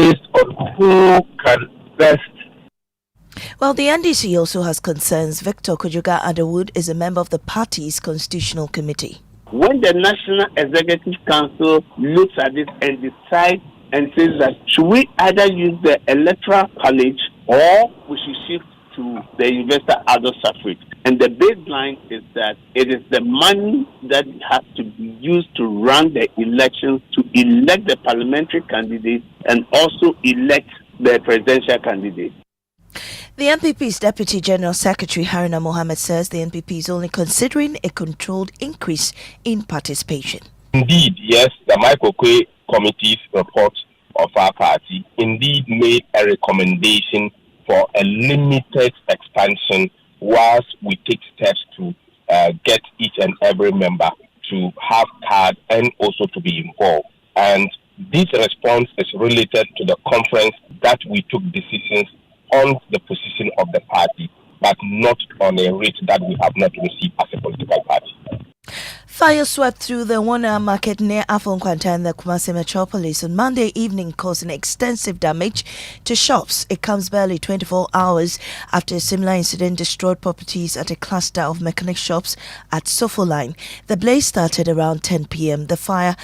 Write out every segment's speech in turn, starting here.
based on who can best. Well, the NDC also has concerns. Victor Kojo Akoto Boateng is a member of the party's constitutional committee. When the National Executive Council looks at it and decides and says that should we either use the electoral college or we should shift to the universal adult suffrage. And the baseline is that it is the money that has to be used to run the elections, to elect the parliamentary candidates and also elect the presidential candidate. The NPP's Deputy General Secretary Haruna Mohammed says the NPP is only considering a controlled increase in participation. Indeed, yes, the Microcre Committee's report of our party indeed made a recommendation for a limited expansion whilst we take steps to get each and every member to have card and also to be involved. And this response is related to the conference that we took decisions on the position of the party, but not on a rate that we have not received as a political party. Fire swept through the Wana market near Afonkwanta in the Kumasi metropolis on Monday evening, causing extensive damage to shops. It comes barely 24 hours after a similar incident destroyed properties at a cluster of mechanic shops at Sofo Line. The blaze started around 10 p.m. The fire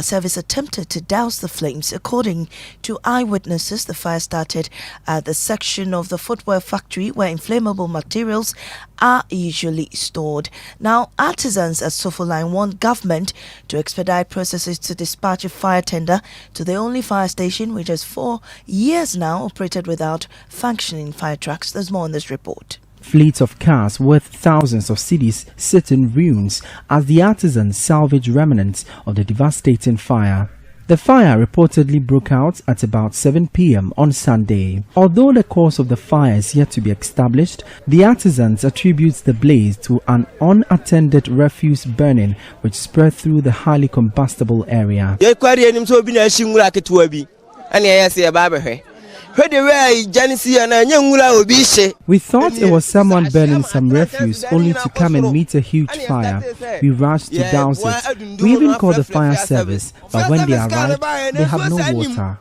service attempted to douse the flames. According to eyewitnesses, the fire started at the section of the footwear factory where inflammable materials are usually stored. Now, artisans at Sofo Line want government to expedite processes to dispatch a fire tender to the only fire station which has 4 years now operated without functioning fire trucks. There's more in this report. Fleets of cars worth thousands of cedis sit in ruins as the artisans salvage remnants of the devastating fire. The fire reportedly broke out at about 7 p.m. on Sunday. Although the cause of the fire is yet to be established, the artisans attribute the blaze to an unattended refuse burning which spread through the highly combustible area. We thought it was someone burning some refuse only to come and meet a huge fire. We rushed to douse it. We even called the fire service, but when they arrived, they have no water.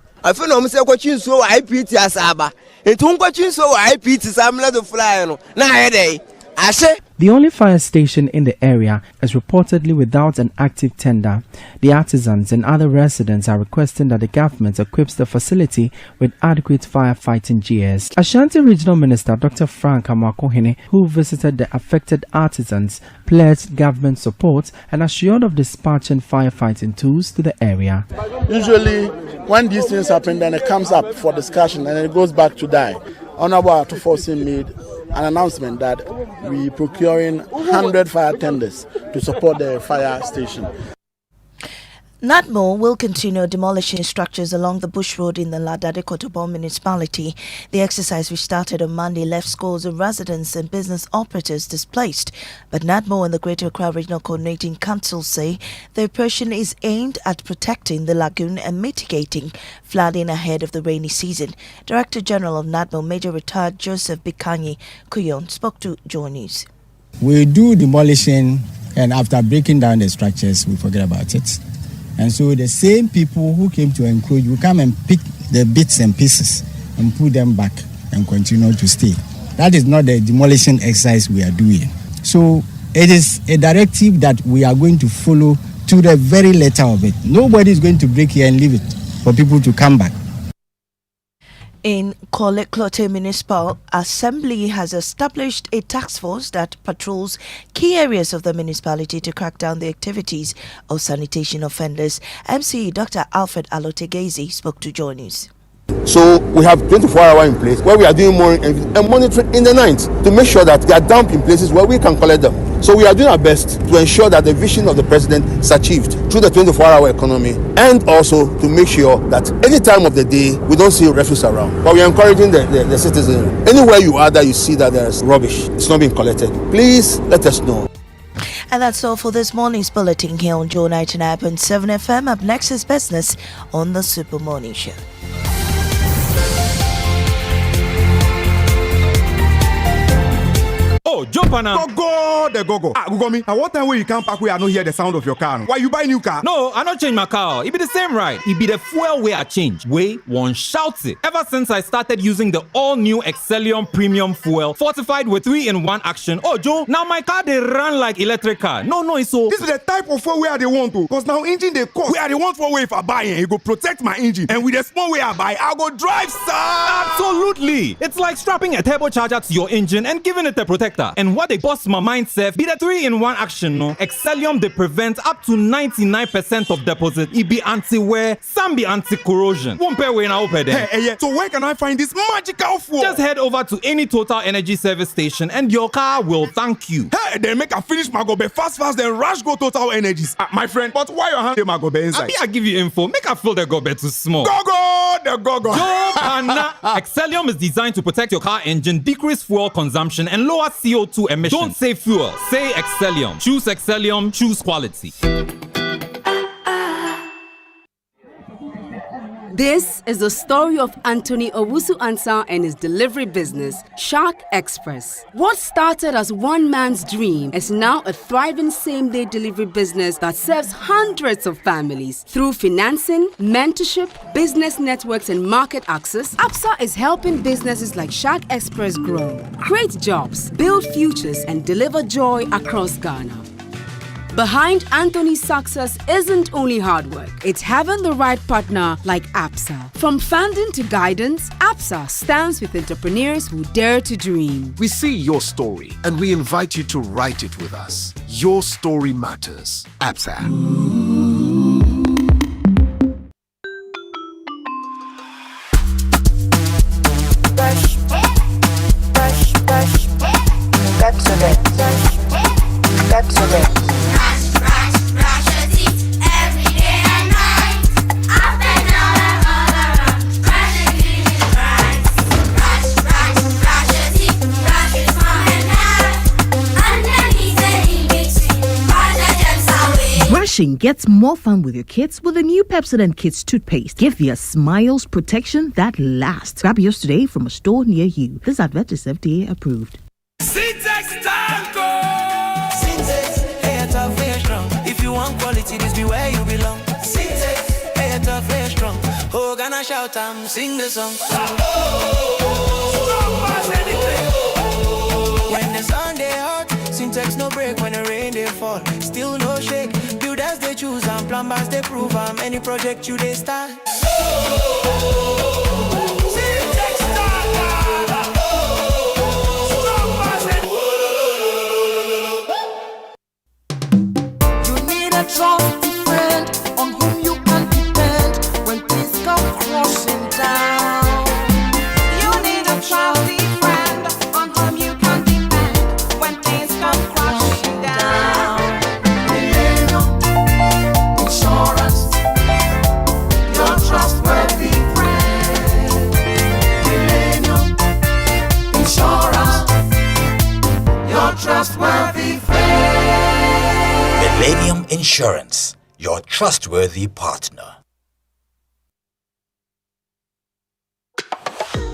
The only fire station in the area is reportedly without an active tender. The artisans and other residents are requesting that the government equips the facility with adequate firefighting gears. Ashanti Regional Minister Dr. Frank Amakohene, who visited the affected artisans, pledged government support and assured of dispatching firefighting tools to the area. Usually, when these things happen, then it comes up for discussion and it goes back to die. Honorable Atufo made an announcement that we procuring 100 fire tenders to support the fire station. NADMO will continue demolishing structures along the Bush Road in the Ladade-Kotobo municipality. The exercise, which started on Monday, left scores of residents and business operators displaced. But NADMO and the Greater Accra Regional Coordinating Council say the operation is aimed at protecting the lagoon and mitigating flooding ahead of the rainy season. Director General of NADMO, Major Retired Joseph Bikanyi Kuyon, spoke to Joy News. We do demolition, and after breaking down the structures, we forget about it. And so the same people who came to encroach will come and pick the bits and pieces and put them back and continue to stay. That is not the demolition exercise we are doing. So it is a directive that we are going to follow to the very letter of it. Nobody is going to break here and leave it for people to come back. In Korle-Klottey Municipal Assembly has established a task force that patrols key areas of the municipality to crack down the activities of sanitation offenders. MCE Dr. Alfred Alotegezi spoke to Joy News. So we have 24-hour in place where we are doing more and monitoring in the night to make sure that they are dumped in places where we can collect them. So we are doing our best to ensure that the vision of the president is achieved through the 24-hour economy, and also to make sure that any time of the day we don't see refuse around. But we are encouraging the citizens. Anywhere you are that you see that there's rubbish, it's not being collected, please let us know. And that's all for this morning's bulletin here on Joe 99.7 FM. Up next is business on the Super Morning Show. Oh, Jopana. Go, the go. Google me. At what time when you come back where I don't hear the sound of your car? Why you buy new car? No, I not change my car. It be the same ride. It be the fuel way I change. Way one shouts it. Ever since I started using the all-new Excellium Premium Fuel, fortified with 3-in-1 action. Oh, Joe, now my car they run like electric car. No, it's so. This is the type of fuel where they want to. Cause now engine they cost. Where they want for way if I buy it, it go protect my engine. And with the small way I buy, I'll go drive, sir. Absolutely. It's like strapping a turbocharger to your engine and giving it a protector. And what they bust my mind, Seth, be the 3-in-1 action, no? Excellium, they prevent up to 99% of deposit. It be anti-wear, some be anti-corrosion. Won't pay when I open them. Hey, so where can I find this magical fuel? Just head over to any Total Energy service station and your car will thank you. Hey, then make a finish my go be fast, then rush go Total Energies. My friend, but why your hand my go be inside? I give you info. Make a feel the go be too small. The go. Jopana. Excellium is designed to protect your car engine, decrease fuel consumption, and lower CO2 emissions. Don't say fuel, say Excellium. Choose Excellium, choose quality. This is the story of Anthony Owusu-Ansah and his delivery business, Shark Express. What started as one man's dream is now a thriving same-day delivery business that serves hundreds of families. Through financing, mentorship, business networks, and market access, APSA is helping businesses like Shark Express grow, create jobs, build futures, and deliver joy across Ghana. Behind Anthony's success isn't only hard work, it's having the right partner like APSA. From funding to guidance, APSA stands with entrepreneurs who dare to dream. We see your story and we invite you to write it with us. Your story matters. APSA. Get to it. Brush your teeth every day and night. Up and down and all around. Brush and clean it right. Brush your teeth. Brush it small and hard. Underneath and in between. Brush the germs away. Brushing gets more fun with your kids with the new Pepsodent Kids toothpaste. Give your smiles protection that lasts. Grab yours today from a store near you. This advert is FDA approved. If you want quality, this be where you belong. Syntax, hey, tough, very strong. Oh, gonna shout and sing the song. When the sun they hot, Syntax no break. When the rain they fall, still no shake. Builders they choose and plumbers they prove. Any project you they start. Trusty friend on whom you can depend when things come crossing down. You need a trusty friend on whom you can depend when things come crashing down. Millennium Insurance, your trustworthy friend. Millennium Insurance, your trustworthy friend. Millennium Insurance, your trustworthy partner.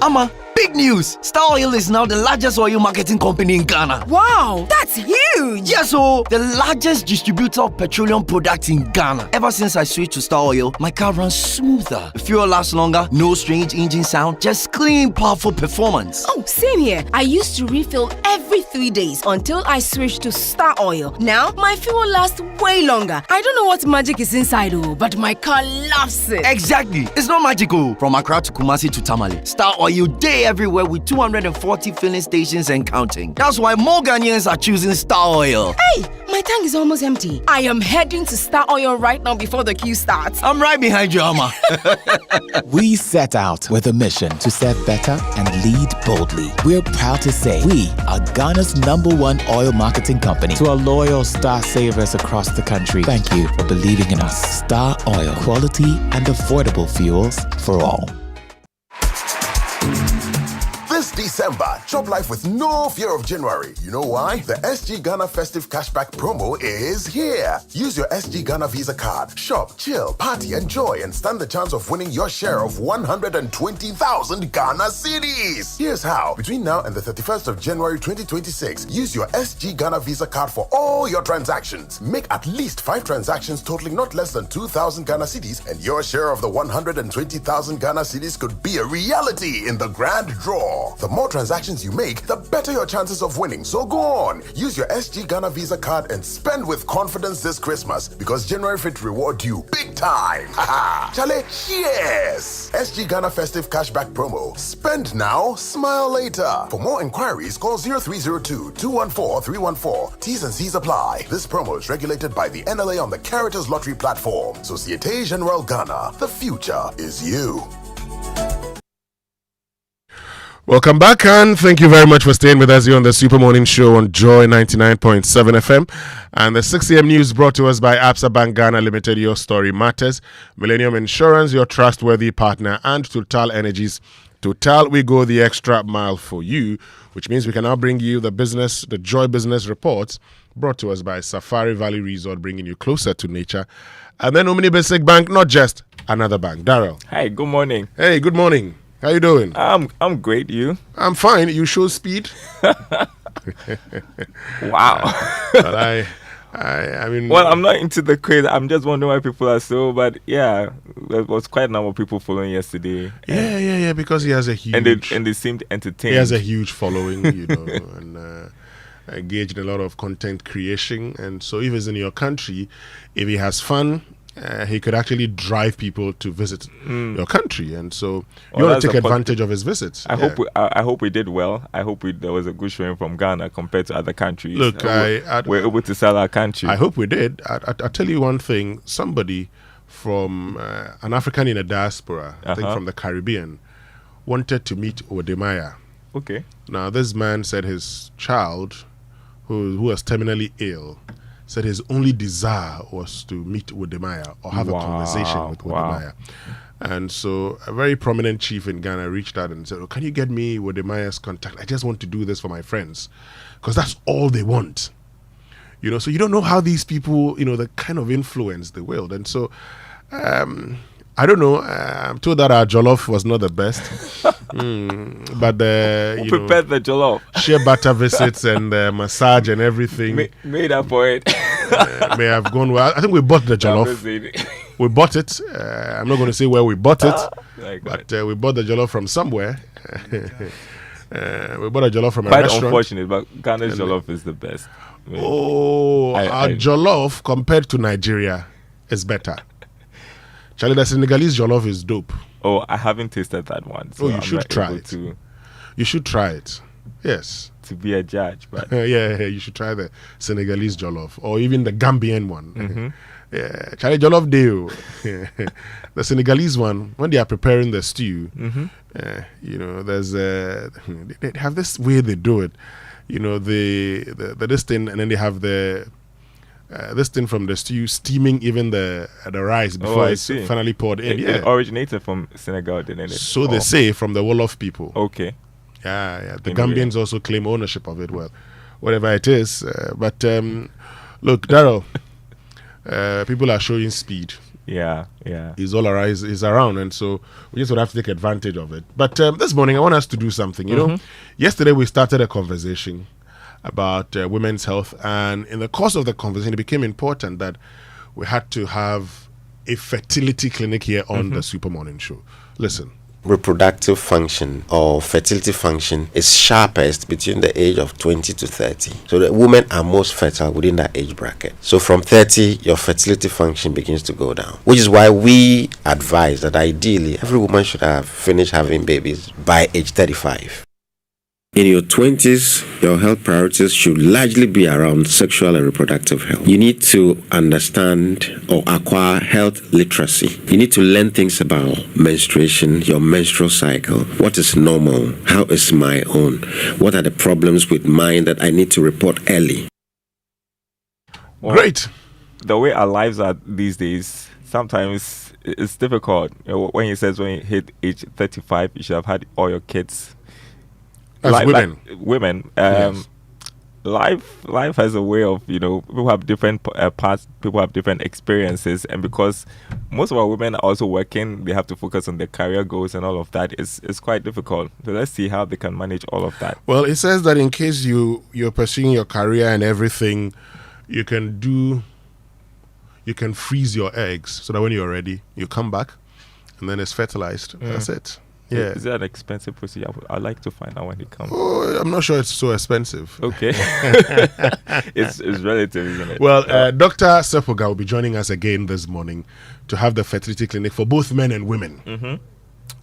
Ama, big news! Star Oil is now the largest oil marketing company in Ghana. Wow, that's huge! Yes, so the largest distributor of petroleum products in Ghana. Ever since I switched to Star Oil, my car runs smoother. The fuel lasts longer, no strange engine sound, just clean, powerful performance. Oh, same here. I used to refill every 3 days until I switched to Star Oil. Now, my fuel lasts way longer. I don't know what magic is inside, but my car loves it. Exactly. It's not magical. From Accra to Kumasi to Tamale, Star Oil day everywhere with 240 filling stations and counting. That's why more Ghanaians are choosing Star Oil. Hey, my tank is almost empty. I am heading to Star Oil right now before the queue starts. I'm right behind you, Ama. We set out with a mission to serve better and lead boldly. We're proud to say we are Ghana's #1 oil marketing company. To our loyal Star Savers across the country, thank you for believing in us. Star Oil, quality and affordable fuels for all. This December. Shop life with no fear of January. You know why? The SG Ghana Festive Cashback promo is here. Use your SG Ghana Visa card. Shop, chill, party, enjoy, and stand the chance of winning your share of 120,000 Ghana cedis. Here's how. Between now and the 31st of January 2026, use your SG Ghana Visa card for all your transactions. Make at least 5 transactions totaling not less than 2,000 Ghana cedis, and your share of the 120,000 Ghana cedis could be a reality in the grand draw. The more transactions you make, the better your chances of winning. So go on. Use your SG Ghana Visa card and spend with confidence this Christmas, because January Fit reward you big time. Haha. Chale, cheers! SG Ghana Festive Cashback promo. Spend now, smile later. For more inquiries, call 0302-214-314. T's and C's apply. This promo is regulated by the NLA on the Caritas Lottery platform. Société Générale Ghana. The future is you. Welcome back, and thank you very much for staying with us here on the Super Morning Show on Joy 99.7 FM. And the 6 a.m. news brought to us by Absa Bank Ghana Limited. Your story matters. Millennium Insurance, your trustworthy partner, and Total Energies. Total, we go the extra mile for you, which means we can now bring you the Joy Business Reports brought to us by Safari Valley Resort, bringing you closer to nature. And then Omni Basic Bank, not just another bank. Darrell. Hi, good morning. Hey, good morning. How you doing? I'm great. You? I'm fine. You show speed. Wow. But I mean. Well, I'm not into the craze. I'm just wondering why people are so. But yeah, there was quite a number of people following yesterday. Yeah. Because he has a huge. And they seemed entertained. He has a huge following, and engaged in a lot of content creation. And so, if he's in your country, if he has fun, he could actually drive people to visit your country, and so you want to take advantage of his visits. I hope we did well. I hope there was a good showing from Ghana compared to other countries. Look, we're able to sell our country. I hope we did. I'll tell you one thing. Somebody from an African in a diaspora, I think from the Caribbean, wanted to meet Wodemaya. Okay. Now, this man said his child, who was terminally ill, said his only desire was to meet Wodemaya or have a conversation with Wodemaya. And so a very prominent chief in Ghana reached out and said, can you get me Wodemaya's contact? I just want to do this for my friends, because that's all they want. So you don't know how these people, the kind of influence they wield. And so I don't know. I'm told that our jollof was not the best. But who prepared the jollof? Shea butter visits and massage and everything. Made up for it. May have gone well. I think we bought the jollof. We bought it. I'm not going to say where we bought it, but we bought the jollof from somewhere. We bought a jollof from a restaurant. Quite unfortunate, but Ghana's jollof is the best. Our jollof compared to Nigeria is better. Charlie, the Senegalese jollof is dope. Oh, I haven't tasted that one. So you should try it. You should try it. Yes. To be a judge, but yeah, you should try the Senegalese jollof or even the Gambian one. Yeah, Charlie jollof deal. The Senegalese one, when they are preparing the stew, there's they have this way they do it. The this thing, and then they have the this thing from the stew steaming even the rice before it's finally poured in. It originated from Senegal, didn't it? So they say, from the Wolof people. Okay. Yeah. The Gambians also claim ownership of it. Well, whatever it is. But look, Darrell, people are showing speed. Yeah. He's around, and so we just would have to take advantage of it. But this morning, I want us to do something. Yesterday we started a conversation about women's health, and in the course of the conversation, it became important that we had to have a fertility clinic here on the Super Morning Show. Listen. Reproductive function or fertility function is sharpest between the age of 20 to 30. So the women are most fertile within that age bracket. So from 30, your fertility function begins to go down, which is why we advise that ideally every woman should have finished having babies by age 35. In your 20s, your health priorities should largely be around sexual and reproductive health. You need to understand or acquire health literacy. You need to learn things about menstruation, your menstrual cycle, what is normal, how is my own, what are the problems with mine that I need to report early. Well, great. The way our lives are these days, sometimes it's difficult. When he says when you hit age 35, you should have had all your kids. As women. Women. Yes. Life has a way of, people have different parts, people have different experiences, and because most of our women are also working, they have to focus on their career goals and all of that. It's quite difficult. So let's see how they can manage all of that. Well, it says that in case you're pursuing your career and everything, you can freeze your eggs so that when you're ready, you come back and then it's fertilized. That's it. Yeah. Is that an expensive procedure? I'd like to find out when it comes. Oh, I'm not sure it's so expensive. Okay. it's relative, isn't it? Well, Dr. Sepoga will be joining us again this morning to have the fertility clinic for both men and women. Mm-hmm.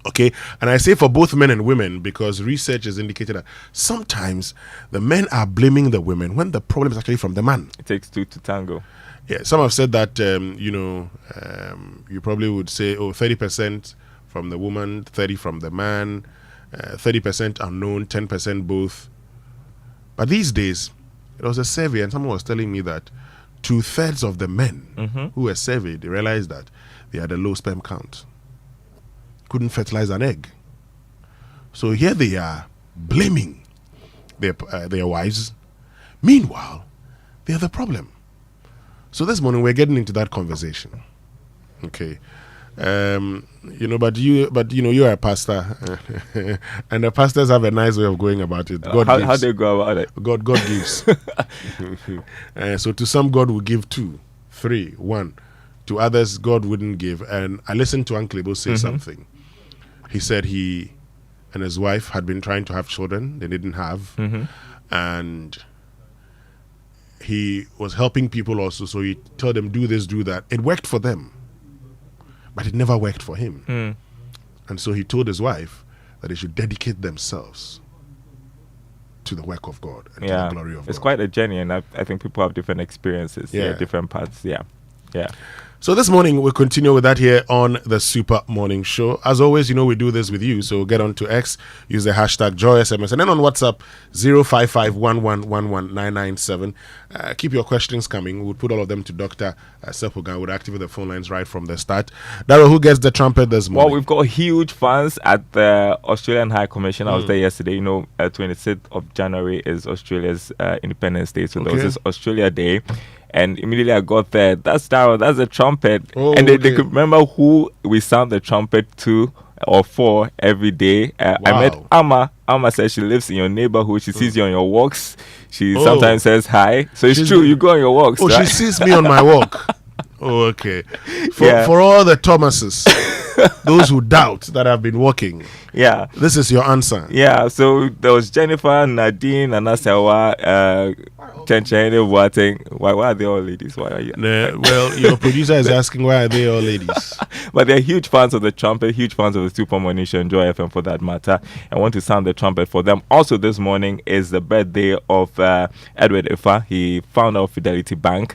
Okay, and I say for both men and women because research has indicated that sometimes the men are blaming the women when the problem is actually from the man. It takes two to tango. Yeah, some have said that, you probably would say, 30% from the woman, 30% from the man, 30% unknown, 10% both. But these days, it was a survey, and someone was telling me that 2/3 of the men who were surveyed, they realized that they had a low sperm count. Couldn't fertilize an egg. So here they are blaming their wives. Meanwhile, they are the problem. So this morning we're getting into that conversation. Okay. But you're a pastor, and the pastors have a nice way of going about it. God gives. How they go about it? God gives. So to some, God will give 2, 3, 1. To others, God wouldn't give. And I listened to Uncle Ebo say something. He said he and his wife had been trying to have children. They didn't have. And he was helping people also. So he told them, do this, do that. It worked for them. But it never worked for him. And so he told his wife that they should dedicate themselves to the work of God and to the glory of God. It's quite a journey, and I think people have different experiences, different paths. Yeah. So this morning, we'll continue with that here on the Super Morning Show. As always, we do this with you. So get on to X, use the hashtag JoySMS, and then on WhatsApp, 05511119997. Keep your questions coming. We'll put all of them to Dr. Sepoga. We'll activate the phone lines right from the start. Daryl, who gets the trumpet this morning? Well, we've got huge fans at the Australian High Commission. I was there yesterday. 26th of January is Australia's Independence Day. So there was this Australia Day. And immediately I got there. That's Daryl. That's a trumpet. And they could remember who we sound the trumpet to or for every day. I met Amma. Amma says she lives in your neighborhood. She sees you on your walks. She sometimes says hi. So it's true. You go on your walks. Oh, right? She sees me on my walk. Oh, okay. For all the Thomases, those who doubt that I've been walking, this is your answer. Yeah, so there was Jennifer, Nadine, Anasawa, Chenchene, Boateng. Why are they all ladies? Why are you? Well, your producer is asking why are they all ladies? But they're huge fans of the trumpet, huge fans of the Super Morning Show and Joy FM for that matter. I want to sound the trumpet for them. Also this morning is the birthday of Edward Ifa. He founder of Fidelity Bank.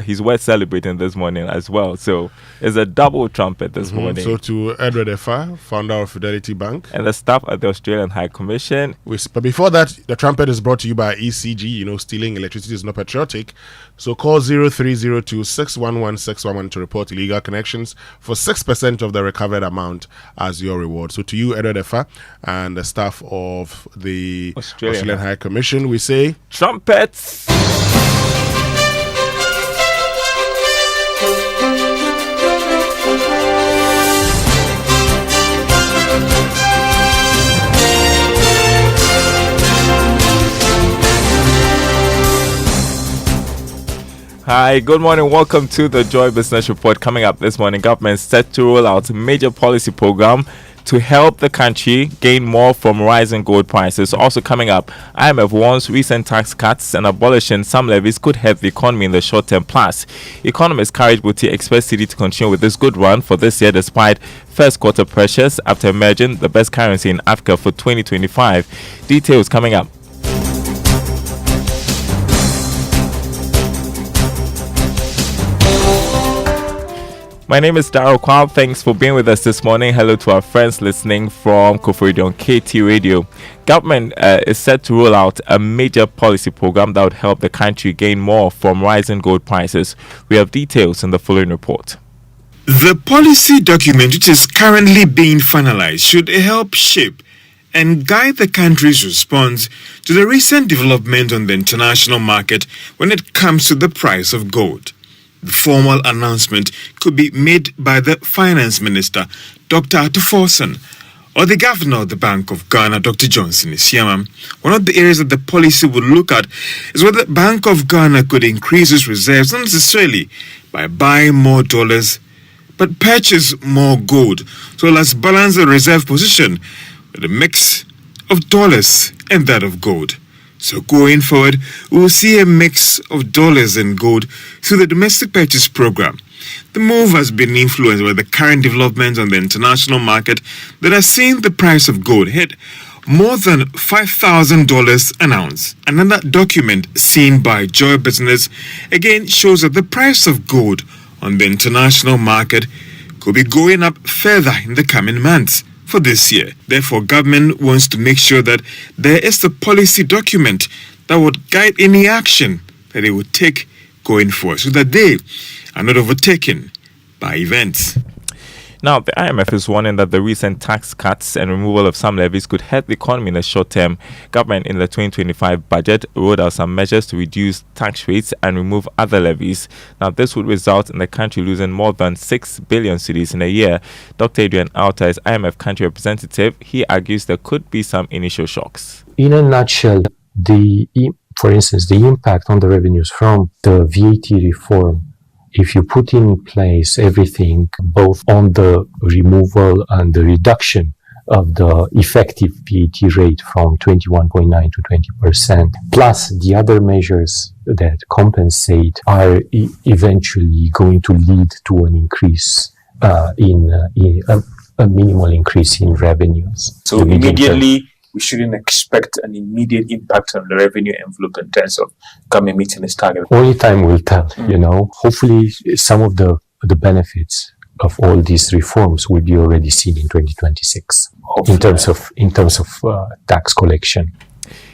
He's worth celebrating this morning as well. So it's a double trumpet this morning. So to Edward Efa, founder of Fidelity Bank. And the staff at the Australian High Commission. But before that, the trumpet is brought to you by ECG. Stealing electricity is not patriotic. So call 0302-611-611 to report illegal connections for 6% of the recovered amount as your reward. So to you, Edward Efa, and the staff of the Australian High Commission, we say... Trumpets! Hi, good morning. Welcome to the Joy Business Report. Coming up this morning, government set to roll out a major policy program to help the country gain more from rising gold prices. Also coming up, IMF warns recent tax cuts and abolishing some levies could help the economy in the short term. Plus, economists encourage Boutique Express City to continue with this good run for this year despite first quarter pressures after emerging the best currency in Africa for 2025. Details coming up. My name is Daryl Kwab. Thanks for being with us this morning. Hello to our friends listening from Koforidon on KT Radio. Government is set to roll out a major policy program that would help the country gain more from rising gold prices. We have details in the following report. The policy document, which is currently being finalized, should help shape and guide the country's response to the recent development on the international market when it comes to the price of gold. The formal announcement could be made by the Finance Minister, Dr. Atuforsen, or the Governor of the Bank of Ghana, Dr. Johnson Isiama. One of the areas that the policy would look at is whether the Bank of Ghana could increase its reserves, not necessarily by buying more dollars, but purchase more gold, so let's balance the reserve position with a mix of dollars and that of gold. So going forward, we will see a mix of dollars and gold through the domestic purchase program. The move has been influenced by the current developments on the international market that has seen the price of gold hit more than $5,000 an ounce. Another document seen by Joy Business again shows that the price of gold on the international market could be going up further in the coming months for this year. Therefore, government wants to make sure that there is a policy document that would guide any action that they would take going forward so that they are not overtaken by events. Now, the IMF is warning that the recent tax cuts and removal of some levies could hurt the economy in the short term. Government in the 2025 budget rolled out some measures to reduce tax rates and remove other levies. Now, this would result in the country losing more than 6 billion cedis in a year. Dr. Adrian Alta is IMF country representative. He argues there could be some initial shocks. In a nutshell, for instance, the impact on the revenues from the VAT reform, if you put in place everything, both on the removal and the reduction of the effective VAT rate from 21.9 to 20%, plus the other measures that compensate, are eventually going to lead to an increase in a minimal increase in revenues. So immediately, we shouldn't expect an immediate impact on the revenue envelope in terms of government meeting its target. Only time will tell, Hopefully, some of the benefits of all these reforms will be already seen in 2026 in terms of tax collection.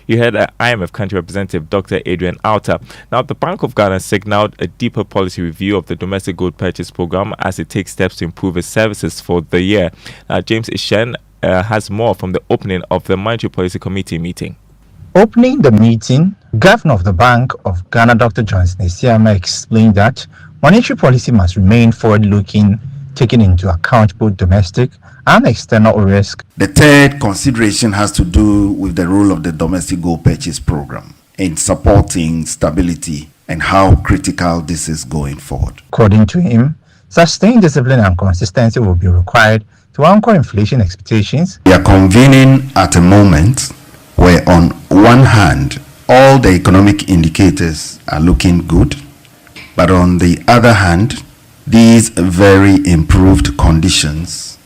You heard IMF country representative Dr. Adrian Alta. Now, the Bank of Ghana signaled a deeper policy review of the domestic gold purchase program as it takes steps to improve its services for the year. Now, James Ishen has more from the opening of the Monetary Policy Committee meeting. Opening the meeting, Governor of the Bank of Ghana, Dr. Johnson Isiama, explained that monetary policy must remain forward-looking, taking into account both domestic and external risk. The third consideration has to do with the role of the domestic gold purchase program in supporting stability and how critical this is going forward. According to him, sustained discipline and consistency will be required to anchor inflation expectations. We are convening at a moment where, on one hand, all the economic indicators are looking good, but on the other hand, these very improved conditions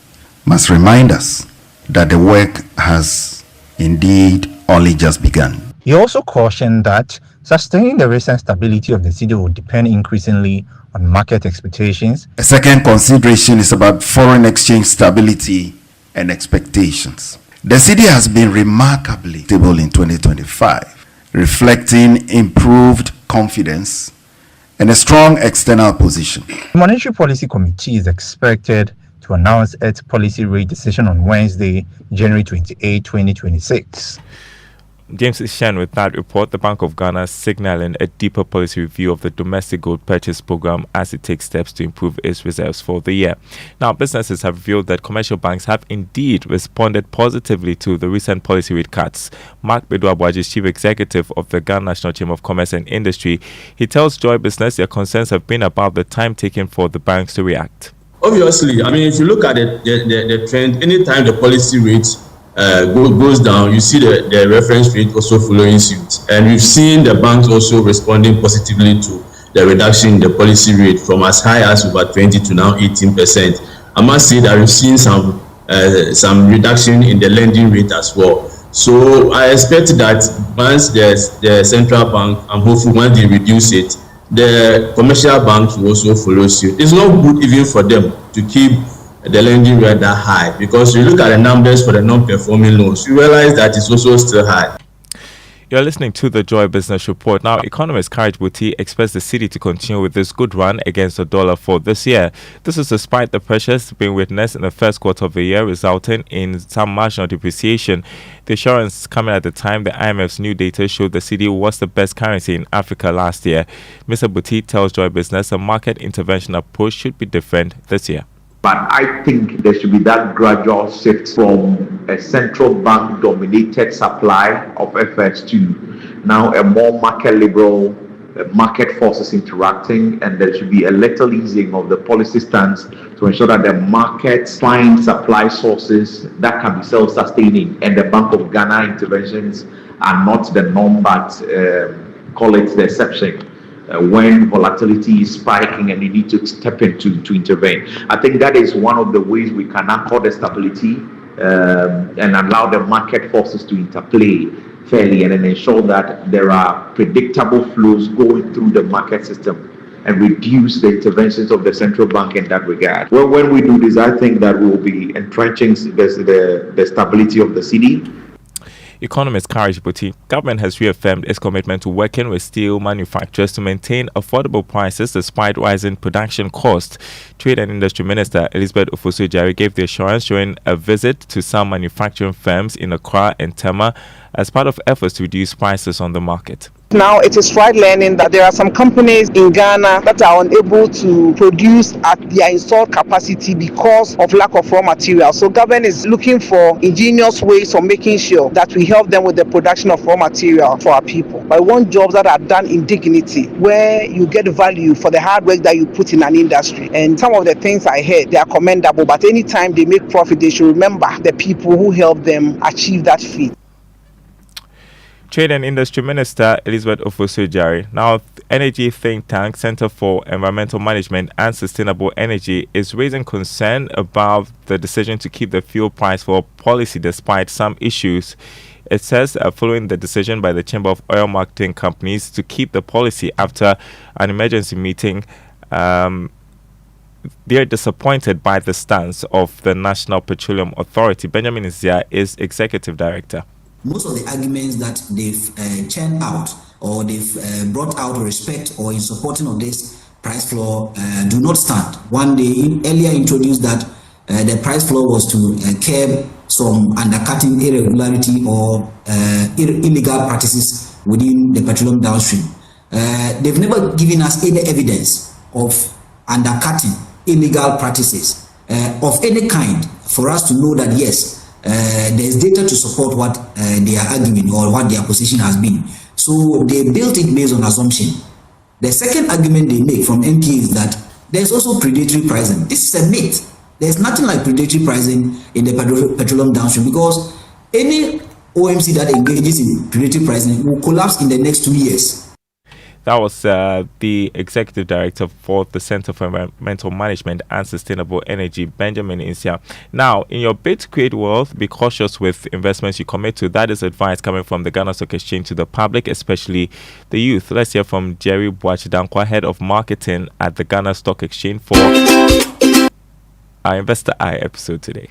must remind us that the work has indeed only just begun. He also cautioned that sustaining the recent stability of the city will depend increasingly on market expectations. A second consideration is about foreign exchange stability and expectations. The city has been remarkably stable in 2025, reflecting improved confidence and a strong external position. The Monetary Policy Committee is expected to announce its policy rate decision on Wednesday, January 28, 2026. James Ishen with that report. The Bank of Ghana signaling a deeper policy review of the domestic gold purchase program as it takes steps to improve its reserves for the year. Now, businesses have revealed that commercial banks have indeed responded positively to the recent policy rate cuts. Mark Bedu-Abuaji is Chief Executive of the Ghana National Chamber of Commerce and Industry. He tells Joy Business their concerns have been about the time taken for the banks to react. Obviously, if you look at the trend, anytime the policy rate goes down, you see the reference rate also following suit. And we've seen the banks also responding positively to the reduction in the policy rate from as high as over 20 to now 18%. I must say that we've seen some reduction in the lending rate as well. So I expect that once the central bank, I'm hopeful once they reduce it, the commercial banks will also follow suit. It's not good even for them to keep the lending rate that high, because you look at the numbers for the non-performing loans, you realize that it's also still high. You're listening to the Joy Business Report. Now, economist Kojo Akoto Boateng expects the city to continue with this good run against the dollar for this year. This is despite the pressures being witnessed in the first quarter of the year, resulting in some marginal depreciation. The assurance coming at the time the IMF's new data showed the cedi was the best currency in Africa last year. Mr. Boateng tells Joy Business a market intervention approach should be different this year. But I think there should be that gradual shift from a central bank dominated supply of FX to now a more market liberal market forces interacting, and there should be a little easing of the policy stance to ensure that the market finds supply sources that can be self-sustaining, and the Bank of Ghana interventions are not the norm but call it the exception. When volatility is spiking and you need to step in to intervene. I think that is one of the ways we can anchor the stability and allow the market forces to interplay fairly, and then ensure that there are predictable flows going through the market system and reduce the interventions of the central bank in that regard. Well, when we do this, I think that we will be entrenching the stability of the cedi. Economist Kojo Akoto Boateng, government has reaffirmed its commitment to working with steel manufacturers to maintain affordable prices despite rising production costs. Trade and Industry Minister Elizabeth Ofosu-Adjare gave the assurance during a visit to some manufacturing firms in Accra and Tema as part of efforts to reduce prices on the market. Now it is right learning that there are some companies in Ghana that are unable to produce at their installed capacity because of lack of raw material. So government is looking for ingenious ways of making sure that we help them with the production of raw material for our people. I want jobs that are done in dignity, where you get value for the hard work that you put in an industry. And some of the things I heard, they are commendable, but anytime they make profit, they should remember the people who helped them achieve that feat. Trade and Industry Minister Elizabeth Ofosu-Adjare. Now, energy think tank Center for Environmental Management and Sustainable Energy is raising concern about the decision to keep the fuel price for policy despite some issues. It says following the decision by the Chamber of Oil Marketing Companies to keep the policy after an emergency meeting, they are disappointed by the stance of the National Petroleum Authority. Benjamin Izia is Executive Director. Most of the arguments that they've churned out or they've brought out with respect or in supporting of this price floor do not stand. One, they earlier introduced that the price floor was to curb some undercutting irregularity or illegal practices within the petroleum downstream. They've never given us any evidence of undercutting illegal practices of any kind for us to know that yes, there's data to support what they are arguing or what their position has been. So they built it based on assumption. The second argument they make from MP is that there's also predatory pricing. This is a myth. There's nothing like predatory pricing in the petroleum downstream, because any OMC that engages in predatory pricing will collapse in the next 2 years. That was the Executive Director for the Center for Environmental Management and Sustainable Energy, Benjamin Izia. Now, in your bid to create wealth, be cautious with investments you commit to. That is advice coming from the Ghana Stock Exchange to the public, especially the youth. Let's hear from Jerry Boachidankwa, Head of Marketing at the Ghana Stock Exchange, for our Investor Eye episode today.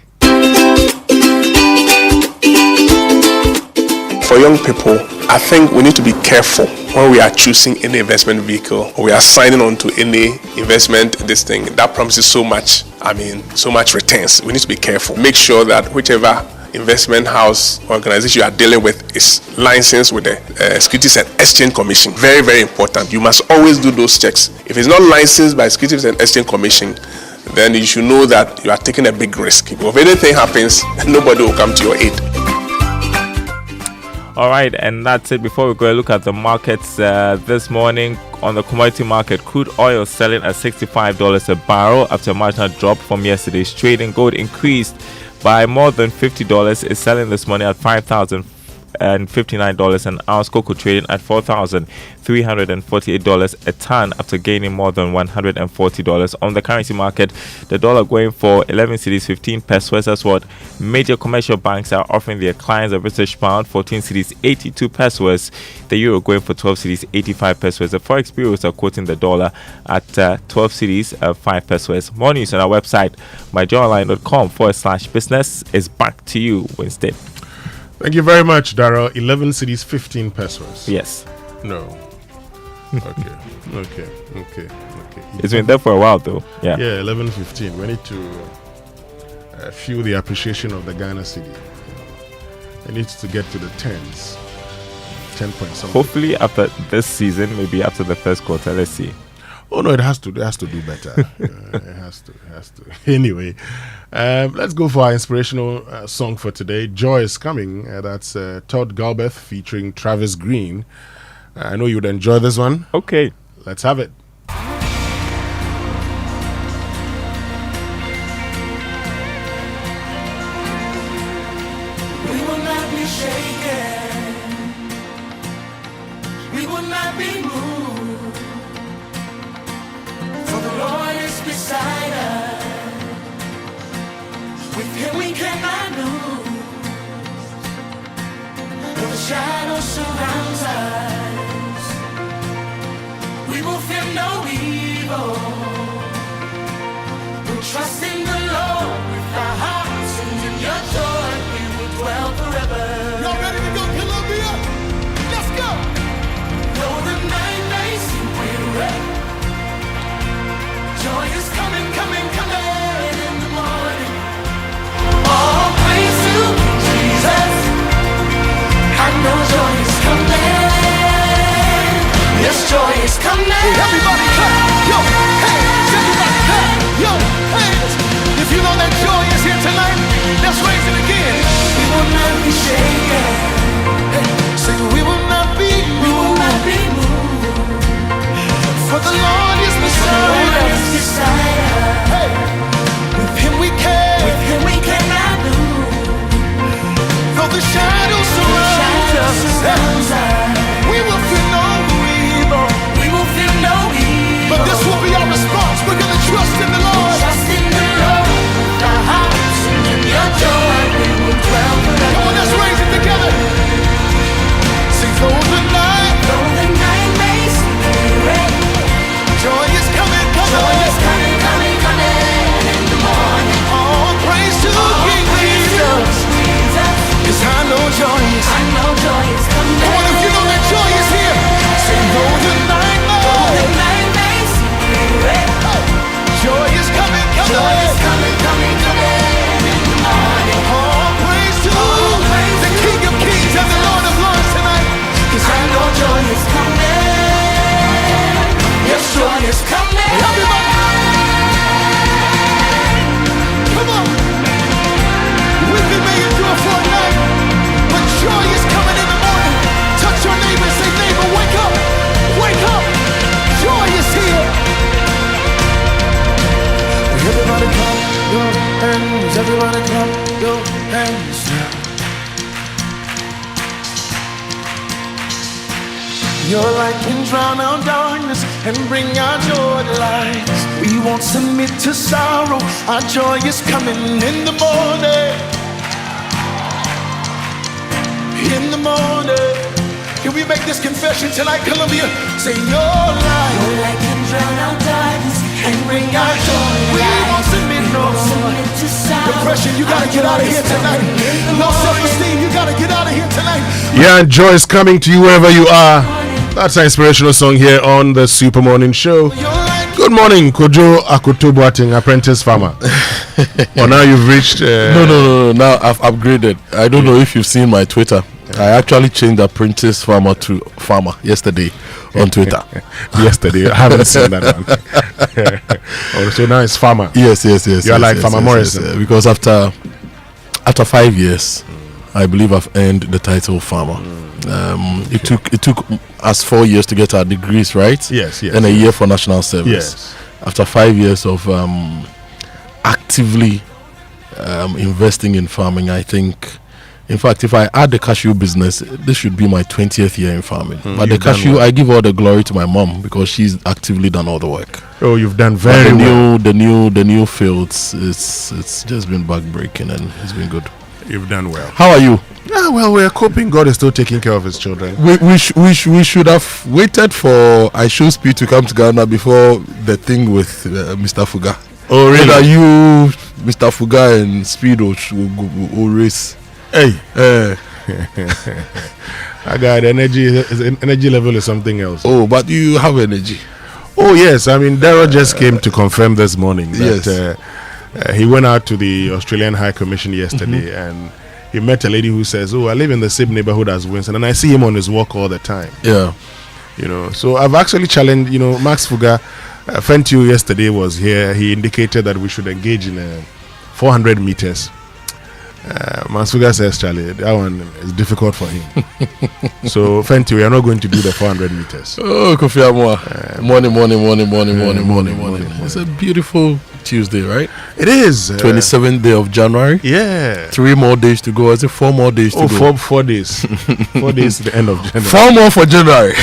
For young people, I think we need to be careful when we are choosing any investment vehicle or we are signing on to any investment, this thing that promises so much, so much returns. We need to be careful. Make sure that whichever investment house organization you are dealing with is licensed with the Securities and Exchange Commission. Very, very important. You must always do those checks. If it's not licensed by Securities and Exchange Commission, then you should know that you are taking a big risk. If anything happens, nobody will come to your aid. All right, and that's it. Before we go look at the markets this morning, on the commodity market, crude oil selling at $65 a barrel after a marginal drop from yesterday's trading. Gold increased by more than $50. Is selling this morning at $5,059 an ounce. Cocoa trading at $4,348 a ton after gaining more than $140. On the currency market, the dollar going for 11 cedis 15 pesos. That's what major commercial banks are offering their clients. The British pound 14 cedis 82 pesos. The euro going for 12 cedis 85 pesos. The forex bureaus are quoting the dollar at 12 cedis 5 pesos. More news on our website, myjoyonline.com/business. Is back to you, Winston. Thank you very much, Dara. 11 cities, 15 pesos. Yes. No. Okay. It's been there for a while, though. Yeah. Yeah, 11.15. We need to feel the appreciation of the Ghana city. It needs to get to the tens. 10 point something. Hopefully, after this season, maybe after the first quarter, let's see. Oh no, it has to do better. It has to. Anyway, let's go for our inspirational song for today. Joy is Coming. That's Todd Galbeth featuring Travis Green. I know you'd enjoy this one. Okay, let's have it. We will not be shaken. We will not be moved. For the Lord is beside us. With Him we cannot lose. Though the shadow surrounds us, we will fear no evil. We'll trust in the Lord with our hearts, and in your joy we will dwell forever. Y'all ready to go, Columbia? Let's go! Though the night may seem weary, joy is coming, coming, coming in the morning. All praise to Jesus. I know joy is coming. Yes, joy is coming. Hey, everybody clap. Yo, hands. Everybody clap. Yo, hands. If you know that joy is here tonight, let's raise it again. We will not be shaken. Hey, say we will not be moved. We will not be moved. For the Lord is beside us. Hey, with Him we can. With Him we cannot lose. Though the shadows surround us, we will fear no evil. We will fear no evil. But this will be our response. We're gonna trust in the Lord. Trust in the Lord with our hearts, and in your joy we will dwell forever. Come on, let's raise it together. Sing, though the night may seem weary, joy is coming, coming. Joy is coming, coming, coming in the morning. All praise to King Jesus. 'Cause I know joy is coming. Come on, if you know that joy is here, say, though the night may seem weary, joy is coming, coming. Joy is coming, coming, coming in the morning. All praise to the King of Kings and the Lord of Lords tonight. 'Cause I know joy is coming. Yes, joy is coming. Everybody, come on. We've made it through a full night, but joy is coming in the morning. Touch your neighbor and say, neighbor, wake up. Wake up. Joy is here. Everybody clap your hands. Everybody clap your hands. Your light can drown out darkness and bring our joy to light. We won't submit to sorrow. Our joy is coming in the morning. In the morning. Can we make this confession tonight, Columbia? Say your light can drown out darkness and bring our joy. We won't submit no depression. You gotta get out of here tonight. Low self-esteem. You gotta get out of here tonight. Yeah, and joy is coming to you wherever you are. That's an inspirational song here on the Super Morning Show. Good morning, Kojo Akoto Boateng, apprentice farmer. Well, now you've reached. No. Now I've upgraded. I don't know if you've seen my Twitter. I actually changed apprentice farmer to farmer yesterday on Twitter. Yesterday, I haven't seen that one. Oh, so now it's farmer. Yes. You're like Farmer Morrison. Yes, because after 5 years, I believe I've earned the title farmer. It took us 4 years to get our degrees, right? Yes. And a year for national service. Yes. After 5 years of actively investing in farming, I think. In fact, if I add the cashew business, this should be my 20th year in farming. But the cashew, well. I give all the glory to my mom because she's actively done all the work. Oh, you've done very well. The new fields, it's just been backbreaking and it's been good. You've done well. How are you? Yeah, well, we're coping. God is still taking care of His children. We should have waited for I Show Speed to come to Ghana before the thing with Mr. Fuga. Oh, really? Whether you, Mr. Fuga, and Speed will race. Hey, I got energy. Energy level is something else. Oh, but you have energy. Oh yes, I mean Darrow just came to confirm this morning that he went out to the Australian High Commission yesterday and he met a lady who says, "Oh, I live in the same neighborhood as Winston, and I see him on his walk all the time." Yeah, So I've actually challenged. Max Fuga, Fentiu yesterday was here. He indicated that we should engage in 400 meters. Mansuga says, Charlie, that one is difficult for him. So, Fenty, we are not going to do the 400 meters. Oh, Kofi Amoah. Morning. It's a beautiful Tuesday, right? It is. 27th day of January. Yeah. 3 more days to go. Is it 4 more days to go? 4 days. 4 days to the end of January. 4 more for January.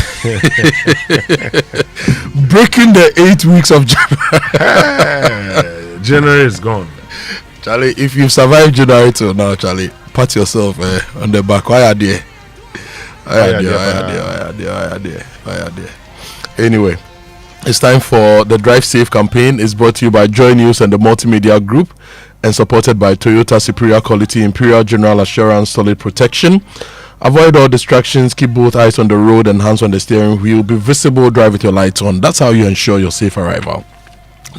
Breaking the 8 weeks of January. January is gone. Charlie, if you've survived January till now, Charlie, pat yourself on the back. Why are there? Anyway, it's time for the Drive Safe campaign. It's brought to you by Joy News and the Multimedia Group and supported by Toyota Superior Quality, Imperial General Assurance, Solid Protection. Avoid all distractions, keep both eyes on the road and hands on the steering wheel. Be visible, drive with your lights on. That's how you ensure your safe arrival.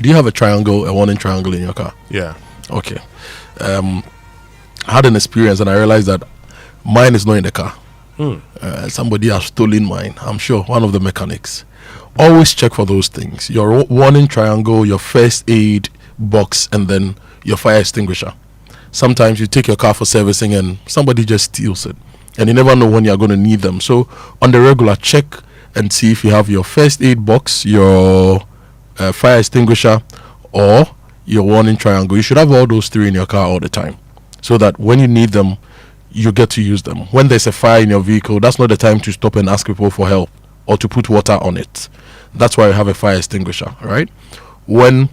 Do you have a warning triangle in your car? Yeah. Okay. I had an experience and I realized that mine is not in the car. Somebody has stolen mine. I'm sure one of the mechanics. Always check for those things: your warning triangle, your first aid box, and then your fire extinguisher. Sometimes you take your car for servicing and somebody just steals it, and you never know when you're going to need them. So on the regular, check and see if you have your first aid box, your fire extinguisher, or your warning triangle. You should have all those 3 in your car all the time, so that when you need them, you get to use them. When there's a fire in your vehicle, that's not the time to stop and ask people for help or to put water on it. That's why you have a fire extinguisher, right? When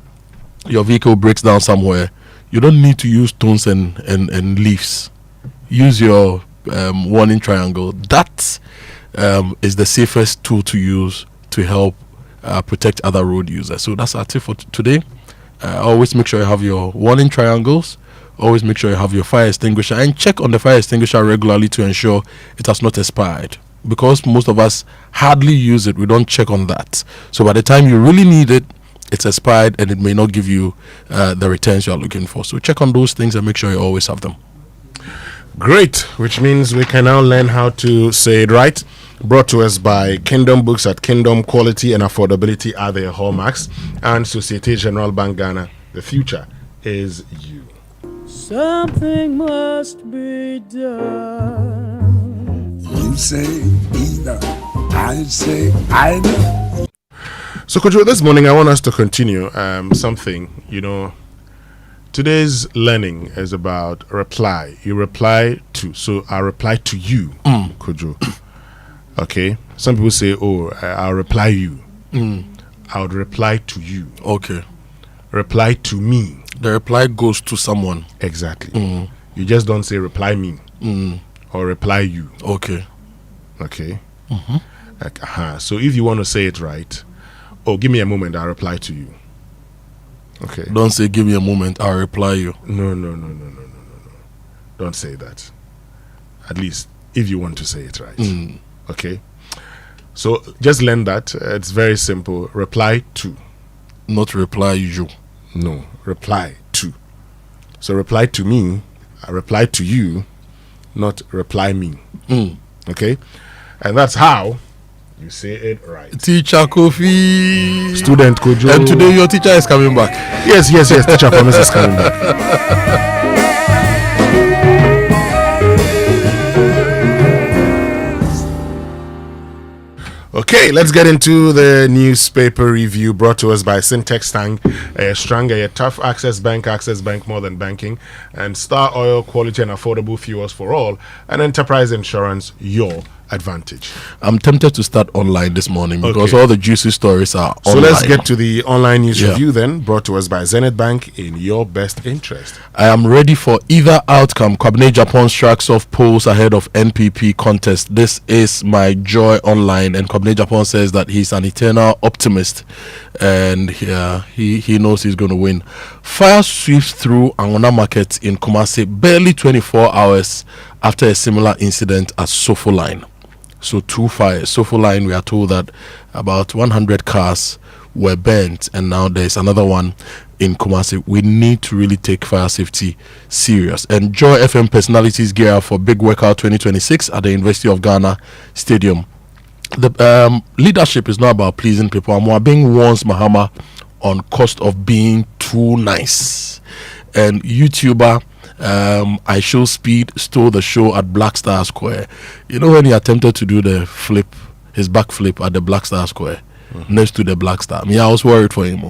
your vehicle breaks down somewhere, you don't need to use stones and leaves. Use your warning triangle. That is the safest tool to use to help protect other road users. So that's our tip for today. Always make sure you have your warning triangles. Always make sure you have your fire extinguisher, and check on the fire extinguisher regularly to ensure it has not expired, because most of us hardly use it. We don't check on that, so by the time you really need it, it's expired and it may not give you the returns you are looking for. So check on those things and make sure you always have them. Great, which means we can now learn how to say it right. Brought to us by Kingdom Books. At Kingdom, quality and affordability are their hallmarks, and Societe Generale Bank Ghana. The future is you. Something must be done. You say either, I say either. So, Kojo, this morning I want us to continue something. Today's learning is about reply. You reply to. So I reply to you, Kojo. Okay. Some people say, "Oh, I'll reply you." I would reply to you. Okay. Reply to me. The reply goes to someone. Exactly. You just don't say reply me or reply you. Okay. Okay. So if you want to say it right, give me a moment, I'll reply to you. Okay. Don't say give me a moment, I'll reply you. No. Don't say that. At least if you want to say it right. Okay. So just learn that. It's very simple. Reply to. Not reply you. No. Reply to. So reply to me, I reply to you, not reply me. Okay? And that's how you say it right. Teacher Kofi. Student Kojo. And today your teacher is coming back. Yes. Teacher promise is coming back. Okay, let's get into the newspaper review brought to us by Syntex Tank, Stronger, Tough Access Bank more than banking, and Star Oil, quality and affordable fuels for all, and Enterprise Insurance, your advantage. I'm tempted to start online this morning because all the juicy stories are online. So let's get to the online news review then, brought to us by Zenith Bank, in your best interest. I am ready for either outcome. Kwabena Japan strikes off polls ahead of NPP contest. This is my joy online, and Kwabena Japan says that he's an eternal optimist and he knows he's going to win. Fire sweeps through Angona Market in Kumasi barely 24 hours after a similar incident at Sofo Line. So 2 fires. Sofo Line, we are told that about 100 cars were burnt, and now there's another one in Kumasi. We need to really take fire safety serious. And Joy FM personalities gear up for Big Workout 2026 at the University of Ghana Stadium. The leadership is not about pleasing people. Amoah warns Mahama on cost of being too nice. And YouTuber I Show Speed stole the show at Black Star Square. You know when he attempted to do the flip, his back flip at the Black Star Square, next to the Black Star. I was worried for him.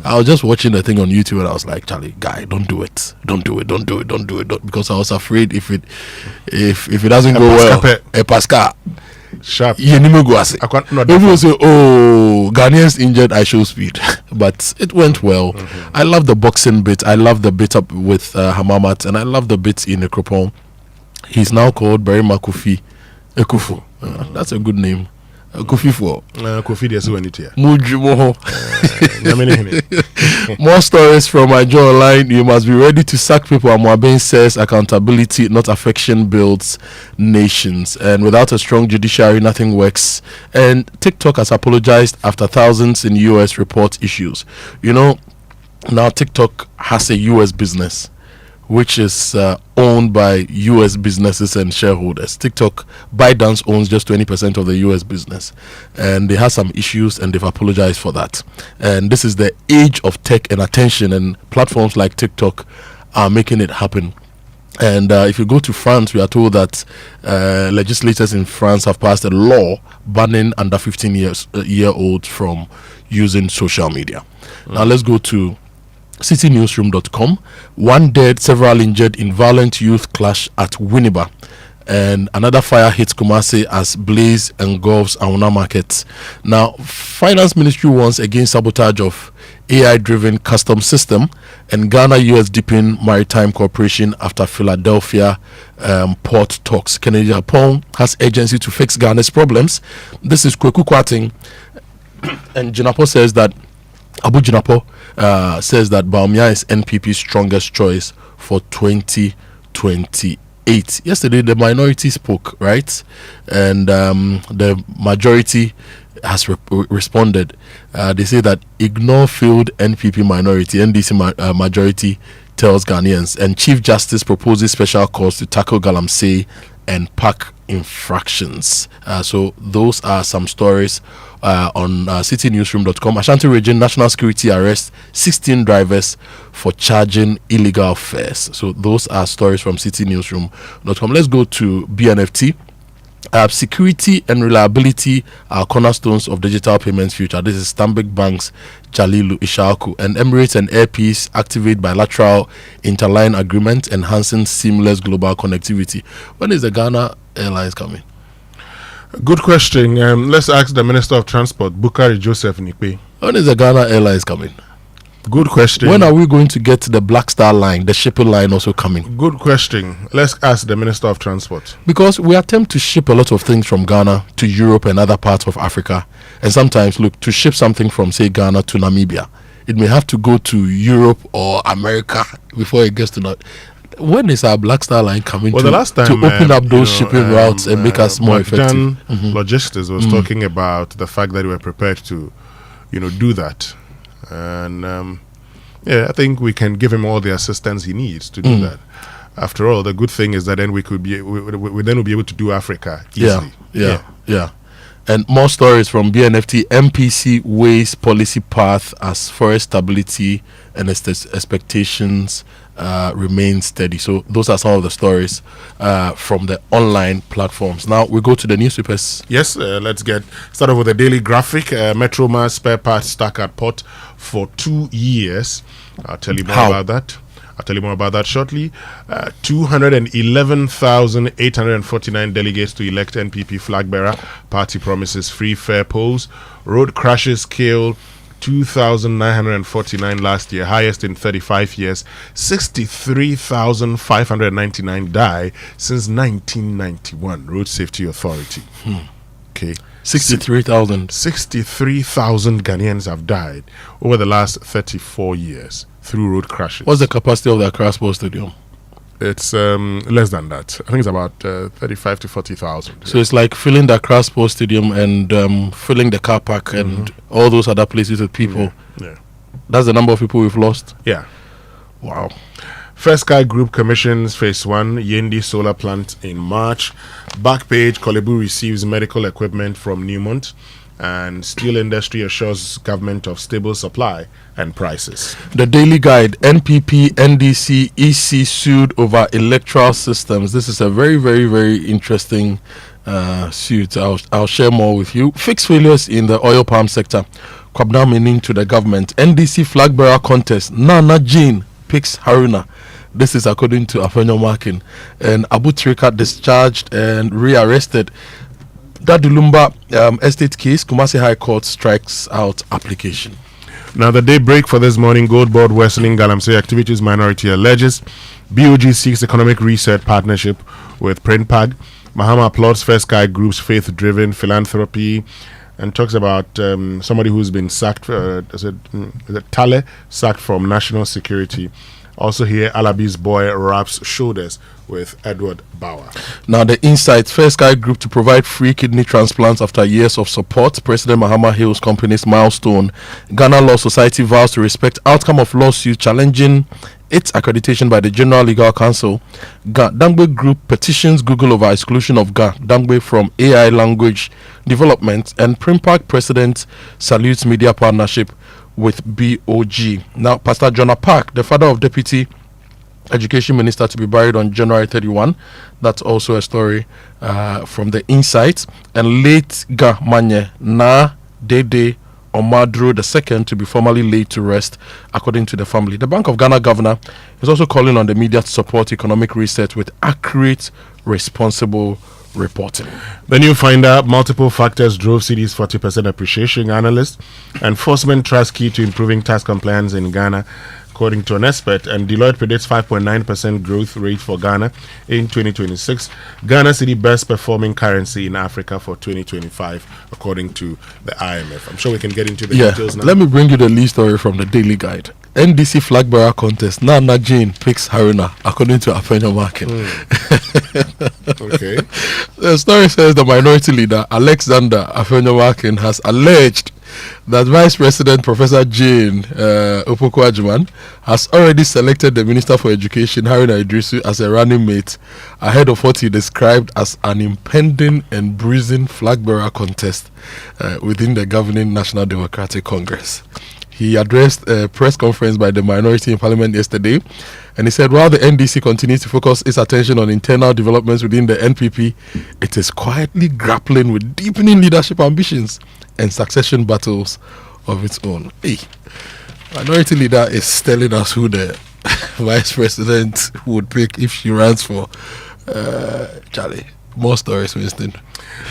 I was just watching the thing on YouTube and I was like, Charlie, guy, don't do it, because I was afraid if it doesn't go well, a Pascal. Sharp. Everyone say, oh, Ghanaians injured, I Show Speed. But it went well. I love the boxing bit. I love the bit up with Hamamat, and I love the bit in Ekropon. He's now called Barima Kofi Ekufu. That's a good name. Kofi for Kofi there's one it here. More stories from my jaw line. You must be ready to sack people. Amoah says accountability, not affection, builds nations. And without a strong judiciary, nothing works. And TikTok has apologized after thousands in US report issues. You know, now TikTok has a US business, which is owned by US businesses and shareholders. TikTok, ByteDance owns just 20% of the US business. And they have some issues and they've apologized for that. And this is the age of tech and attention, and platforms like TikTok are making it happen. And if you go to France, we are told that legislators in France have passed a law banning under 15-year-olds from using social media. Now let's go to citynewsroom.com. 1 dead, several injured in violent youth clash at Winneba. And another fire hits Kumasi as blaze engulfs Auna Market. Now, Finance Ministry warns against sabotage of AI-driven custom system, and Ghana-US deepen maritime cooperation after Philadelphia port talks. Kennedy Japan has urgency to fix Ghana's problems. This is Kweku Kwating, and Jinapo says that Abu Jinapo says that Baumia is NPP's strongest choice for 2028. Yesterday, the minority spoke, right? And the majority has responded. They say that ignore failed NPP minority. NDC majority tells Ghanaians. And Chief Justice proposes special courts to tackle galamsey and park infractions. So those are some stories on citynewsroom.com. Ashanti Region National Security arrests 16 drivers for charging illegal fares. So those are stories from citynewsroom.com. Let's go to BNFT. Security and reliability are cornerstones of digital payments future. This is Stanbic Bank's Jalilu Ishaku. And Emirates and Air Peace activate bilateral interline agreement enhancing seamless global connectivity. When is the Ghana Airlines coming? Good question. Let's ask the Minister of Transport, Bukari Joseph Nikwe. When is the Ghana Airlines coming? Good question. When are we going to get the Black Star line, the shipping line also coming? Good question. Let's ask the Minister of Transport. Because we attempt to ship a lot of things from Ghana to Europe and other parts of Africa. And sometimes, look, to ship something from, say, Ghana to Namibia, it may have to go to Europe or America before it gets to Namibia. When is our Black Star line coming the last time, to open up those shipping routes and make us more effective? Logistics was talking about the fact that we were prepared to, do that. And I think we can give him all the assistance he needs to do that. After all, the good thing is that then we then will be able to do Africa easily. Yeah. And more stories from BNFT. MPC weighs policy path as forest stability and expectations remain steady. So those are some of the stories from the online platforms. Now we go to the newspapers. Yes, let's start off with the Daily Graphic. Metroma spare parts stuck at port for 2 years. I'll tell you more about that. I'll tell you more about that shortly. 211,849 delegates to elect NPP flag bearer. Party promises free fair polls. Road crashes kill 2,949 last year, highest in 35 years. 63,599 die since 1991. Road Safety Authority. Okay. 63,000. 63,000 Ghanaians have died over the last 34 years through road crashes. What's the capacity of the Accra Sports Stadium? It's less than that. I think it's about 35 to 40,000. So it's like filling the Accra Sports Stadium and filling the car park and all those other places with people. Yeah. That's the number of people we've lost? Yeah. Wow. First Sky Group commissions Phase 1 Yendi solar plant in March. Backpage, Kolebu receives medical equipment from Newmont. And steel industry assures government of stable supply and prices. The Daily Guide, NPP, NDC, EC sued over electoral systems. This is a very, very, very interesting suit. I'll share more with you. Fixed failures in the oil palm sector. Kwabna meaning to the government. NDC flag bearer contest. Nana Jean picks Haruna. This is according to Afenyo Markin. And Abu Trika discharged and rearrested. That Dulumba estate case, Kumasi High Court strikes out application. Now, the daybreak for this morning, Gold Board Wrestling Galamsey Activities Minority alleges BOG seeks economic research partnership with Printpag. Mahama applauds First Sky Group's faith-driven philanthropy and talks about somebody who's been sacked, is it Tale, sacked from national security. Also here, Alabi's boy wraps shoulders with Edward Bauer. Now the insight, First Sky Group to provide free kidney transplants after years of support. President Mahama Hill's company's milestone. Ghana Law Society vows to respect outcome of lawsuit challenging its accreditation by the General Legal Council. Dangbe Group petitions Google over exclusion of Dangbe from AI language development. And Printpag president salutes media partnership with BOG. Now, Pastor Jonah Park, the father of Deputy Education Minister, to be buried on January 31. That's also a story from the Insight. And late Manye Na Dede Omadro II to be formally laid to rest, according to the family. The Bank of Ghana governor is also calling on the media to support economic research with accurate, responsible reporting. The new finder, multiple factors drove CD's 40% appreciation. Analysts, enforcement trust key to improving tax compliance in Ghana, according to an expert. And Deloitte predicts 5.9% growth rate for Ghana in 2026. Ghana city best performing currency in Africa for 2025, according to the IMF. I'm sure we can get into the details now. Let me bring you the lead story from the Daily Guide. NDC flag bearer contest. Nana Jane picks Haruna, according to Afenyo Markin. Okay. The story says the minority leader, Alexander Afenyo Markin, has alleged that Vice President Professor Jane Opoku Ajuman has already selected the Minister for Education, Haruna Idrisu, as a running mate ahead of what he described as an impending and bruising flag bearer contest within the governing National Democratic Congress. He addressed a press conference by the minority in Parliament yesterday, and he said while the NDC continues to focus its attention on internal developments within the NPP, it is quietly grappling with deepening leadership ambitions and succession battles of its own. Hey, minority leader is telling us who the vice president would pick if she runs for Charlie. More stories, Winston.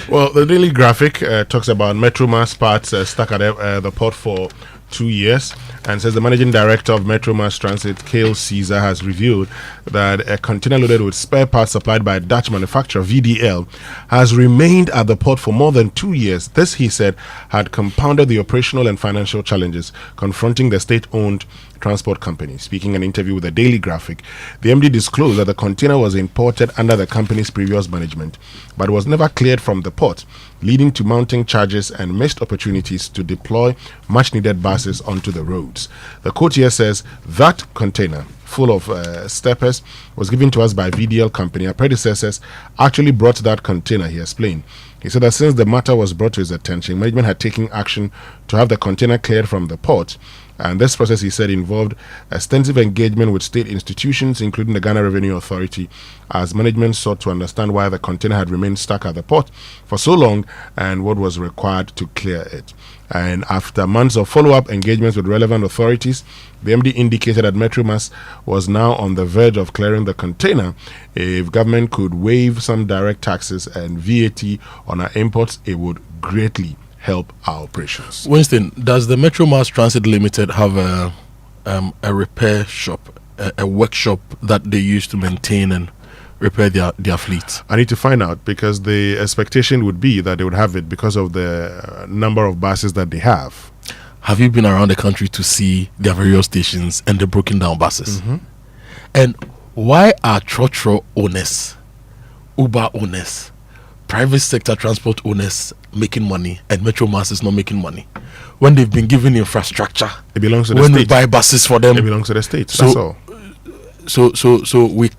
Well, the Daily Graphic talks about Metromass parts stuck at the port for 2 years, and says the managing director of Metromass Transit, Kale Caesar, has revealed that a container loaded with spare parts supplied by a Dutch manufacturer, VDL, has remained at the port for more than 2 years. This, he said, had compounded the operational and financial challenges confronting the state-owned transport company. Speaking in an interview with the Daily Graphic, the MD disclosed that the container was imported under the company's previous management, but was never cleared from the port, leading to mounting charges and missed opportunities to deploy much-needed buses onto the roads. The quote here says, that container full of steppers was given to us by VDL company. Our predecessors actually brought that container, he explained. He said that since the matter was brought to his attention, management had taken action to have the container cleared from the port. And this process, he said, involved extensive engagement with state institutions, including the Ghana Revenue Authority, as management sought to understand why the container had remained stuck at the port for so long and what was required to clear it. And after months of follow-up engagements with relevant authorities, the MD indicated that Metromass was now on the verge of clearing the container. If government could waive some direct taxes and VAT on our imports, it would greatly help our operations. Winston, does the Metromass Transit Limited have a repair shop, a workshop that they use to maintain and repair their fleet? I need to find out, because the expectation would be that they would have it because of the number of buses that they have. Have you been around the country to see their various stations and the broken down buses? Mm-hmm. And Why are trotro owners, Uber owners, private sector transport owners making money and Metro Mass is not making money when they've been given infrastructure? It belongs to the when state. we buy buses for them, It belongs to the state. That's all. So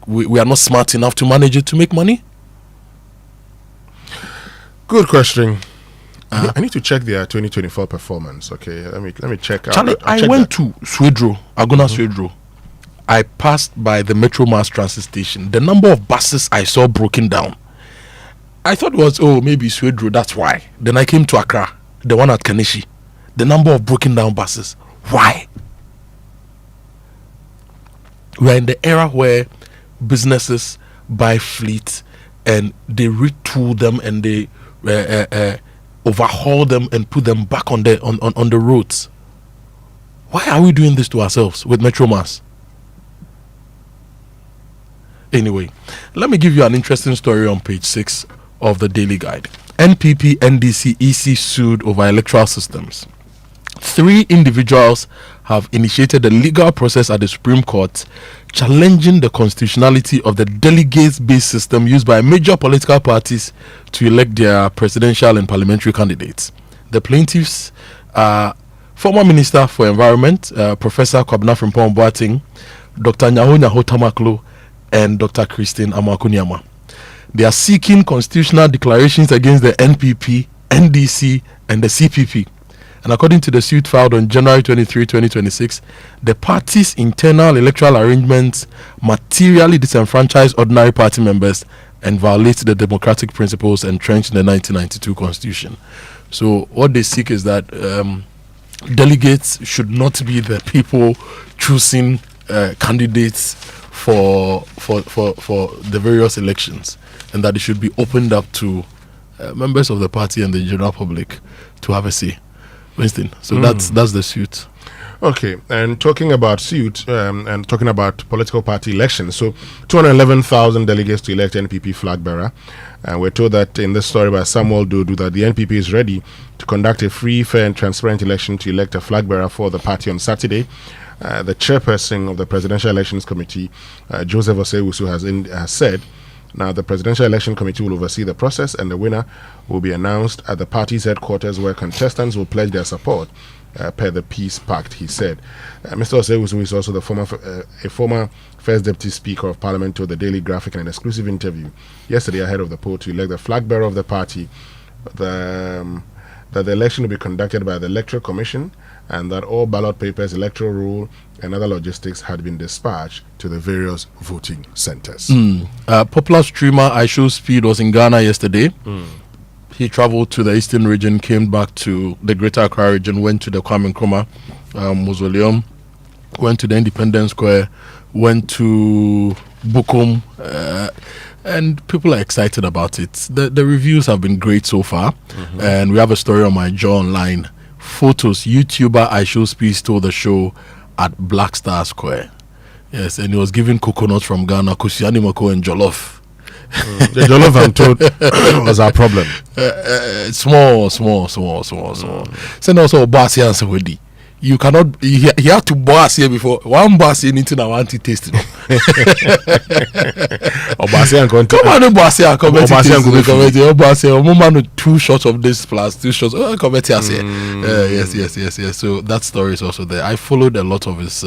we are not smart enough to manage it to make money. Good question. I need to check their 2024 performance. Okay, let me check. Charlie, I went to Swedro, Agona Swedro. I passed by the Metro Mass transit station. The number of buses I saw broken down, I thought it was, maybe Swedro, that's why. Then I came to Accra, the one at Kanishi. The number of broken down buses. Why? We are in the era where businesses buy fleet and they retool them and they overhaul them and put them back on the roads. Why are we doing this to ourselves with Metro Mass? Anyway, let me give you an interesting story on page 6 of the Daily Guide. NPP, NDC, EC sued over electoral systems. 3 individuals have initiated a legal process at the Supreme Court challenging the constitutionality of the delegates-based system used by major political parties to elect their presidential and parliamentary candidates. The plaintiffs are former Minister for Environment, Professor Kojo Akoto Boateng, Dr. Nyaho Tamaklo, and Dr. Christine Amakuniama. They are seeking constitutional declarations against the NPP, NDC, and the CPP. And according to the suit filed on January 23, 2026, the party's internal electoral arrangements materially disenfranchise ordinary party members and violate the democratic principles entrenched in the 1992 Constitution. So what they seek is that delegates should not be the people choosing candidates for the various elections, and that it should be opened up to members of the party and the general public to have a say. Winston, so that's the suit. Okay, and talking about suit and talking about political party elections, so 211,000 delegates to elect NPP flag bearer, and we're told that in this story by Samuel Dodu that the NPP is ready to conduct a free, fair and transparent election to elect a flag bearer for the party on Saturday. The chairperson of the Presidential Elections Committee, Joseph Osewusu, has said, now the Presidential Election Committee will oversee the process and the winner will be announced at the party's headquarters where contestants will pledge their support per the Peace Pact, he said. Mr. Osewusu is also the former First Deputy Speaker of Parliament, told the Daily Graphic in an exclusive interview yesterday ahead of the poll to elect the flag bearer of the party that the election will be conducted by the Electoral Commission and that all ballot papers, electoral roll, and other logistics had been dispatched to the various voting centers. Popular streamer iShowSpeed was in Ghana yesterday. He traveled to the eastern region, came back to the Greater Accra region, went to the Kwame Nkrumah Mausoleum, went to the Independence Square, went to Bukom, and people are excited about it. The reviews have been great so far, and we have a story on my jaw online. Photos, YouTuber iShowSpeed stole the show at Black Star Square. Yes, and he was giving coconuts from Ghana, Kusiani Moko and Jollof. The Jollof, I'm told, was our problem. Small. Send also Obasi and Sawedi. You cannot, he had to boss here before. One boss here anything I want to taste it. Obasi and come on, Obasi and come Obasi 2 shots of this plus 2 shots. Yes. So that story is also there. I followed a lot of his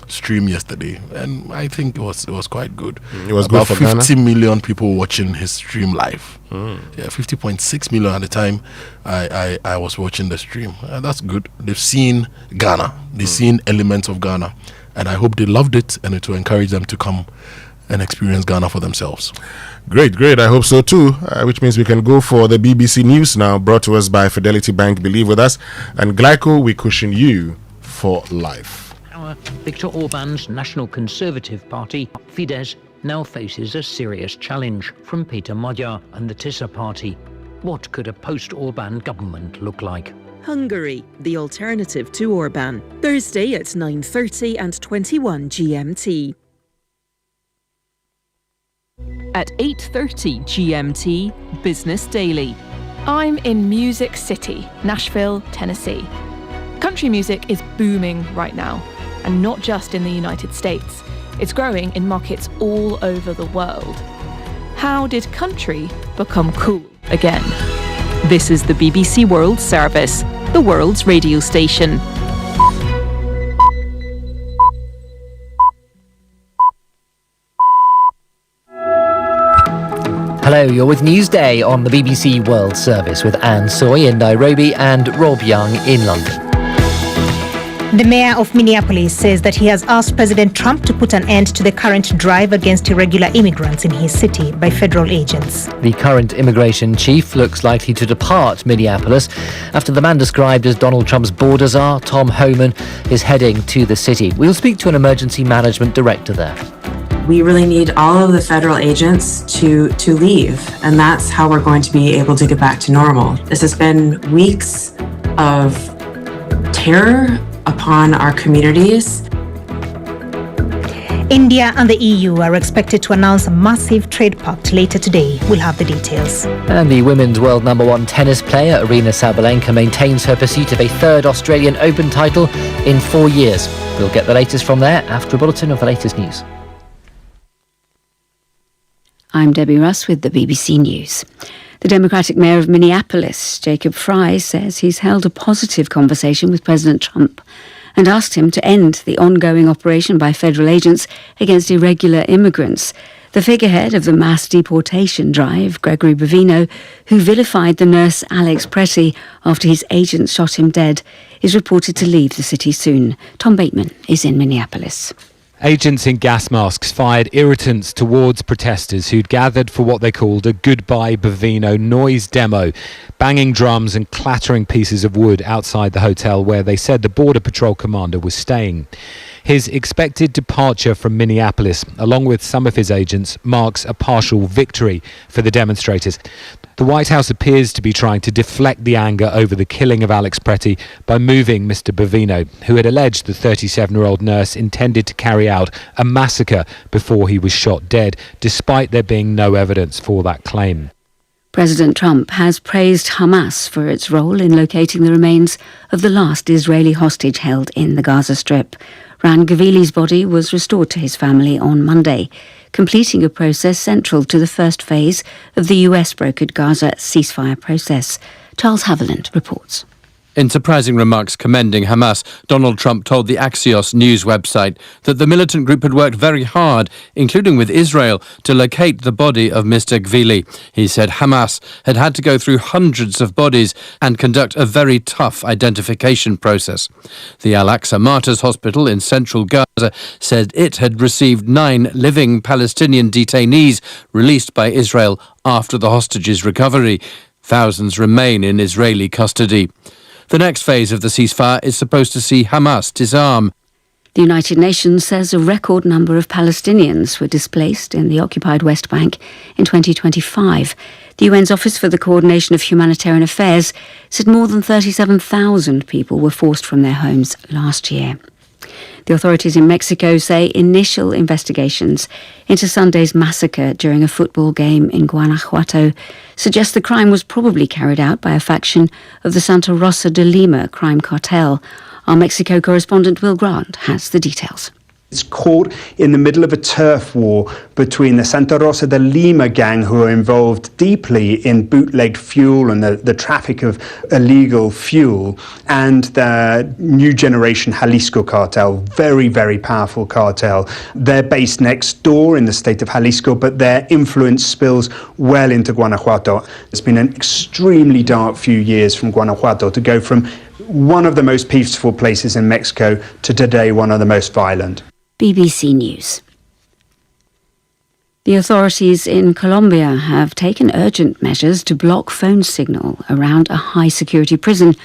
stream yesterday, and I think it was quite good. It was about good for 50 Ghana? million people watching his stream live. 50.6 million at the time I was watching the stream. That's good. They've seen Ghana, they've seen elements of Ghana, and I hope they loved it, and it will encourage them to come and experience Ghana for themselves. Great. I hope so too, which means we can go for the BBC News now, brought to us by Fidelity Bank. Believe with us, and Glyco, we cushion you for life. Viktor Orban's National Conservative Party, Fidesz, now faces a serious challenge from Peter Magyar and the Tisza Party. What could a post-Orban government look like? Hungary, the alternative to Orban. Thursday at 9:30 and 21 GMT. At 8:30 GMT, Business Daily. I'm in Music City, Nashville, Tennessee. Country music is booming right now, and not just in the United States. It's growing in markets all over the world. How did country become cool again? This is the BBC World Service, the world's radio station. Hello, you're with Newsday on the BBC World Service with Anne Soy in Nairobi and Rob Young in London. The mayor of Minneapolis says that he has asked President Trump to put an end to the current drive against irregular immigrants in his city by federal agents. The current immigration chief looks likely to depart Minneapolis after the man described as Donald Trump's border czar, Tom Homan, is heading to the city. We'll speak to an emergency management director there. We really need all of the federal agents to leave, and that's how we're going to be able to get back to normal. This has been weeks of terror upon our communities. India and the EU are expected to announce a massive trade pact later today. We'll have the details. And the women's world number one tennis player, Aryna Sabalenka, maintains her pursuit of a third Australian Open title in 4 years. We'll get the latest from there after a bulletin of the latest news. I'm Debbie Russ with the BBC News. The Democratic Mayor of Minneapolis, Jacob Fry, says he's held a positive conversation with President Trump and asked him to end the ongoing operation by federal agents against irregular immigrants. The figurehead of the mass deportation drive, Gregory Bovino, who vilified the nurse Alex Pretty after his agents shot him dead, is reported to leave the city soon. Tom Bateman is in Minneapolis. Agents in gas masks fired irritants towards protesters who'd gathered for what they called a Goodbye Bovino noise demo, banging drums and clattering pieces of wood outside the hotel where they said the Border Patrol commander was staying. His expected departure from Minneapolis, along with some of his agents, marks a partial victory for the demonstrators. The White House appears to be trying to deflect the anger over the killing of Alex Pretty by moving Mr. Bovino, who had alleged the 37-year-old nurse intended to carry out a massacre before he was shot dead, despite there being no evidence for that claim. President Trump has praised Hamas for its role in locating the remains of the last Israeli hostage held in the Gaza Strip. Ran Gavili's body was restored to his family on Monday, completing a process central to the first phase of the US-brokered Gaza ceasefire process. Charles Haviland reports. In surprising remarks commending Hamas, Donald Trump told the Axios news website that the militant group had worked very hard, including with Israel, to locate the body of Mr. Gvili. He said Hamas had had to go through hundreds of bodies and conduct a very tough identification process. The Al-Aqsa Martyrs Hospital in central Gaza said it had received 9 living Palestinian detainees released by Israel after the hostages' recovery. Thousands remain in Israeli custody. The next phase of the ceasefire is supposed to see Hamas disarm. The United Nations says a record number of Palestinians were displaced in the occupied West Bank in 2025. The UN's Office for the Coordination of Humanitarian Affairs said more than 37,000 people were forced from their homes last year. The authorities in Mexico say initial investigations into Sunday's massacre during a football game in Guanajuato suggest the crime was probably carried out by a faction of the Santa Rosa de Lima crime cartel. Our Mexico correspondent Will Grant has the details. It's caught in the middle of a turf war between the Santa Rosa de Lima gang, who are involved deeply in bootlegged fuel and the traffic of illegal fuel, and the new generation Jalisco cartel, very, very powerful cartel. They're based next door in the state of Jalisco, but their influence spills well into Guanajuato. It's been an extremely dark few years from Guanajuato to go from one of the most peaceful places in Mexico to today one of the most violent. BBC News. The authorities in Colombia have taken urgent measures to block phone signal around a high-security prison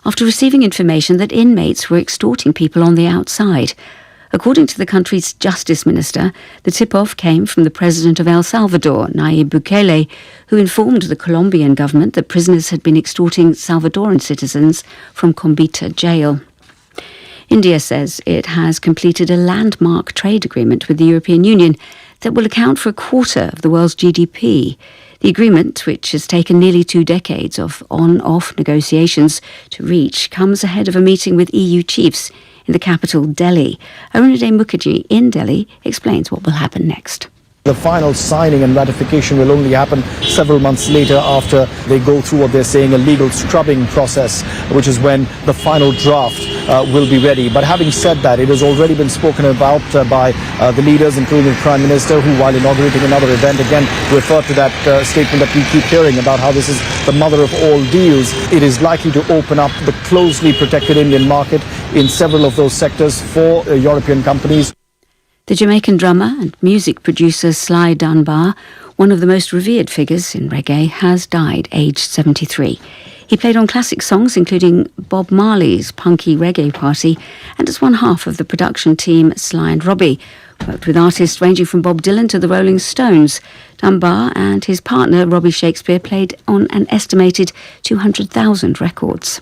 after receiving information that inmates were extorting people on the outside. According to the country's justice minister, the tip-off came from the president of El Salvador, Nayib Bukele, who informed the Colombian government that prisoners had been extorting Salvadoran citizens from Combita jail. India says it has completed a landmark trade agreement with the European Union that will account for a quarter of the world's GDP. The agreement, which has taken nearly 2 decades of on-off negotiations to reach, comes ahead of a meeting with EU chiefs in the capital, Delhi. Arunade Mukherjee in Delhi explains what will happen next. The final signing and ratification will only happen several months later after they go through what they're saying a legal scrubbing process, which is when the final draft will be ready. But having said that, it has already been spoken about by the leaders, including the Prime Minister, who, while inaugurating another event, again referred to that statement that we keep hearing about how this is the mother of all deals. It is likely to open up the closely protected Indian market in several of those sectors for European companies. The Jamaican drummer and music producer Sly Dunbar, one of the most revered figures in reggae, has died aged 73. He played on classic songs including Bob Marley's Punky Reggae Party and as one half of the production team Sly and Robbie. Worked with artists ranging from Bob Dylan to the Rolling Stones. Dunbar and his partner Robbie Shakespeare played on an estimated 200,000 records.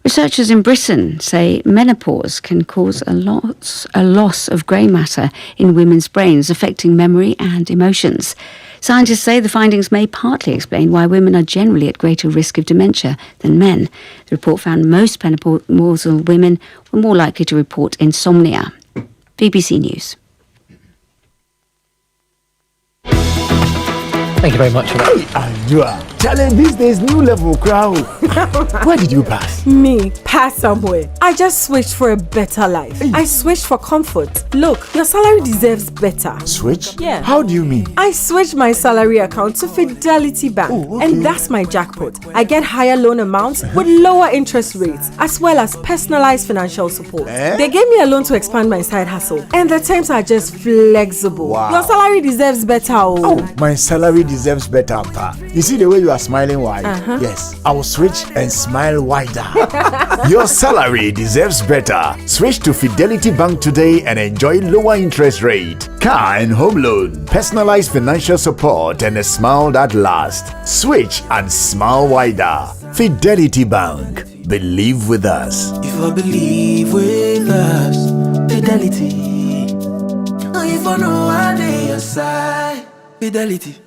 Researchers in Britain say menopause can cause a loss of grey matter in women's brains, affecting memory and emotions. Scientists say the findings may partly explain why women are generally at greater risk of dementia than men. The report found most menopausal women were more likely to report insomnia. BBC News. Thank you very much for that. Hey, Challenge these days, new level crowd. Where did you pass? Me, pass somewhere. I just switched for a better life. I switched for comfort. Look, your salary deserves better. Switch? Yeah. How do you mean? I switched my salary account to Fidelity Bank. Oh, okay. And that's my jackpot. I get higher loan amounts with lower interest rates, as well as personalized financial support. They gave me a loan to expand my side hustle. And the terms are just flexible. Wow. Your salary deserves better. Oh, my salary deserves better, Pa. You see the way you are smiling wide? Yes, I will switch and smile wider. Your salary deserves better. Switch to Fidelity Bank today and enjoy lower interest rate, car and home loan, personalized financial support, and a smile that lasts. Switch and smile wider. Fidelity Bank. Believe with us. If I believe with us, Fidelity. If I know I need your side, Fidelity.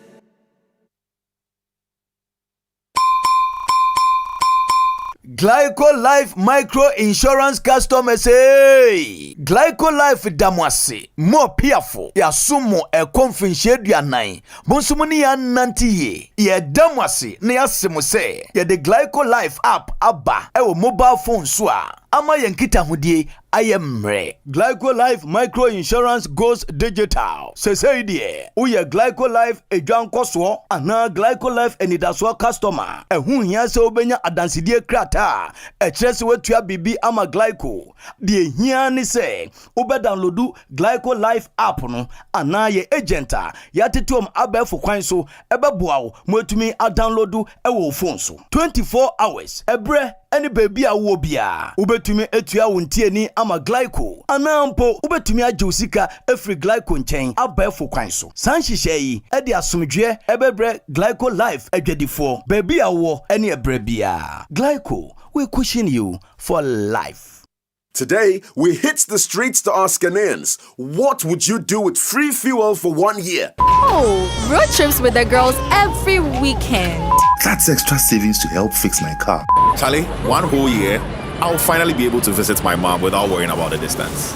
Glyco Life Micro Insurance customers, hey! Glyco Life damwase, more peerful, ya sumo e konfinche duanai, bonsumuni ya nantiye, ye damwase, ne ya simuse, ye de Glyco Life app aba, ewo mobile phone swa, ama yankita hudie, ayemre. Glyco Life Micro Insurance goes digital. Say die, uye Glyco Life ejuan koswo, ana Glyco Life enidaswa customer, ehun hiya se obenya adansidie krata, etresi wetua bibi ama Glyco. Die hiya ni se, ube downloadu Glyco Life app no, ana ye agenta, yatituom abefu kwanso, ebe buawo, mwetumi a downloadu ewo phone so. 24 hours, ebre, any baby a wobia. Ubetumi etua wuntie ni ama Glyco. Anampo ubetumi ajusika every Glyco nchen abefu kwanso. Sanshishe edi asumdwe ebebre Glyco Life edwedifo. Baby a wo any ebrebia. Glyco, we cushion you for life. Today, we hit the streets to ask Ghanaians, what would you do with free fuel for 1 year? Oh, road trips with the girls every weekend. That's extra savings to help fix my car. Charlie, 1 whole year, I'll finally be able to visit my mom without worrying about the distance.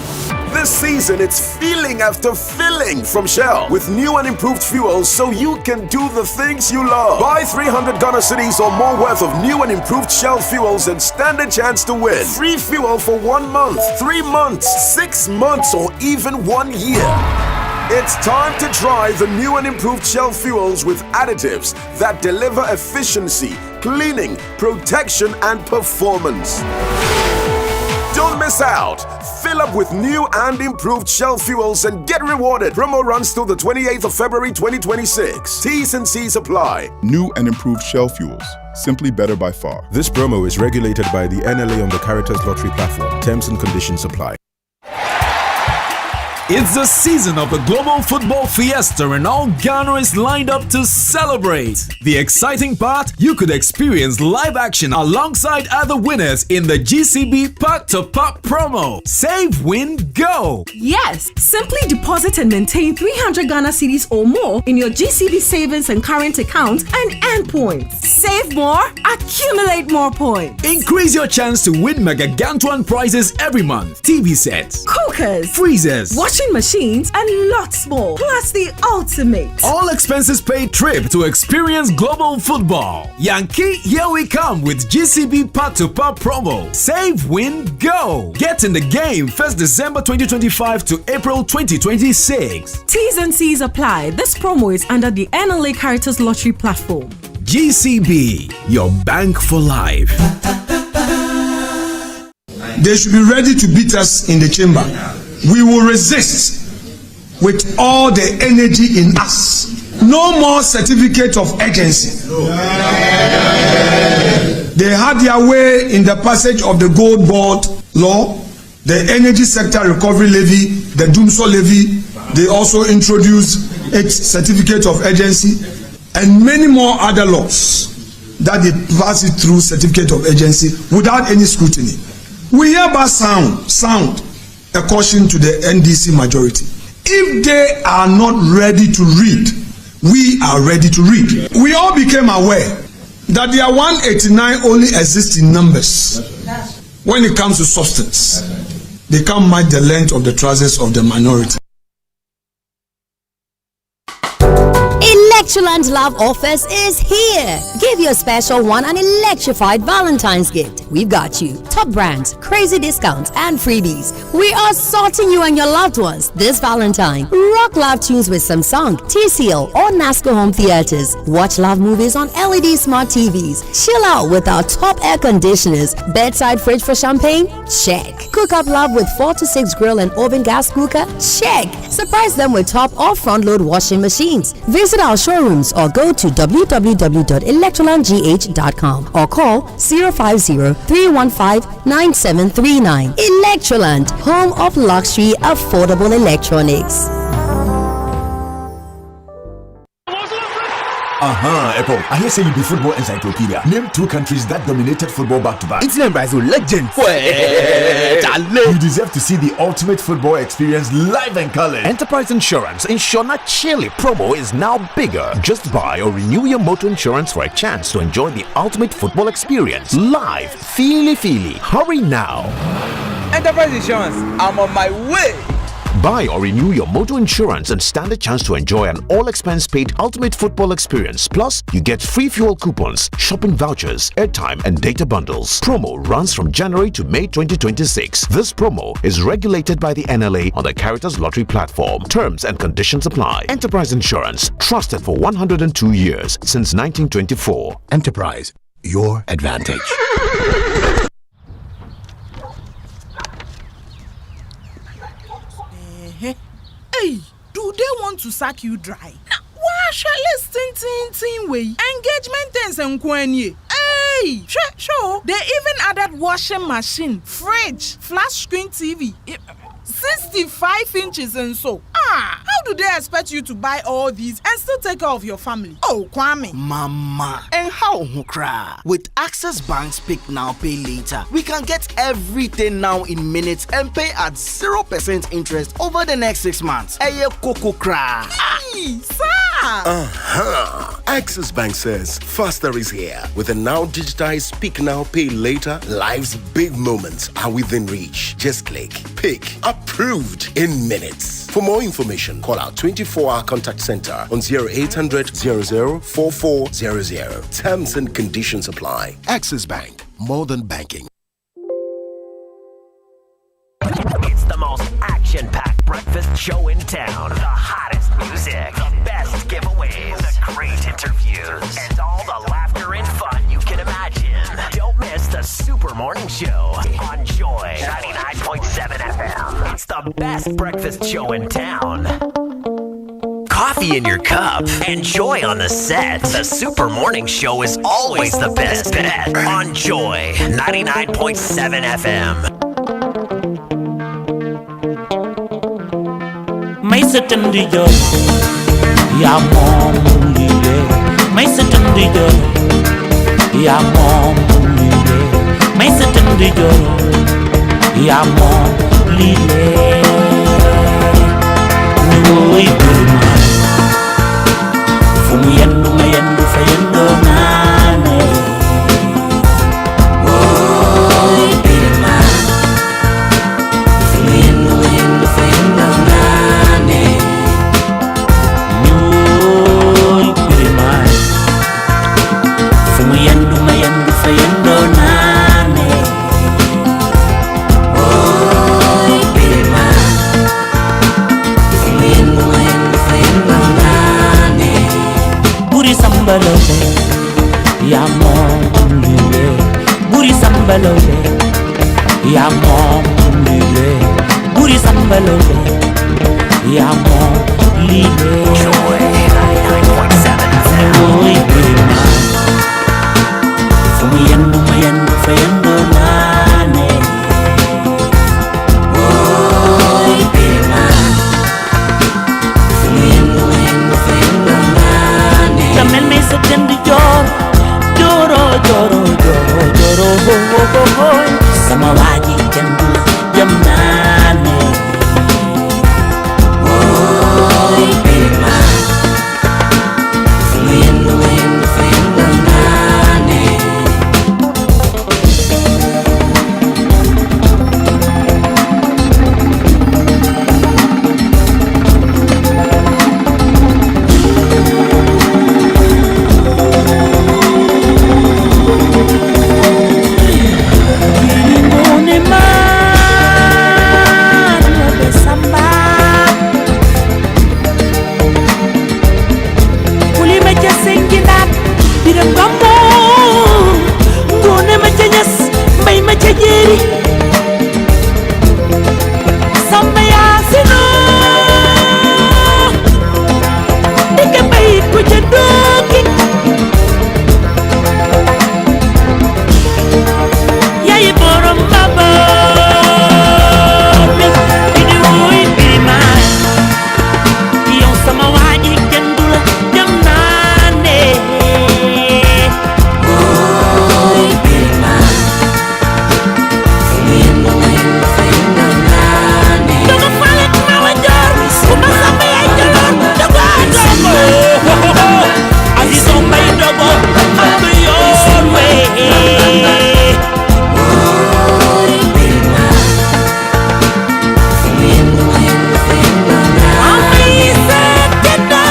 This season, it's feeling after filling from Shell with new and improved fuels so you can do the things you love. Buy 300 Ghana cedis or more worth of new and improved Shell fuels and stand a chance to win. Free fuel for 1 month, 3 months, 6 months, or even 1 year. It's time to try the new and improved Shell fuels with additives that deliver efficiency, cleaning, protection, and performance. Don't miss out. Fill up with new and improved Shell fuels and get rewarded. Promo runs till the 28th of February 2026. T's and C's apply. New and improved Shell fuels. Simply better by far. This promo is regulated by the NLA on the Caritas Lottery platform. Terms and conditions apply. It's the season of the Global Football Fiesta and all Ghana is lined up to celebrate. The exciting part, you could experience live action alongside other winners in the GCB Pack to Pack promo. Save, win, go! Yes, simply deposit and maintain 300 Ghana cedis or more in your GCB savings and current account and earn points. Save more, accumulate more points. Increase your chance to win mega Gantuan prizes every month. TV sets, cookers, freezers, washing machines, and lots more. Plus the ultimate all expenses paid trip to experience global football. Yankee, here we come with GCB Pack to Pack promo. Save, win, go! Get in the game 1st December 2025 to April 2026. T's and C's apply. This promo is under the NLA Caritas Lottery platform. GCB, your bank for life. They should be ready to beat us in the chamber. We will resist with all the energy in us. No more certificate of urgency. They had their way in the passage of the Gold Board law, the Energy Sector Recovery Levy, the Doomsor Levy. They also introduced its certificate of urgency and many more other laws that they pass it through certificate of urgency without any scrutiny. We hereby sound a caution to the NDC majority. If they are not ready to read, we are ready to read. We all became aware that their 189 only exists in numbers. When it comes to substance, they can't match the length of the trousers of the minority. Electroland Love Offers is here. Give your special one an electrified Valentine's gift. We've got you. Top brands, crazy discounts, and freebies. We are sorting you and your loved ones this Valentine. Rock love tunes with Samsung, TCL, or NASCO home theaters. Watch love movies on LED smart TVs. Chill out with our top air conditioners. Bedside fridge for champagne? Check. Cook up love with 4 to 6 grill and oven gas cooker? Check. Surprise them with top or front load washing machines. Visit our showrooms or go to www.electrolandgh.com or call 050-315-9739. Electroland, home of luxury, affordable electronics. Apple. I hear say you be football encyclopedia. Name 2 countries that dominated football back to back. Italy and Brazil, legends. You deserve to see the ultimate football experience live and color. Enterprise Insurance Insurna Chile promo is now bigger. Just buy or renew your motor insurance for a chance to enjoy the ultimate football experience live. Feely. Hurry now. Enterprise Insurance, I'm on my way. Buy or renew your motor insurance and stand a chance to enjoy an all-expense-paid ultimate football experience. Plus, you get free fuel coupons, shopping vouchers, airtime, and data bundles. Promo runs from January to May 2026. This promo is regulated by the NLA on the Caritas Lottery platform. Terms and conditions apply. Enterprise Insurance, trusted for 102 years since 1924. Enterprise, your advantage. Hey, do they want to sack you dry? Why shall I way? Engagement things and kwenye. Hey, sure. They even added washing machine, fridge, flat screen TV, 65 inches and so. How do they expect you to buy all these and still take care of your family? Oh, Kwame. Mama. And how cry? With Access Bank's Pick Now, Pay Later, we can get everything now in minutes and pay at 0% interest over the next 6 months. Eye Koko cry. Hey, sir. Access Bank says faster is here. With a now digitized Pick Now, Pay Later, life's big moments are within reach. Just click, pick, approved in minutes. For more information, call our 24-hour contact center on 0800 00 4400. Terms and conditions apply. Access Bank, more than banking. It's the most action-packed breakfast show in town. The hottest music, the best giveaways, the great interviews, and all the laughter and fun you can imagine. Don't miss the Super Morning Show on Joy 99.7 FM. It's the best breakfast show in town. Coffee in your cup and joy on the set. The Super Morning Show is always the best bet on Joy 99.7 FM. certain the job. Ya mom lile. My certain the job. Ya mom lile. My certain the job. Ya mom lile. No ibrima. Fumu yendu mayendu fayendo nane. Oh ibrima. Fumu yendu mayendu fayendo nane. No ibrima. Fumu yendu mayendu fayendo nane. Oh ibrima. Fumu yendu mayendu fayendo nane. Buri sambalole, ya mongule. Buri sambalole, ya mongule. Buri sambalole, ya mongule. Joy 99.7. Oi prima, fuyendo mayendo fuyendo nane. Oi prima, fuyendo mayendo fuyendo nane. Tamel me setendi joro, joro, joro, joro, joro, ho, ho, ho, ho. Samawaji kendu jamnane. Oi prima, fuyendo mayendo fuyendo nane. Kilimone mano besamba. Kulime jasengina biram gambo. Ngone majanyas bay majajeri. Samba yasino. Dike bay kujadoki. Yayi borom baba. Ini oi prima. Yung sama waji kendula jamnane. Oi prima. Fuyendo mayendo fuyendo nane. Dogo fale mawajor. Uma sampai ajalon. Dogo adogo. Azizom bay dogo. Hatu your way. Oi prima. Fuyendo mayendo fuyendo nane. Amisa tendo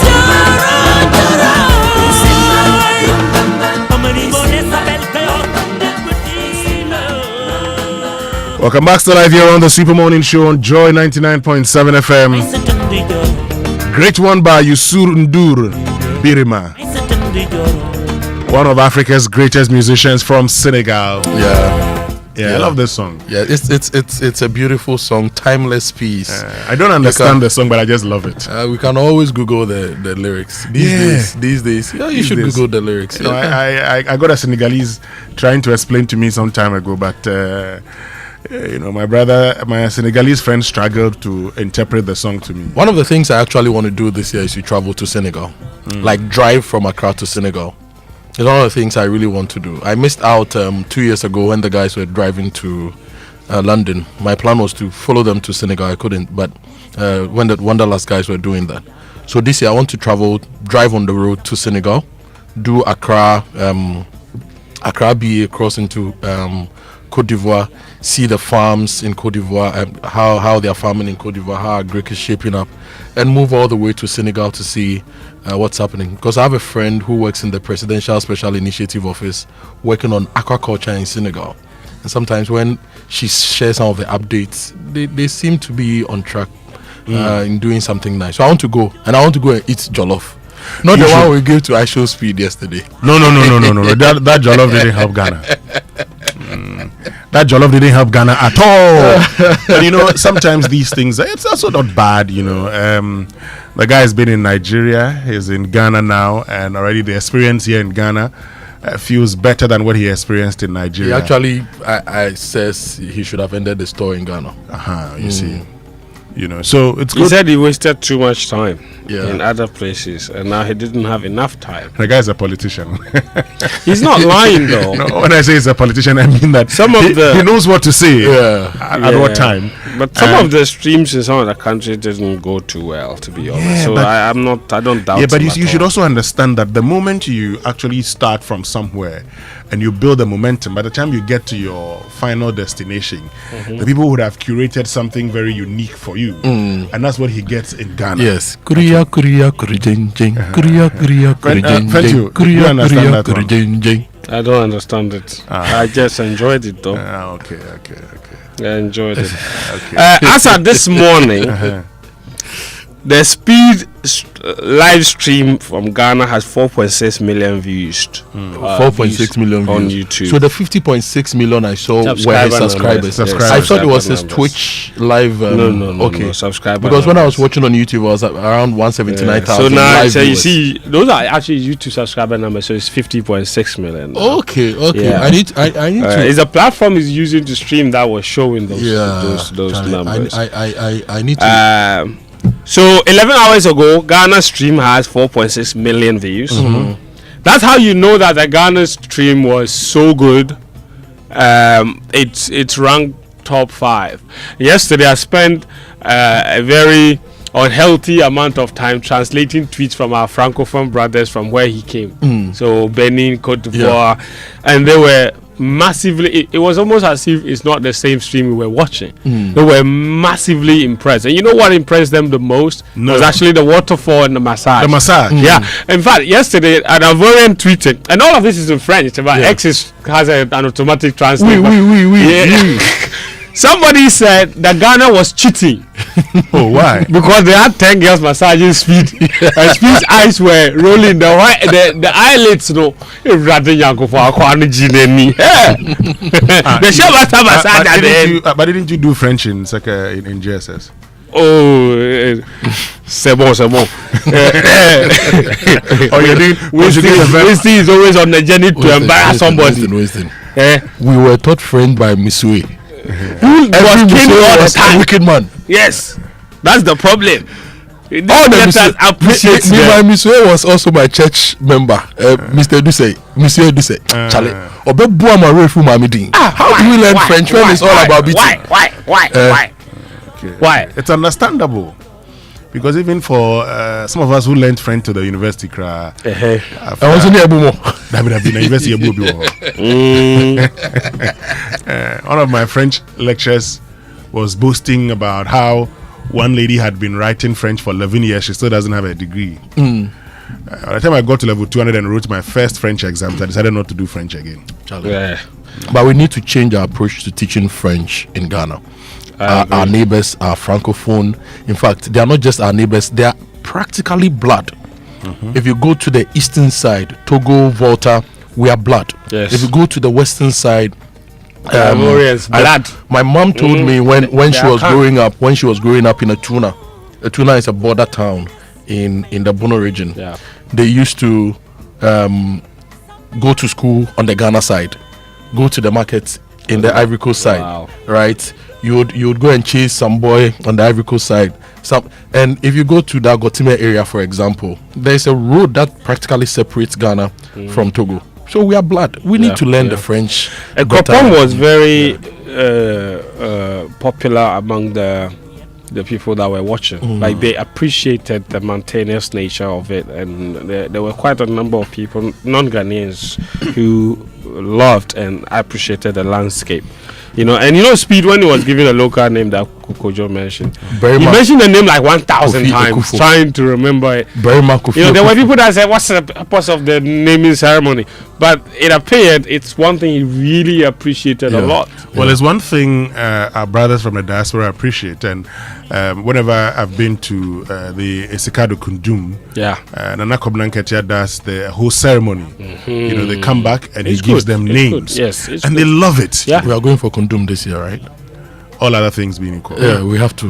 joro joro. Amani bone sabel kayo. Welcome back to live here on the Super Morning Show on Joy 99.7 FM. Great one by Yusur Ndur Birima, one of Africa's greatest musicians from Senegal. Yeah, I love this song. Yeah, it's a beautiful song, timeless piece. I don't understand the song, but I just love it. We can always Google the lyrics these days. Yeah, you should Google the lyrics. You know, I got a Senegalese trying to explain to me some time ago, but you know, my Senegalese friend struggled to interpret the song to me. One of the things I actually want to do this year is to travel to Senegal, like drive from Accra to Senegal. It's one of the things I really want to do. I missed out 2 years ago when the guys were driving to London. My plan was to follow them to Senegal. I couldn't, but when the Wanderlust guys were doing that. So this year I want to drive on the road to Senegal, do Accra, BA, cross into Côte d'Ivoire, see the farms in Côte d'Ivoire and how they are farming in Côte d'Ivoire, how agric is shaping up, and move all the way to Senegal to see what's happening. Because I have a friend who works in the Presidential Special Initiative Office working on aquaculture in Senegal. And sometimes when she shares some of the updates, they seem to be on track in doing something nice. So I want to go, and I want to go and eat jollof. Not the one we gave to Aisho Speed yesterday. No. That jollof didn't help Ghana. That jollof didn't help Ghana at all. But you know, sometimes these things, it's also not bad, you know. The guy has been in Nigeria, he's in Ghana now, and already the experience here in Ghana feels better than what he experienced in Nigeria. He actually, I says he should have ended the store in Ghana. You see. You know, so it's He good. said he wasted too much time in other places, and now he didn't have enough time. The guy's a politician. He's not lying though. No, when I say he's a politician, I mean that he knows what to say at what time. But some of the streams in some of the countries didn't go too well, to be honest. So I don't doubt. Yeah, but him you at should all. also understand that the moment you actually start from somewhere and you build the momentum, by the time you get to your final destination, the people would have curated something very unique for you. And that's what he gets in Ghana. Yes. Korea, Korea, Korea, Korea, Korea, Korea, I don't understand it. I just enjoyed it though. Okay. I enjoyed it. As at this morning, the speed live stream from Ghana has 4.6 million views. 4.6 million on views. YouTube. So the 50.6 million I saw were his subscribers. I thought it was his Twitch live. No, subscriber. Because when I was watching on YouTube, I was at around 179,000. So now, live so you viewers. see, those are actually YouTube subscriber numbers. So it's 50.6 million. now. Okay. Yeah. I need to. It's a platform is using to stream that was showing those numbers. I need to. So 11 hours ago, Ghana's stream has 4.6 million views. That's how you know that the Ghana stream was so good. It's ranked top 5. Yesterday, I spent a very unhealthy amount of time translating tweets from our francophone brothers from where he came. So Benin, Cote d'Ivoire, and they were massively. It was almost as if it's not the same stream we were watching. They were massively impressed, and you know what impressed them the most was actually the waterfall and the massage. Yeah. In fact, yesterday an Ivorian tweeted, and all of this is in French. But X has an automatic translation. Somebody said that Ghana was cheating. Oh, why? Because they had 10 girls massaging Speed, and Speed's eyes were rolling. The eyelids, no. But didn't you do French in JSS? Oh, c'est bon. Winston is always on the journey to embarrass somebody. We were taught French by Missouri. Who was trained all the time? Wicked man. Yes, that's the problem. All the appreciate my Missouri was also my church member, Mr. Monsieur Duse. Charlie, how do we learn French when it's all about beating? Why? It's understandable. Because even for some of us who learned French to the university, I was in the one of my French lecturers was boasting about how one lady had been writing French for 11 years. She still doesn't have a degree. By the time I got to level 200 and wrote my first French exams, I decided not to do French again. But we need to change our approach to teaching French in Ghana. Our neighbors are francophone. In fact, they are not just our neighbors, they are practically blood. If you go to the eastern side, Togo, Volta, we are blood. If you go to the western side, blood. My mom told me when she was growing up, in Atuna. Atuna is a border town in the Bono region. They used to go to school on the Ghana side, go to the market in the Ivory Coast side, right? You would go and chase some boy on the Ivory Coast side. And if you go to the Gotime area, for example, there's a road that practically separates Ghana from Togo. So we are blood. We need to learn the French. Kopong was very popular among the people that were watching. Like they appreciated the mountainous nature of it, and there were quite a number of people, non-Ghanaians, who loved and appreciated the landscape. And Speed, when he was given a local name that Kojo mentioned, he mentioned the name like 1,000 times, trying to remember it. There were people that said, what's the purpose of the naming ceremony? But it appeared it's one thing he really appreciated a lot. Well, it's one thing our brothers from the diaspora appreciate, and whenever I've been to the Esikado Kundum, Nana Koblanketia does the whole ceremony. They come back and he gives them names, and they love it. We are going for Kundum this year, right? All other things being equal. Yeah, we have to.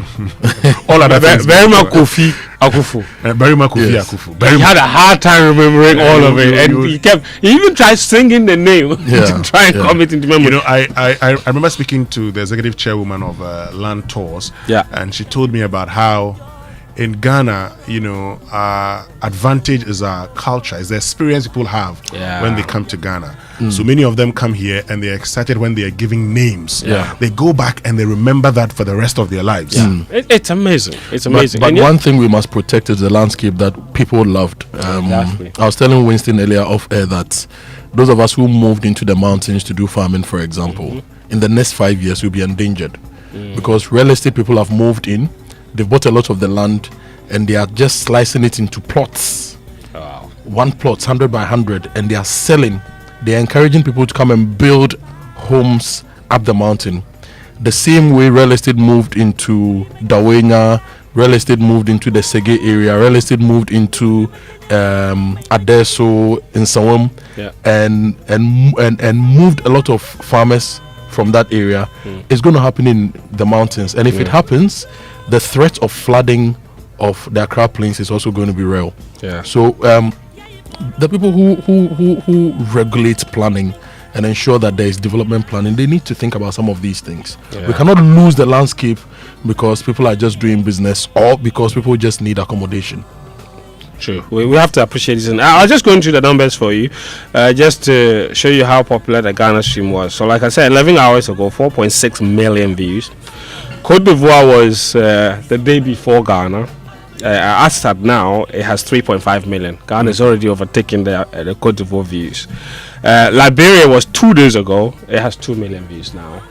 All other things. Berima Kofi Akufo. Berima Kofi Akufo. He had a hard time remembering all of it, and he even tried singing the name to try and commit into memory. You know, I remember speaking to the executive chairwoman of Land Tours, and she told me about how in Ghana, you know, advantage is our culture, is the experience people have when they come to Ghana. So many of them come here and they're excited when they are giving names. They go back and they remember that for the rest of their lives. It's amazing. It's amazing. But one thing we must protect is the landscape that people loved. I was telling Winston earlier off air that those of us who moved into the mountains to do farming, for example, in the next 5 years will be endangered because real estate people have moved in. They've bought a lot of the land and they are just slicing it into plots. One plot, 100 by 100, and they are selling. They are encouraging people to come and build homes up the mountain. The same way real estate moved into Dawenya, real estate moved into the Sege area, real estate moved into Adeso in Sawam, and moved a lot of farmers from that area. It's going to happen in the mountains, and if it happens, the threat of flooding of the Accra Plains is also going to be real. So the people who regulate planning and ensure that there is development planning, they need to think about some of these things. We cannot lose the landscape because people are just doing business or because people just need accommodation. True. We have to appreciate this. And I'll just go into the numbers for you, just to show you how popular the Ghana stream was. So like I said, 11 hours ago, 4.6 million views. Cote d'Ivoire was the day before Ghana. As at now, it has 3.5 million. Ghana is already overtaking the Cote d'Ivoire views. Liberia was 2 days ago. It has 2 million views now.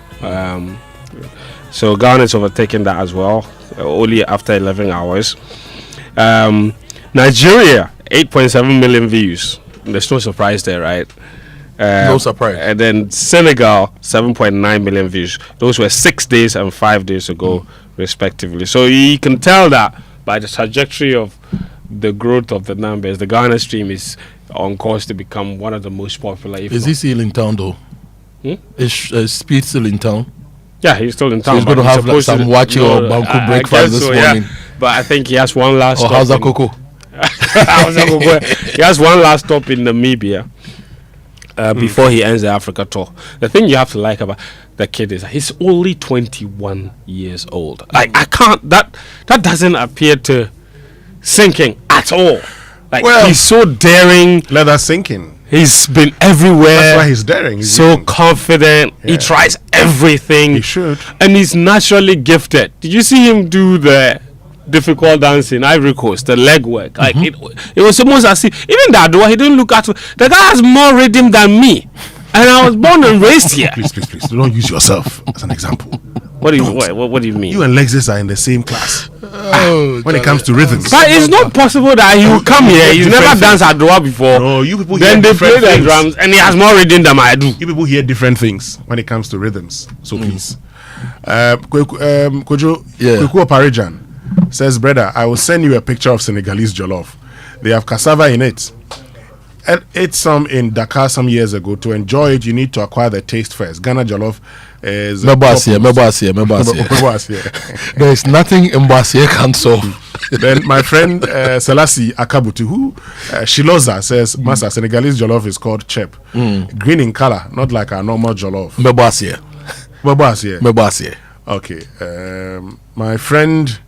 So Ghana is overtaking that as well, only after 11 hours. Nigeria, 8.7 million views. There's no surprise there, right? No surprise. And then Senegal, 7.9 million views. Those were 6 days and 5 days ago, respectively. So you can tell that by the trajectory of the growth of the numbers, the Ghana stream is on course to become one of the most popular. Is he still in town, though? Is Speed still in town? Yeah, he's still in town. So he's going to have like some wachi or banku breakfast this morning. Yeah. But I think he has one last stop. How's that cocoa? He has one last stop in Namibia. Before he ends the Africa tour. The thing you have to like about the kid is he's only 21 years old. Like I can't that doesn't appear to sinking at all. Like he's so daring. Let that sink in. He's been everywhere. That's why he's daring. He's so confident. He tries everything. He should. And he's naturally gifted. Did you see him do the difficult dance in Ivory Coast, the leg work? Like it was almost as if even that he didn't look at the guy has more rhythm than me, and I was born and raised here. Please don't use yourself as an example. What do you mean? You and Lexus are in the same class when it comes to rhythms. But it's not possible that he will come here. He's never danced Adoa before. No, you people then they play the drums and he has more rhythm than I do. You people hear different things when it comes to rhythms. So please, Kojo Akoto Boateng says, brother, I will send you a picture of Senegalese jollof. They have cassava in it. I ate some in Dakar some years ago. To enjoy it, you need to acquire the taste first. Ghana jollof is... There is nothing Mbasie can solve. Then my friend Selassie Akabutu, who Shiloza says, Master, Senegalese jollof is called chep. Green in color, not like our normal jollof. Mbasie. Okay. My friend...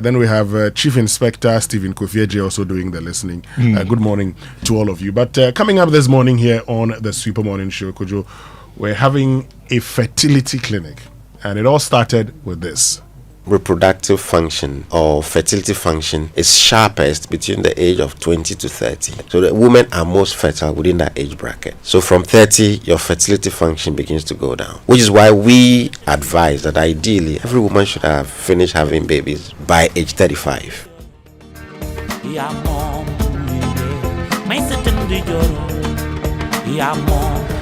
then we have Chief Inspector Stephen Kofieje also doing the listening. Good morning to all of you. But coming up this morning here on the Super Morning Show, Kojo, we're having a fertility clinic. And it all started with this. Reproductive function or fertility function is sharpest between the age of 20 to 30. So the women are most fertile within that age bracket. So from 30, your fertility function begins to go down, which is why we advise that ideally every woman should have finished having babies by age 35.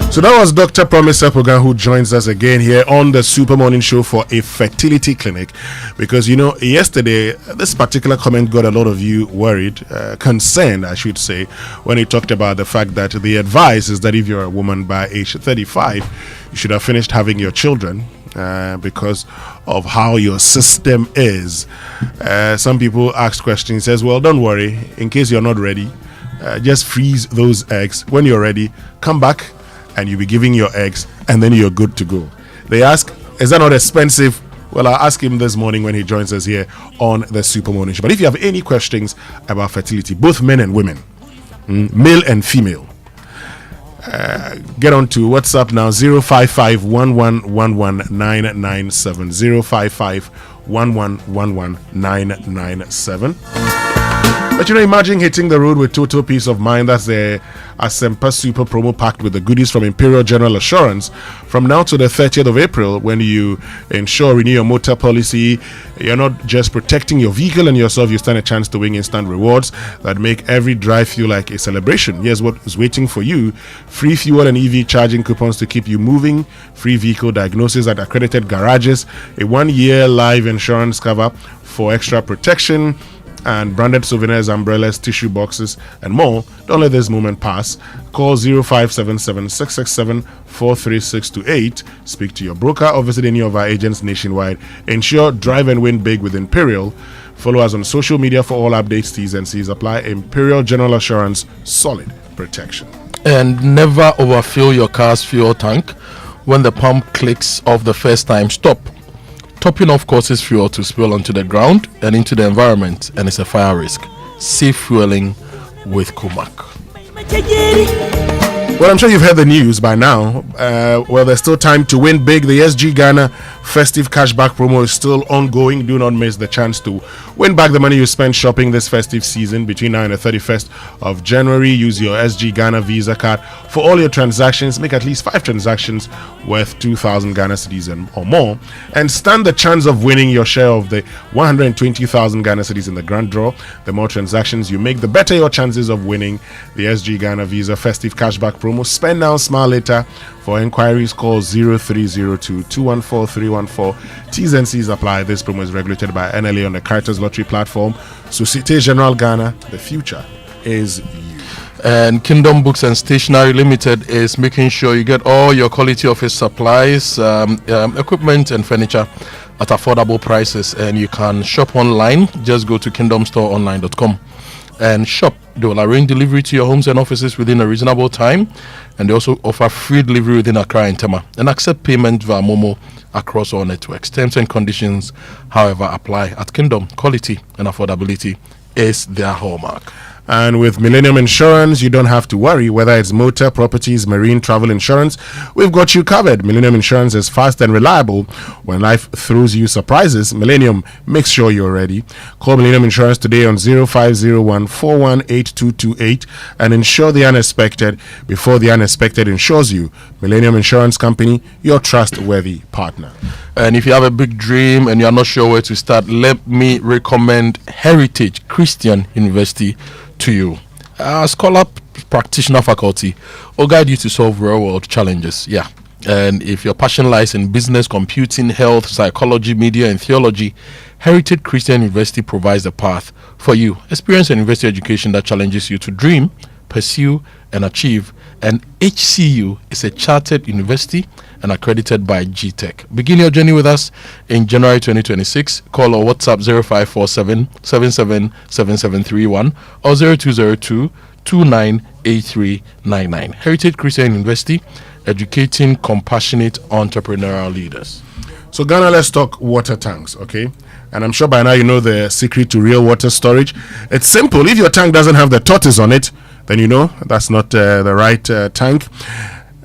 So that was Dr. Promise Epogan, who joins us again here on the Super Morning Show for a fertility clinic. Because, you know, yesterday, this particular comment got a lot of you worried, concerned, I should say, when he talked about the fact that the advice is that if you're a woman by age 35, you should have finished having your children. because of how your system is. Some people ask questions, says, well, don't worry, in case you're not ready, just freeze those eggs. When you're ready, come back and you'll be giving your eggs, and then you're good to go. They ask, is that not expensive? Well, I'll ask him this morning when he joins us here on the Super Morning Show. But if you have any questions about fertility, both men and women, male and female, get on to WhatsApp now, 055-1111-997, 055-1111-997. But imagine hitting the road with total peace of mind. That's the Asempa Super promo packed with the goodies from Imperial General Assurance. From now to the 30th of April, when you renew your motor policy, you're not just protecting your vehicle and yourself, you stand a chance to win instant rewards that make every drive feel like a celebration. Here's what is waiting for you: free fuel and EV charging coupons to keep you moving, free vehicle diagnosis at accredited garages, a 1-year live insurance cover for extra protection, and branded souvenirs, umbrellas, tissue boxes, and more. Don't let this moment pass. Call 0577-667-43628. Speak to your broker or visit any of our agents nationwide. Ensure drive and win big with Imperial. Follow us on social media for all updates. T's and C's apply. Imperial General Assurance, solid protection. And never overfill your car's fuel tank when the pump clicks off the first time stop. Topping off causes fuel to spill onto the ground and into the environment, and it's a fire risk. Safe fueling with Kumak. Well, I'm sure you've heard the news by now. Well, there's still time to win big. The SG Ghana festive cashback promo is still ongoing. Do not miss the chance to win back the money you spent shopping this festive season between now and the 31st of January. Use your SG Ghana Visa card for all your transactions. Make at least 5 transactions worth 2,000 Ghana cedis or more, and stand the chance of winning your share of the 120,000 Ghana cedis in the grand draw. The more transactions you make, the better your chances of winning the SG Ghana Visa festive cashback promo. Spend now, smile later. For inquiries, call 0302-214-314. T's and C's apply. This promo is regulated by NLA on the Carters Lottery platform. Societe Generale Ghana, the future is you. And Kingdom Books and Stationery Limited is making sure you get all your quality office supplies, equipment and furniture at affordable prices. And you can shop online. Just go to kingdomstoreonline.com and shop. They will arrange delivery to your homes and offices within a reasonable time, and they also offer free delivery within Accra and Tema, and accept payment via Momo across all networks. Terms and conditions, however, apply at Kingdom. Quality and affordability is their hallmark. And with Millennium Insurance, you don't have to worry whether it's motor, properties, marine, travel insurance. We've got you covered. Millennium Insurance is fast and reliable. When life throws you surprises, Millennium makes sure you're ready. Call Millennium Insurance today on 0501-418228 and insure the unexpected before the unexpected insures you. Millennium Insurance Company, your trustworthy partner. And if you have a big dream and you're not sure where to start, let me recommend Heritage Christian University to you. Scholar, practitioner faculty will guide you to solve real world challenges. Yeah. And if your passion lies in business, computing, health, psychology, media, and theology, Heritage Christian University provides a path for you. Experience an university education that challenges you to dream, pursue, and achieve. And HCU is a chartered university and accredited by GTech. Begin your journey with us in January 2026. Call or WhatsApp 0547 777731 or 0202 298399. Heritage Christian University, educating compassionate entrepreneurial leaders. So Ghana, let's talk water tanks, okay? And I'm sure by now you know the secret to real water storage. It's simple. If your tank doesn't have the tortoise on it, then you know that's not the right tank.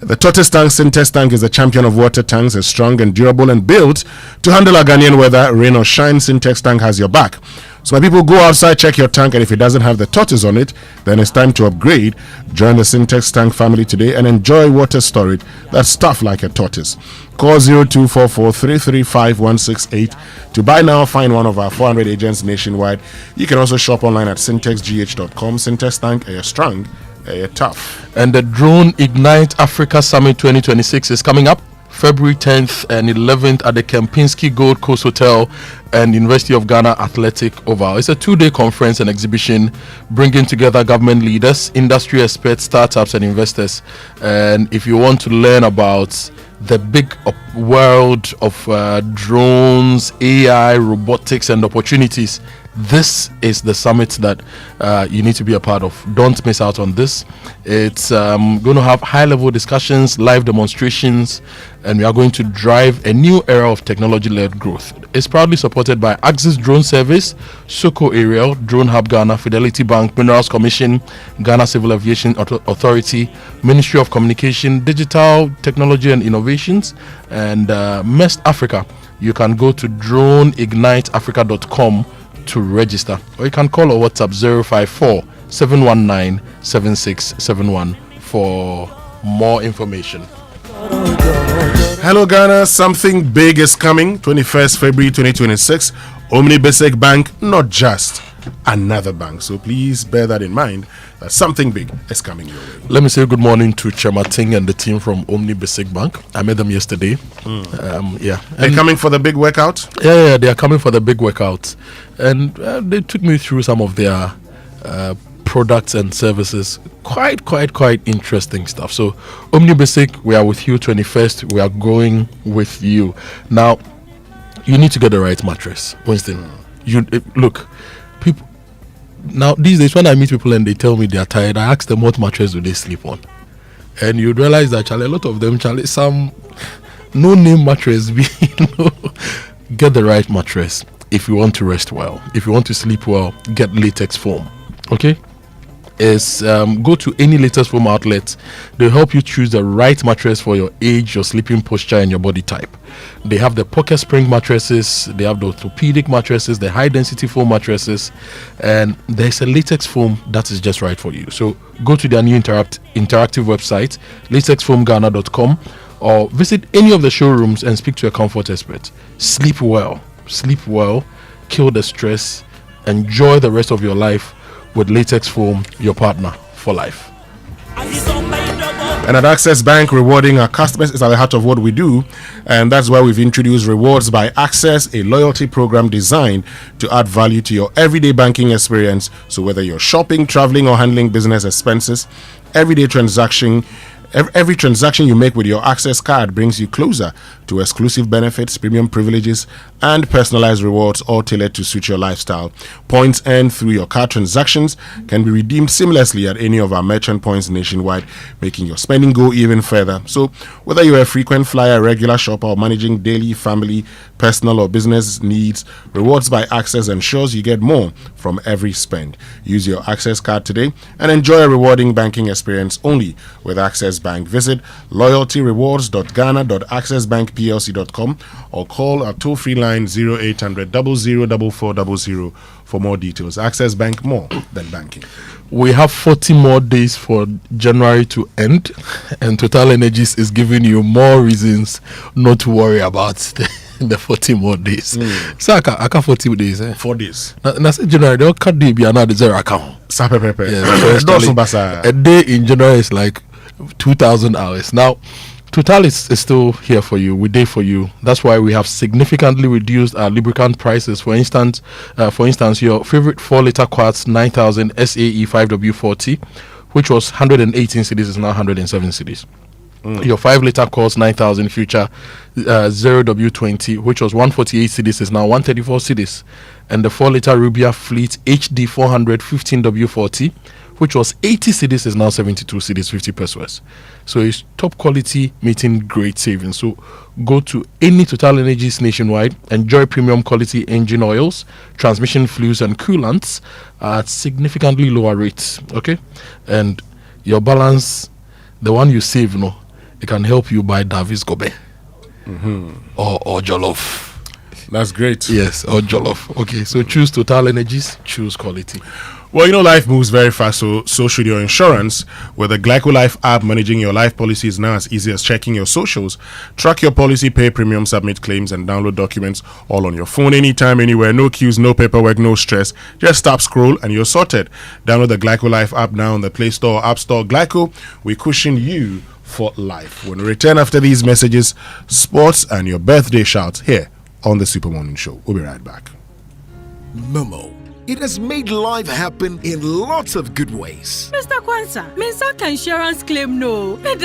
The tortoise tank, Syntex tank, is a champion of water tanks. It's strong and durable and built to handle a Ghanaian weather, rain or shine. Syntex tank has your back. So when people go outside, check your tank, and if it doesn't have the tortoise on it, then it's time to upgrade. Join the Syntex tank family today and enjoy water storage that's tough like a tortoise. Call 0244-335-168 to buy now. Find one of our 400 agents nationwide. You can also shop online at syntexgh.com. Syntex tank, are you strong? Tough. And the Drone Ignite Africa Summit 2026 is coming up February 10th and 11th at the Kempinski Gold Coast Hotel and University of Ghana Athletic Oval. It's a 2-day conference and exhibition bringing together government leaders, industry experts, startups and investors. And if you want to learn about the big world of drones, AI, robotics and opportunities, this is the summit that you need to be a part of. Don't miss out on this. It's going to have high-level discussions, live demonstrations, and we are going to drive a new era of technology-led growth. It's proudly supported by Axis Drone Service, Soko Aerial, Drone Hub Ghana, Fidelity Bank, Minerals Commission, Ghana Civil Aviation Authority, Ministry of Communication, Digital Technology and Innovations, and MEST Africa. You can go to droneigniteafrica.com to register, or you can call or WhatsApp 054 719 7671 for more information. Hello Ghana, something big is coming 21st February 2026. Omni Basic Bank, not just another bank. So please bear that in mind, that something big is coming your way. Let me say good morning to Chema Ting and the team from Omni Basic Bank. I met them yesterday. They're coming for the big workout? Yeah, they are coming for the big workout. And they took me through some of their products and services. Quite interesting stuff. So Omni Basic, we are with you 21st. We are going with you. Now, you need to get the right mattress, Winston. Look, people now these days when I meet people and they tell me they are tired, I ask them what mattress do they sleep on, and you'd realize that a lot of them some no name mattress. Get the right mattress if you want to rest well. If you want to sleep well, get latex foam. Okay. Go to any latex foam outlet. They'll help you choose the right mattress for your age, your sleeping posture, and your body type. They have the pocket spring mattresses, they have the orthopedic mattresses, the high density foam mattresses, and there's a latex foam that is just right for you. So go to their new interactive website, latexfoamghana.com, or visit any of the showrooms and speak to a comfort expert. Sleep well, kill the stress, enjoy the rest of your life with Latex Foam, your partner for life. And at Access Bank, rewarding our customers is at the heart of what we do, and that's why we've introduced Rewards by Access, a loyalty program designed to add value to your everyday banking experience. So whether you're shopping, traveling, or handling business expenses, every transaction you make with your Access card brings you closer to exclusive benefits, premium privileges, and personalized rewards, all tailored to suit your lifestyle. Points earned through your card transactions can be redeemed seamlessly at any of our merchant points nationwide, making your spending go even further. So whether you're a frequent flyer, regular shopper, or managing daily, family, personal, or business needs, Rewards by Access ensures you get more from every spend. Use your Access card today and enjoy a rewarding banking experience only with Access Bank. Visit loyaltyrewards.ghana.accessbankplc.com or call our toll-free line 0800 004400 for more details. Access Bank, more than banking. We have 40 more days for January to end, and Total Energies is giving you more reasons not to worry about the 40 more days. So I can 40 days. 4 days. Now January, they'll cut the another zero account. A day in January is like 2,000 hours. Now, Total is still here for you. We're there for you. That's why we have significantly reduced our lubricant prices. For instance, your favorite 4-liter Quartz 9000 SAE 5W40, which was 118 cedis, is now 107 cedis. Your 5-liter Quartz 9000 Future 0W20, which was 148 cedis, is now 134 cedis. And the 4-liter Rubia Fleet HD 400 15W40, which was 80 cedis, is now 72 cedis, 50 pesos. So it's top quality, meeting great savings. So go to any Total Energies nationwide, enjoy premium quality engine oils, transmission fluids, and coolants at significantly lower rates. Okay, and your balance, the one you save, it can help you buy Davis Gobe or Jollof. That's great. Yes, or Jollof. Okay, so choose Total Energies, choose quality. Well, life moves very fast, so should your insurance. With the Glyco Life app, managing your life policy is now as easy as checking your socials. Track your policy, pay premium, submit claims, and download documents all on your phone, anytime, anywhere. No queues, no paperwork, no stress. Just tap, scroll, and you're sorted. Download the Glyco Life app now on the Play Store or App Store. Glyco, we cushion you for life. When we return after these messages, sports and your birthday shouts here on the Super Morning Show. We'll be right back. Momo. It has made life happen in lots of good ways. Mr. Kwanzaa, Minsaka insurance claim no. It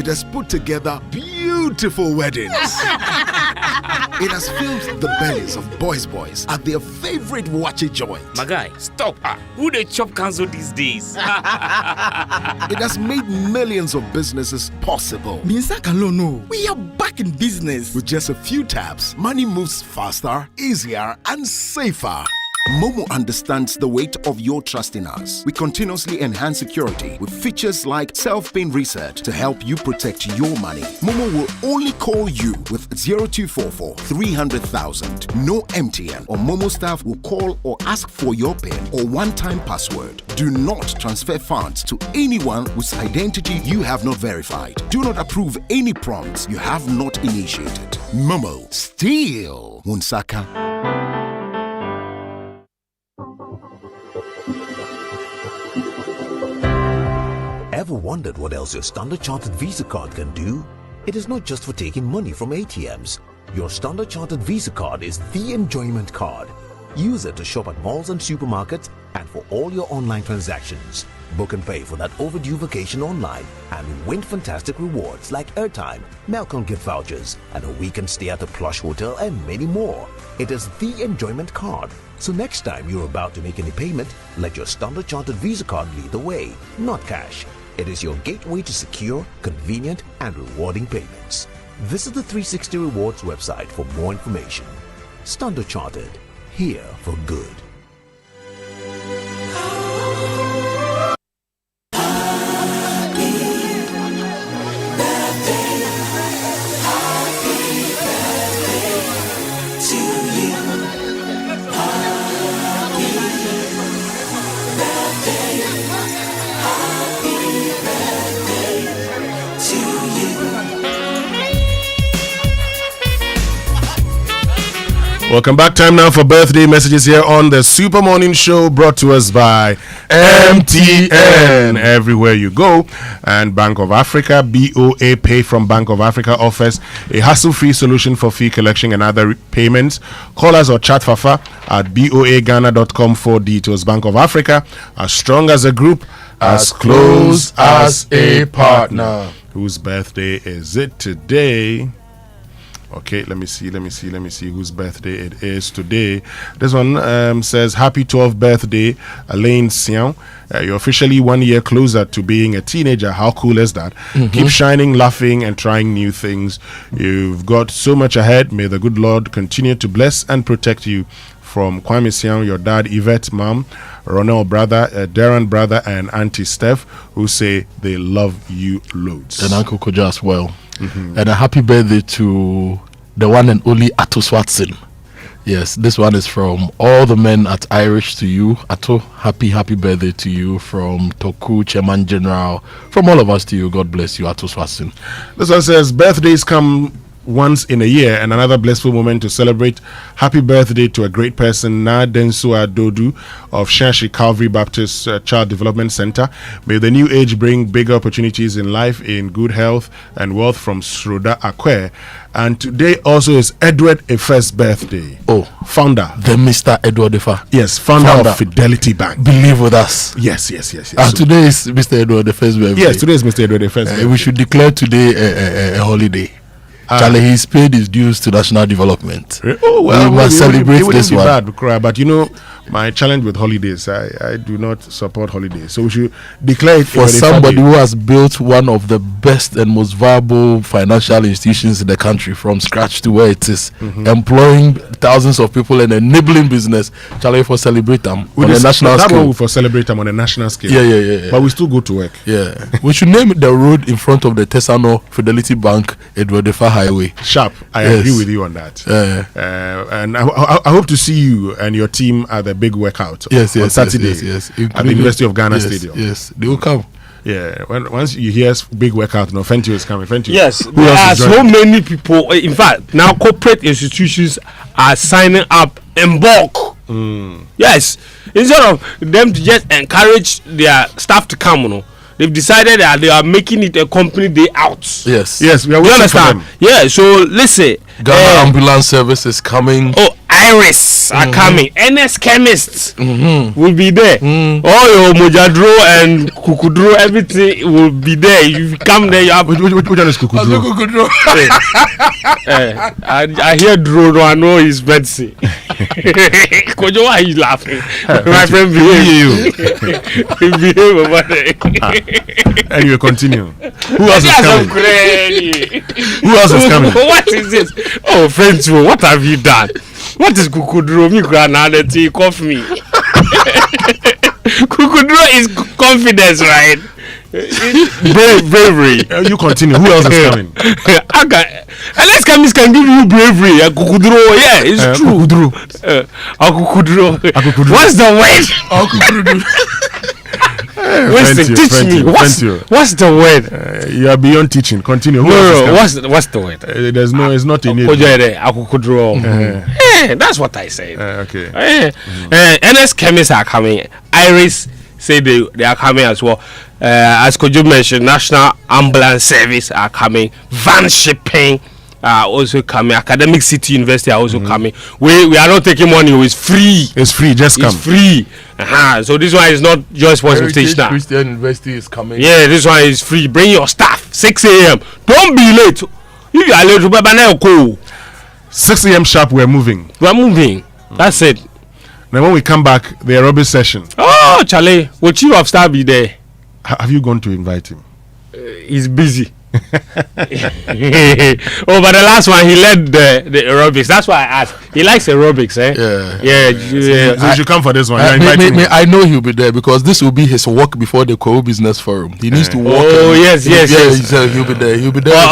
has put together beautiful weddings. It has filled the bellies of boys at their favorite watchy joint. My guy, stop. Who they chop cancel these days? It has made millions of businesses possible. Minsaka no. We are back in business. With just a few taps, money moves faster, easier, and safer. Momo understands the weight of your trust in us. We continuously enhance security with features like self-paying reset to help you protect your money. Momo will only call you with 0244 300,000. No MTN or Momo staff will call or ask for your PIN or one-time password. Do not transfer funds to anyone whose identity you have not verified. Do not approve any prompts you have not initiated. Momo, still Wunsaka. Ever wondered what else your Standard Chartered Visa card can do? It is not just for taking money from ATMs. Your Standard Chartered Visa card is the enjoyment card. Use it to shop at malls and supermarkets and for all your online transactions. Book and pay for that overdue vacation online and win fantastic rewards like airtime, Melcon gift vouchers, and a weekend stay at a plush hotel and many more. It is the enjoyment card. So next time you're about to make any payment, let your Standard Chartered Visa card lead the way, not cash. It is your gateway to secure, convenient, and rewarding payments. Visit the 360 Rewards website for more information. Standard Chartered, here for good. Welcome back. Time now for birthday messages here on the Super Morning Show, brought to us by MTN. Everywhere you go. And Bank of Africa, BOA Pay from Bank of Africa offers a hassle-free solution for fee collection and other payments. Call us or chat Fafa at boaghana.com for details. Bank of Africa, as strong as a group, as close as a partner. Whose birthday is it today? Okay, let me see whose birthday it is today. This one says, happy 12th birthday, Alain Sian. You're officially 1 year closer to being a teenager. How cool is that? Keep shining, laughing, and trying new things. You've got so much ahead. May the good Lord continue to bless and protect you. From Kwame Sian, your dad, Yvette, mom, Ronald brother, Darren brother, and Auntie Steph, who say they love you loads. And Uncle Kojo as well. And a happy birthday to the one and only Atto Swatson. Yes, this one is from all the men at Irish to you. Atto, happy birthday to you. From Toku, Chairman General, from all of us to you. God bless you, Atto Swatson. This one says, birthdays come once in a year and another blissful moment to celebrate. Happy birthday to a great person, Na Densua Dodu of Shanshi Calvary Baptist Child Development Center. May the new age bring bigger opportunities in life, in good health and wealth, from Sroda Akwe. And today also is Edward Efe's birthday. Oh, founder. The Mr. Edward Efa. Yes, founder of Fidelity Bank. Believe with us. Yes. And today is Mr. Edward Efe's birthday. Yes, today is Mr. Edward Efe's birthday. We should declare today a holiday. Charlie, he's paid his dues to national development. Oh, well, we must celebrate this one. Bad, but you know, my challenge with holidays, I do not support holidays. So we should declare it for somebody who has built one of the best and most viable financial institutions in the country from scratch to where it is, employing thousands of people and enabling business. Charlie, for celebrate them on a national scale. For celebrate them on a national scale. Yeah. But we still go to work. Yeah. We should name the road in front of the Tesano Fidelity Bank, Edward Efa Highway. Sharp. I agree with you on that. And I hope to see you and your team at the big workout on Saturday at the University of Ghana Stadium. Yes, they will come. Yeah, once you hear big workout, Fenty is coming. Fenty. Yes, there are so many people. In fact, now corporate institutions are signing up in bulk. Yes, instead of them to just encourage their staff to come, they they've decided that they are making it a company day out. Yes. Yes, we are You waiting for understand? them. Yeah, so listen. Ghana Ambulance Service is coming. Oh, Iris are coming. NS Chemists will be there. All your Mojadro and Kukudro, everything will be there. If you come there, you have. Which one is Kukudro? Kukudro. I hear Dro, no, I know his medicine. Kojo, why are you laughing? My friend, behave. Behave over there. Anyway, continue. Who else is coming? Who else is coming? What is this? Oh, friends, what have you done? What is Kukudro? Me granadity, cough me. Kukudro is confidence, right? Bravery. You continue. Who else is coming? Unless Kamis can give you bravery. Kukudro, yeah, it's true. Kukudro. What's the word? Winston, teach me. What's the word? You are beyond teaching. Continue. What's the word? There's no. It's not in it. That's what I said. Okay. NS Chemists are coming. Iris say they are coming as well. As Kojo mentioned, National Ambulance Service are coming. Van Shipping are also coming. Academic City University are also coming. We are not taking money. It's free. It's free. Just come. It's free. So this one is not just for invitation. Christian University is coming. Yeah, this one is free. Bring your staff. 6 a.m. Don't be late. If you are late, you go. 6 a.m. sharp. We're moving. That's it. Then when we come back, the aerobic session. Oh, Charlie, will chief of staff be there? Have you gone to invite him? He's busy. But the last one he led the aerobics. That's why I asked. He likes aerobics, eh? Yeah. So you should come for this one. I know he'll be there because this will be his walk before the Kojo Business Forum. He needs to walk. Oh yes. He'll be there.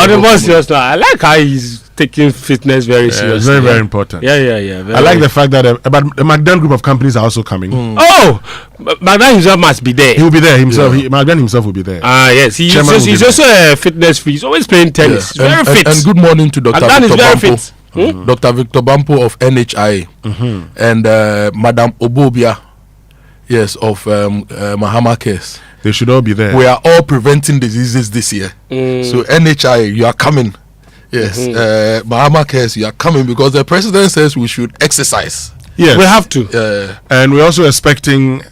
On the most serious note, I like how he's taking fitness very seriously. Very important. Yeah. I like the fact that about the McDonald group of companies are also coming. Oh, McDonald himself must be there. He will be there himself. McDonald himself will be there. Yes. He's also a fitness freak. He's always playing tennis. Yeah. Very fit. And good morning to Dr. Victor Bampo. Hmm? Dr. Victor Bampo of NHI and Madam Obobia, yes, of Mahama Cares. They should all be there. We are all preventing diseases this year. So NHI, you are coming. Yes, Mahama Cares, you are coming because the president says we should exercise. Yes, we have to. And we're also expecting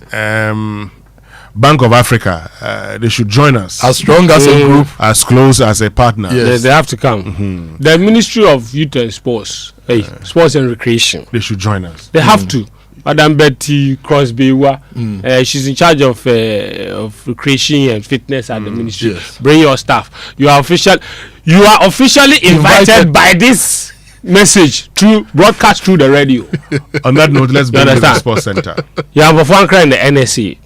Bank of Africa. They should join us as strong as a group, as close as a partner. Yes. They have to come. The Ministry of Youth and Sports, Sports and Recreation. They should join us. They have to. Madam Betty Crosby, she's in charge of recreation and fitness at the ministry. Yes. Bring your staff. You are officially invited by this message through broadcast through the radio. On that note, let's go to the sports center. You have a fan cry in the NSC.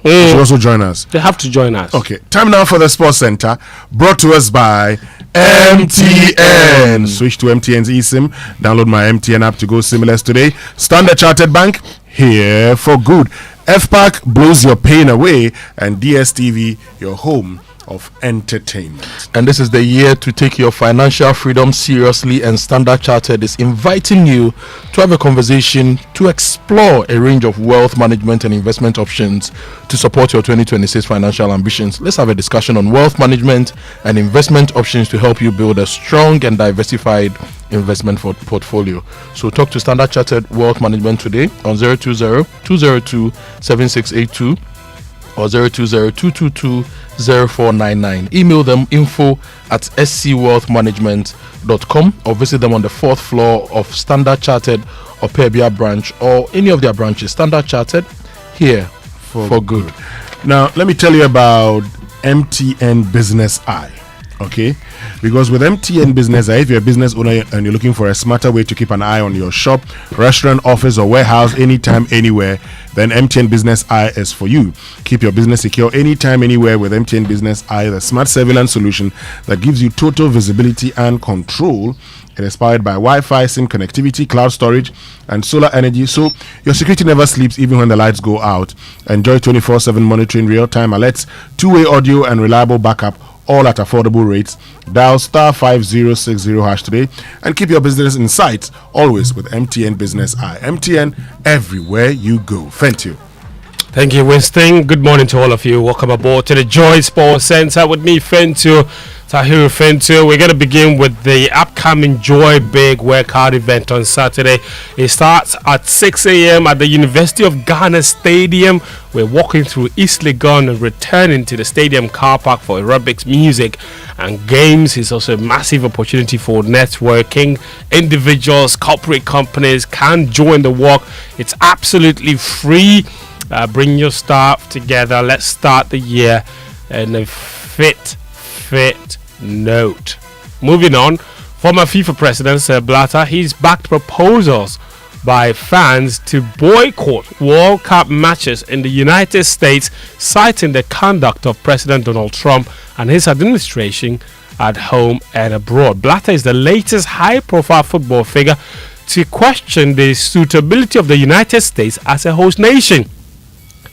They should also join us. They have to join us. Okay, time now for the sports center, brought to us by MTN. Switch to MTN's eSIM. Download my MTN app to go SIM-less today. Standard Chartered Bank, here for good. FPAC blows your pain away, and DSTV, your home of entertainment. And this is the year to take your financial freedom seriously, and Standard Chartered is inviting you to have a conversation to explore a range of wealth management and investment options to support your 2026 financial ambitions. Let's have a discussion on wealth management and investment options to help you build a strong and diversified investment portfolio. So talk to Standard Chartered Wealth Management today on 020-202-7682 or 020-222-0499. Email them info@scwealthmanagement.com or visit them on the 4th floor of Standard Chartered or Pebia branch or any of their branches. Standard Chartered, here for good. Now, let me tell you about MTN Business Eye. Okay, because with MTN Business Eye, if you're a business owner and you're looking for a smarter way to keep an eye on your shop, restaurant, office, or warehouse anytime, anywhere, then MTN Business Eye is for you. Keep your business secure anytime, anywhere with MTN Business Eye, the smart surveillance solution that gives you total visibility and control. It is powered by Wi-Fi, SIM connectivity, cloud storage, and solar energy, so your security never sleeps even when the lights go out. Enjoy 24/7 monitoring, real-time alerts, two-way audio, and reliable backup, all at affordable rates. Dial *5060# today and keep your business in sight, always with MTN Business Eye. MTN, everywhere you go. Thank you. Thank you, Winston. Good morning to all of you. Welcome aboard to the Joy Sports Center with me, Fentu, Tahiru Fentu. We're going to begin with the upcoming Joy Big Workout event on Saturday. It starts at 6 a.m. at the University of Ghana Stadium. We're walking through East Legon and returning to the stadium car park for aerobics, music and games. It's also a massive opportunity for networking. Individuals, corporate companies can join the walk. It's absolutely free. Bring your staff together. Let's start the year in a fit note. Moving on, former FIFA president Sepp Blatter, he's backed proposals by fans to boycott World Cup matches in the United States, citing the conduct of President Donald Trump and his administration at home and abroad. Blatter is the latest high-profile football figure to question the suitability of the United States as a host nation.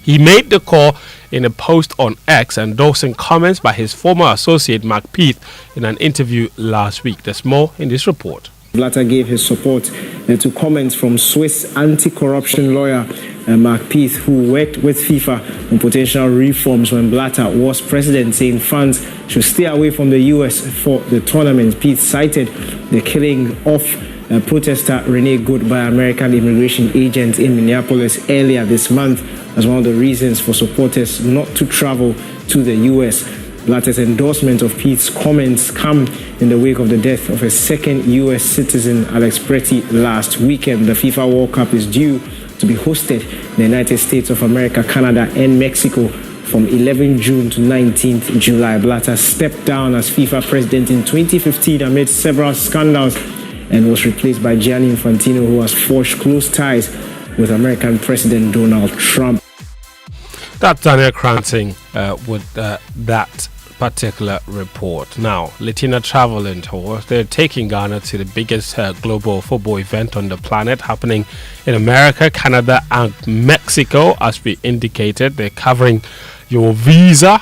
He made the call in a post on X, endorsing comments by his former associate Mark Peath in an interview last week. There's more in this report. Blatter gave his support to comments from Swiss anti-corruption lawyer Mark Peath, who worked with FIFA on potential reforms when Blatter was president, saying fans should stay away from the US for the tournament. Peath cited the killing of protester Renee Good by American immigration agents in Minneapolis earlier this month as one of the reasons for supporters not to travel to the US. Blatter's endorsement of Pete's comments come in the wake of the death of a second US citizen, Alex Pretty, last weekend. The FIFA World Cup is due to be hosted in the United States of America, Canada and Mexico from 11 June to 19th July. Blatter stepped down as FIFA president in 2015 amid several scandals and was replaced by Gianni Infantino, who has forged close ties with American President Donald Trump. That's Daniel Cranting with that particular report. Now, Latina Traveling Tour, they're taking Ghana to the biggest global football event on the planet, happening in America, Canada and Mexico. As we indicated, they're covering your visa,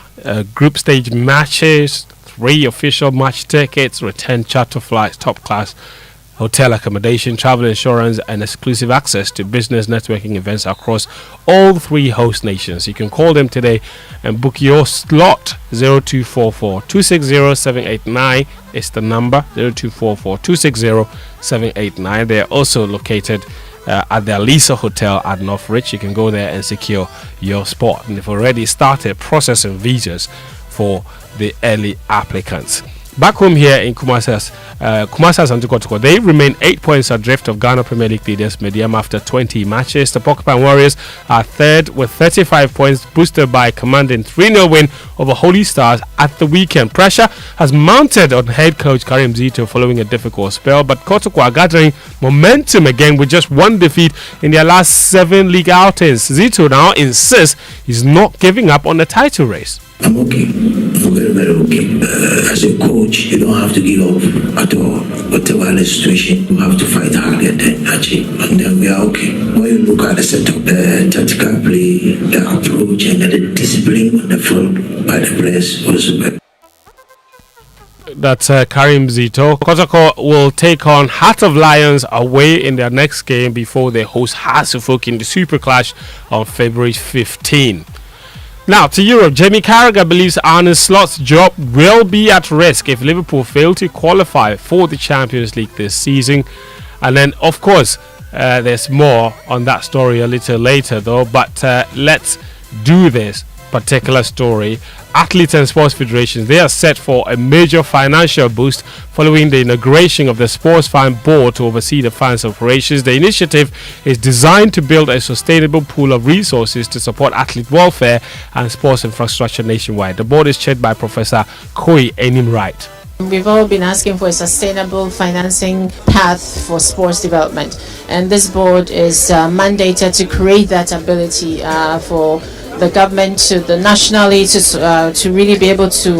group stage matches, 3 official match tickets, return charter flights, top class hotel accommodation, travel insurance, and exclusive access to business networking events across all 3 host nations. You can call them today and book your slot. 0244 260 789 is the number. 0244 260 789. They are also located at the Alisa Hotel at Northridge. You can go there and secure your spot. And they've already started processing visas for the early applicants. Back home here in Kumasi Kotoko, they remain 8 points adrift of Ghana Premier League leaders Medium after 20 matches. The Porcupine Warriors are third with 35 points, boosted by a commanding 3-0 win over Holy Stars at the weekend. Pressure has mounted on head coach Karim Zito following a difficult spell, but Kotoko are gathering momentum again with just 1 defeat in their last 7 league outings. Zito now insists he's not giving up on the title race. I'm okay. I'm very, very okay. As a coach, you don't have to give up at all. Whatever the situation, you have to fight hard and then achieve. And then we are okay. When you look at the setup, the tactical play, the approach, and the discipline on the field by the players also better. That's Karim Zito. Kotoko will take on Heart of Lions away in their next game before they host Hasselhoff in the Super Clash on February 15. Now to Europe, Jamie Carragher believes Arne Slot's job will be at risk if Liverpool fail to qualify for the Champions League this season. And then, of course, there's more on that story a little later, though. But let's do this particular story. Athletes and sports federations, they are set for a major financial boost following the inauguration of the Sports Fund Board to oversee the fund's operations. The initiative is designed to build a sustainable pool of resources to support athlete welfare and sports infrastructure nationwide. The board is chaired by Professor Kojo Akoto. We've all been asking for a sustainable financing path for sports development, and this board is mandated to create that ability for the government to the nationally to really be able to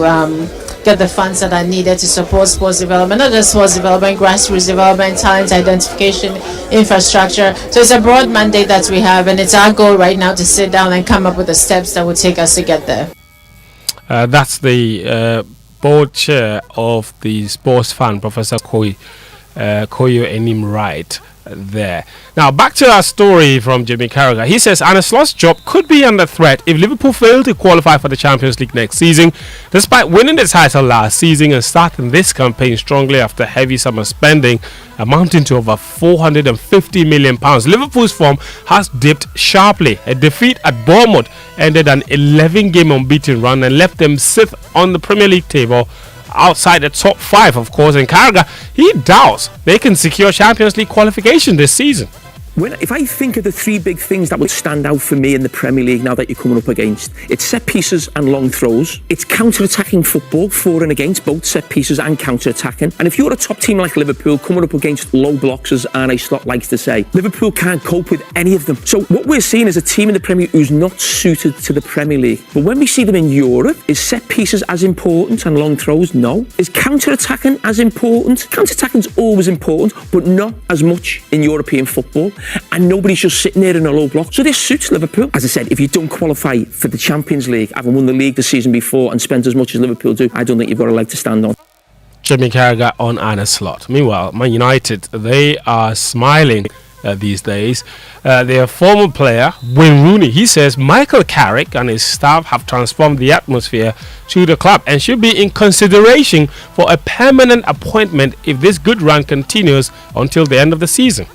get the funds that are needed to support sports development, not just sports development, grassroots development, talent identification, infrastructure. So it's a broad mandate that we have, and it's our goal right now to sit down and come up with the steps that will take us to get there. That's the board chair of the Sports Fund, Professor Kojo Kojo Anim right there. Now back to our story from Jimmy Carragher. He says Arne Slot's job could be under threat if Liverpool fail to qualify for the Champions League next season. Despite winning the title last season and starting this campaign strongly after heavy summer spending amounting to over £450 million, Liverpool's form has dipped sharply. A defeat at Bournemouth ended an 11-game unbeaten run and left them 6th on the Premier League table, outside the top 5, of course. And Carragher, he doubts they can secure Champions League qualification this season. If I think of the 3 big things that would stand out for me in the Premier League now that you're coming up against, it's set pieces and long throws. It's counter-attacking football, for and against, both set pieces and counter-attacking. And if you're a top team like Liverpool coming up against low blocks, as Arne Slot likes to say, Liverpool can't cope with any of them. So what we're seeing is a team in the Premier League who's not suited to the Premier League. But when we see them in Europe, is set pieces as important and long throws? No. Is counter-attacking as important? Counter-attacking's always important, but not as much in European football. And nobody's just sitting there in a low block. So this suits Liverpool. As I said, if you don't qualify for the Champions League, having won the league the season before and spent as much as Liverpool do, I don't think you've got a leg to stand on. Jimmy Carragher on Arne Slot. Meanwhile, Man United, they are smiling these days. Their former player, Wayne Rooney, he says Michael Carrick and his staff have transformed the atmosphere to the club and should be in consideration for a permanent appointment if this good run continues until the end of the season.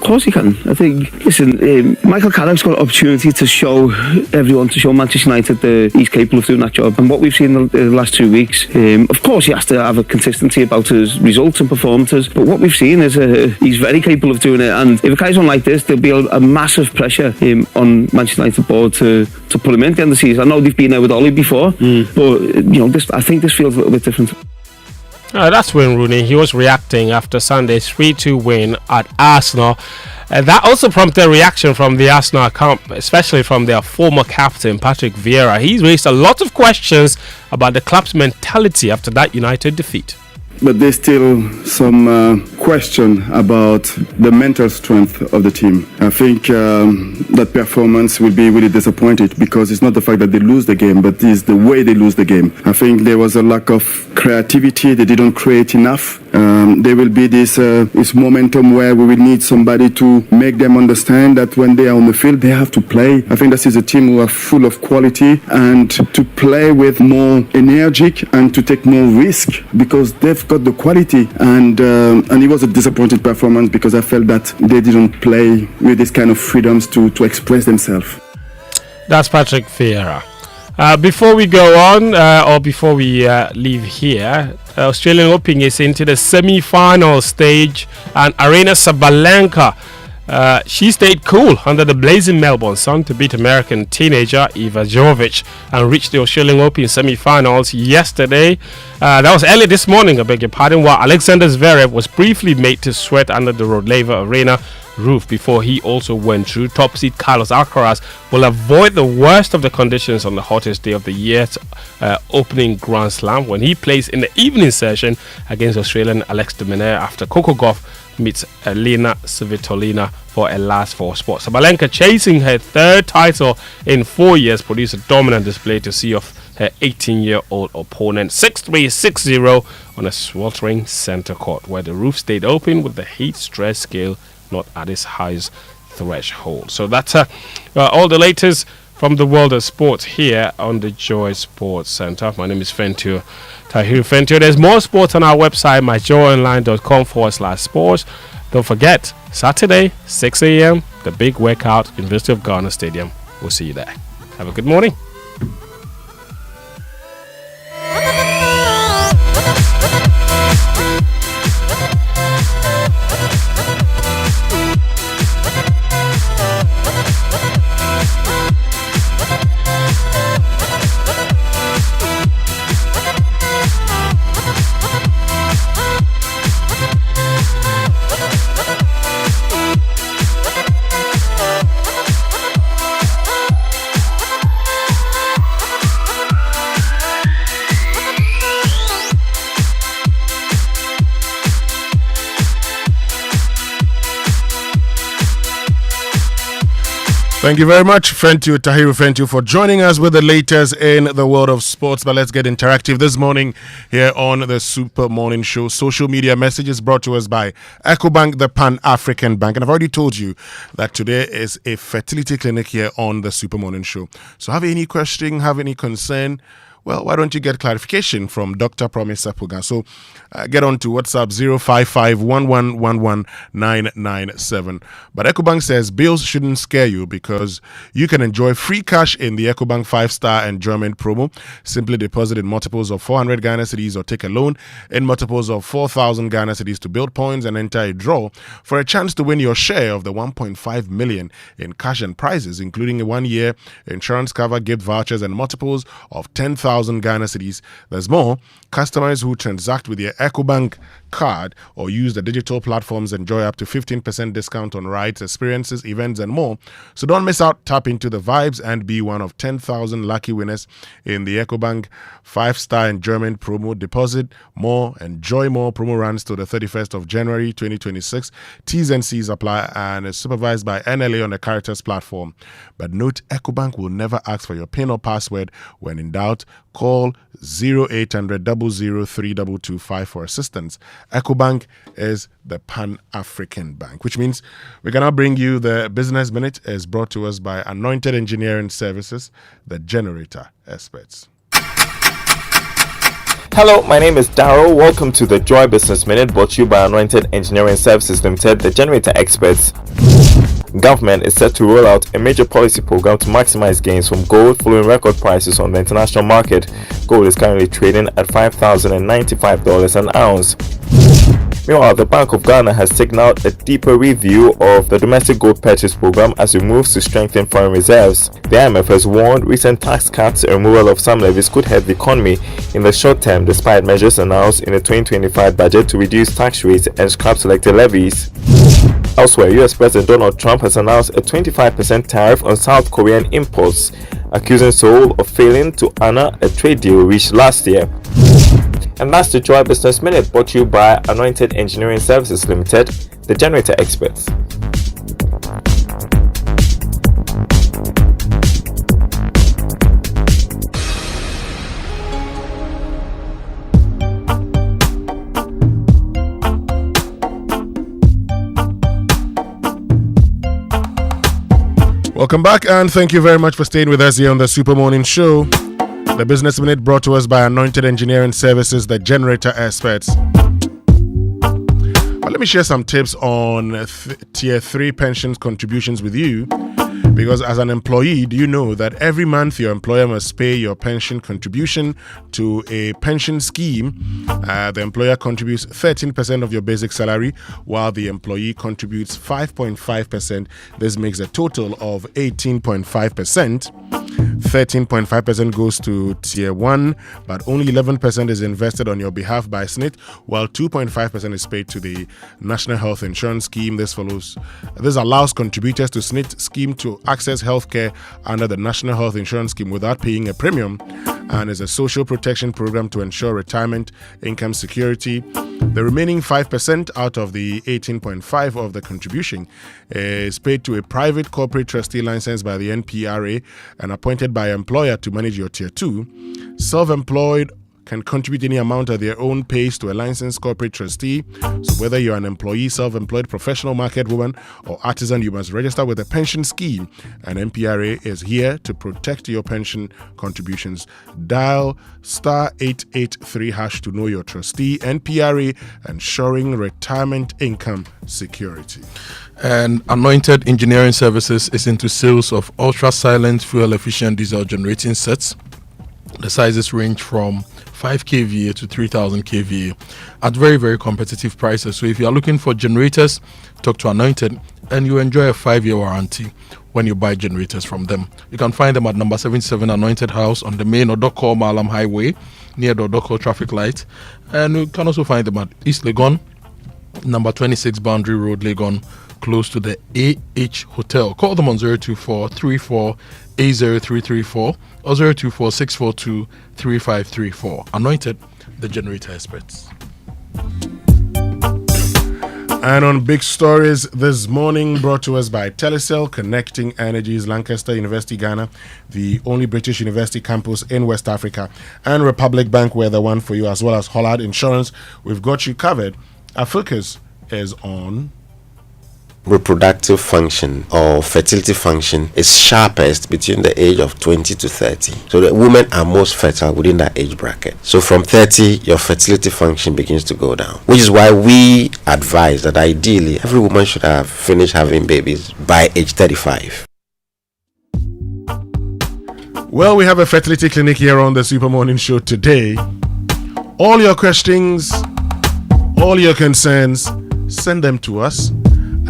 Of course he can. I think, listen, Michael Carrick's got an opportunity to show everyone, to show Manchester United that he's capable of doing that job. And what we've seen in the last 2 weeks, of course he has to have a consistency about his results and performances, but what we've seen is he's very capable of doing it. And if it carries on like this, there'll be a massive pressure on Manchester United board to put him in at the end of the season. I know they've been there with Ollie before, but I think this feels a little bit different. That's Wayne Rooney. He was reacting after Sunday's 3-2 win at Arsenal. That also prompted a reaction from the Arsenal camp, especially from their former captain, Patrick Vieira. He's raised a lot of questions about the club's mentality after that United defeat. But there's still some question about the mental strength of the team. I think that performance will be really disappointed because it's not the fact that they lose the game, but it's the way they lose the game. I think there was a lack of creativity. They didn't create enough. There will be this momentum where we will need somebody to make them understand that when they are on the field, they have to play. I think this is a team who are full of quality and to play with more energy and to take more risk because they've got the quality. And it was a disappointing performance because I felt that they didn't play with this kind of freedoms to express themselves. That's Patrick Vieira. Before we go on, or before we leave here, Australian Open is into the semi-final stage, and Aryna Sabalenka, she stayed cool under the blazing Melbourne sun to beat American teenager Eva Jovic and reached the Australian Open semi-finals yesterday. That was early this morning, I beg your pardon, while Alexander Zverev was briefly made to sweat under the Rod Laver Arena roof before he also went through. Top seed Carlos Alcaraz will avoid the worst of the conditions on the hottest day of the year's opening Grand Slam when he plays in the evening session against Australian Alex de Minaur after Coco Gauff meets Elena Svitolina for a last four spot. Sabalenka, chasing her 3rd title in 4 years, produced a dominant display to see off her 18-year-old opponent 6-3, 6-0 on a sweltering centre court where the roof stayed open with the heat stress scale not at its highest threshold. So that's all the latest from the world of sports here on the Joy Sports Centre. My name is Fentio Tahiru Fentio. There's more sports on our website, myjoyonline.com/sports. Don't forget, Saturday, 6 a.m., the big workout, University of Ghana Stadium. We'll see you there. Have a good morning. Thank you very much, Fentu, Tahiru Fentu, for joining us with the latest in the world of sports. But let's get interactive this morning here on the Super Morning Show. Social media messages brought to us by EcoBank, the Pan-African Bank. And I've already told you that today is a fertility clinic here on the Super Morning Show. So have any question, have any concern? Well, why don't you get clarification from Dr. Promise Sapuga? So get on to WhatsApp 055-1111-997. But EcoBank says bills shouldn't scare you because you can enjoy free cash in the EcoBank 5-star enjoyment promo. Simply deposit in multiples of 400 Ghana cedis or take a loan in multiples of 4,000 Ghana cedis to build points and enter a draw for a chance to win your share of the 1.5 million in cash and prizes, including a 1-year insurance cover, gift vouchers, and multiples of 10,000 Ghana cedis. There's more. Customers who transact with your EcoBank card or use the digital platforms enjoy up to 15% discount on rides, experiences, events, and more. So don't miss out. Tap into the vibes and be one of 10,000 lucky winners in the EcoBank 5-star enjoyment promo. Deposit more, enjoy more. Promo runs to the 31st of January 2026. T's and C's apply and is supervised by NLA on the Caritas platform. But note, EcoBank will never ask for your PIN or password. When in doubt, call 0800 0032225 for assistance. EcoBank is the Pan-African Bank, which means we're going to bring you the Business Minute. Is brought to us by Anointed Engineering Services, the generator experts. Hello, my name is Darryl. Welcome to the Joy Business Minute, brought to you by Anointed Engineering Services Limited, the generator experts. Government is set to roll out a major policy program to maximize gains from gold following record prices on the international market. Gold is currently trading at $5,095 an ounce. Meanwhile, the Bank of Ghana has taken out a deeper review of the domestic gold purchase program as it moves to strengthen foreign reserves. The IMF has warned recent tax cuts and removal of some levies could hurt the economy in the short term, despite measures announced in the 2025 budget to reduce tax rates and scrap selected levies. Elsewhere, US President Donald Trump has announced a 25% tariff on South Korean imports, accusing Seoul of failing to honor a trade deal reached last year. And that's the Joy Business Minute, brought to you by Anointed Engineering Services Limited, the generator experts. Welcome back, and thank you very much for staying with us here on the Super Morning Show. The Business Minute brought to us by Anointed Engineering Services, the generator experts. But let me share some tips on Tier 3 pensions contributions with you. Because as an employee, do you know that every month your employer must pay your pension contribution to a pension scheme? The employer contributes 13% of your basic salary, while the employee contributes 5.5%. This makes a total of 18.5%. 13.5% goes to Tier 1, but only 11% is invested on your behalf by SNIT, while 2.5% is paid to the National Health Insurance Scheme. This allows contributors to SNIT scheme to access healthcare under the National Health Insurance Scheme without paying a premium, and is a social protection program to ensure retirement income security. The remaining 5% out of the 18.5% of the contribution is paid to a private corporate trustee licensed by the NPRA and appointed by employer to manage your Tier 2. Self-employed can contribute any amount at their own pace to a licensed corporate trustee. So whether you're an employee, self-employed, professional, market woman, or artisan, you must register with a pension scheme. And NPRA is here to protect your pension contributions. Dial *883# to know your trustee. NPRA, ensuring retirement income security. And Anointed Engineering Services is into sales of ultra-silent, fuel-efficient diesel generating sets. The sizes range from 5 kVA to 3000 kVA at very, very competitive prices. So if you are looking for generators, talk to Anointed and you enjoy a 5-year warranty when you buy generators from them. You can find them at number 77 Anointed House on the main Odoko Malam Highway near the Odoko traffic light. And you can also find them at East Legon, number 26 Boundary Road, Legon, close to the AH Hotel. Call them on 024-34-80334 or 024-642-3534. Anointed, the generator experts. And on big stories this morning, brought to us by Telecel, Connecting Energies, Lancaster University, Ghana, the only British university campus in West Africa, and Republic Bank, we're the one for you, as well as Hollard Insurance. We've got you covered. Our focus is on reproductive function or fertility function is sharpest between the age of 20 to 30. So the women are most fertile within that age bracket. So from 30, your fertility function begins to go down, which is why we advise that ideally every woman should have finished having babies by age 35. Well, we have a fertility clinic here on the Super Morning Show today. All your questions, all your concerns, send them to us,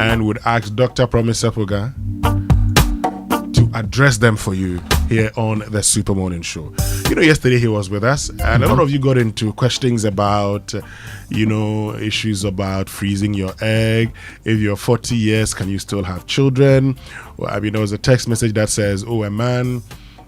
and would ask Dr. Promise Sepuga to address them for you here on the Super Morning Show. You know, yesterday he was with us, and a lot of you got into questions about, issues about freezing your egg. If you're 40 years, can you still have children? Well, there was a text message that says, a man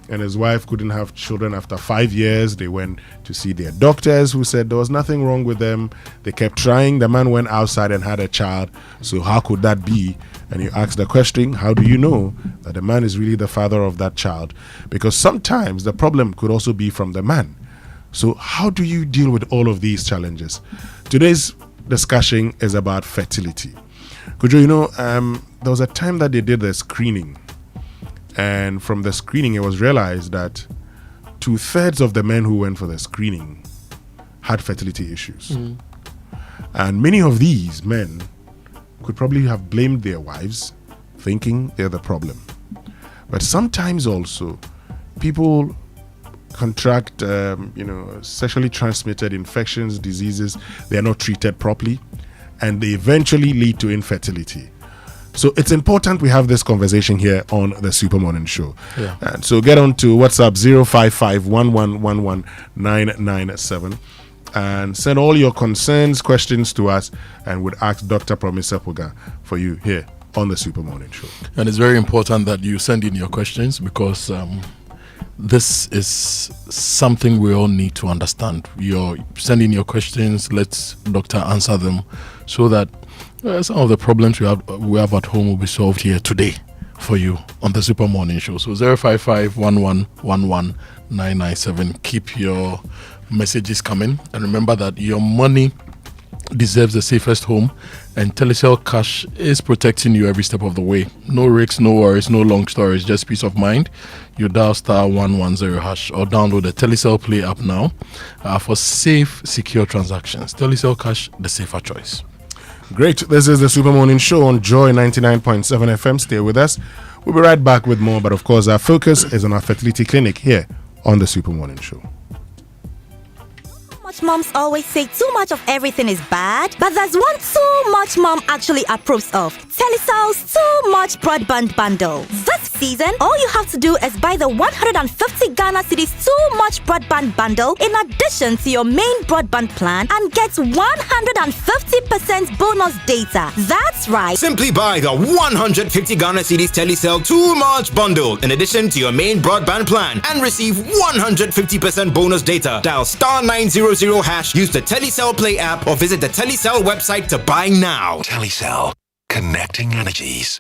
and his wife couldn't have children after 5 years. They went to see their doctors who said there was nothing wrong with them. They kept trying. The man went outside and had a child. So how could that be? And you ask the question, how do you know that the man is really the father of that child? Because sometimes the problem could also be from the man. So how do you deal with all of these challenges? Today's discussion is about fertility. Kojo, there was a time that they did the screening. And from the screening, it was realized that 2/3 of the men who went for the screening had fertility issues. And many of these men could probably have blamed their wives, thinking they're the problem. But sometimes also, people contract, sexually transmitted infections, diseases. They are not treated properly, and they eventually lead to infertility. So it's important we have this conversation here on the Super Morning Show. Yeah. And so get on to WhatsApp 055-1111-997 and send all your concerns, questions to us, and would ask Dr. Promise Sepuga for you here on the Super Morning Show. And it's very important that you send in your questions, because this is something we all need to understand. You're sending your questions, let Doctor answer them, so that some of the problems we have at home will be solved here today for you on the Super Morning Show. So 055-1111-997. Keep your messages coming, and remember that your money deserves the safest home, and Telecel Cash is protecting you every step of the way. No risks, no worries, no long stories, just peace of mind. You dial *110# or download the Telecel Play app now for safe, secure transactions. Telecel Cash, the safer choice. Great. This is the Super Morning Show on Joy 99.7 FM. Stay with us. We'll be right back with more, but of course our focus is on our fertility clinic here on the Super Morning Show. Moms always say too much of everything is bad, but there's one too much mom actually approves of: Telecel's Too Much Broadband Bundle. This season, all you have to do is buy the 150 Ghana Cedis Too Much Broadband Bundle in addition to your main broadband plan and get 150% bonus data. That's right. Simply buy the 150 Ghana Cedis Telecel Too Much Bundle in addition to your main broadband plan and receive 150% bonus data. Dial *900#, use the Telecel Play app, or visit the Telecel website to buy now. Telecel, connecting energies.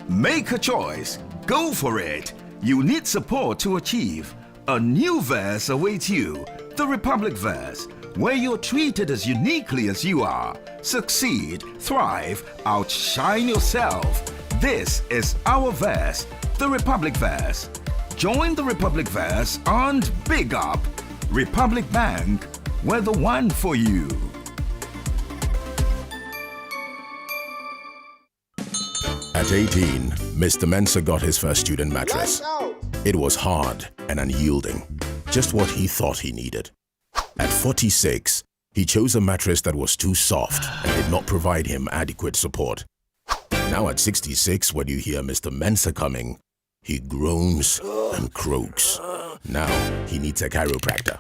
Make a choice. Go for it. You need support to achieve. A new verse awaits you. The Republic Verse, where you're treated as uniquely as you are. Succeed, thrive, outshine yourself. This is our verse, the Republic Verse. Join the Republic Verse and big up. Republic Bank, we're the one for you. At 18, Mr. Mensah got his first student mattress. It was hard and unyielding, just what he thought he needed. At 46, he chose a mattress that was too soft and did not provide him adequate support. Now at 66, when you hear Mr. Mensah coming, he groans and croaks. Now he needs a chiropractor.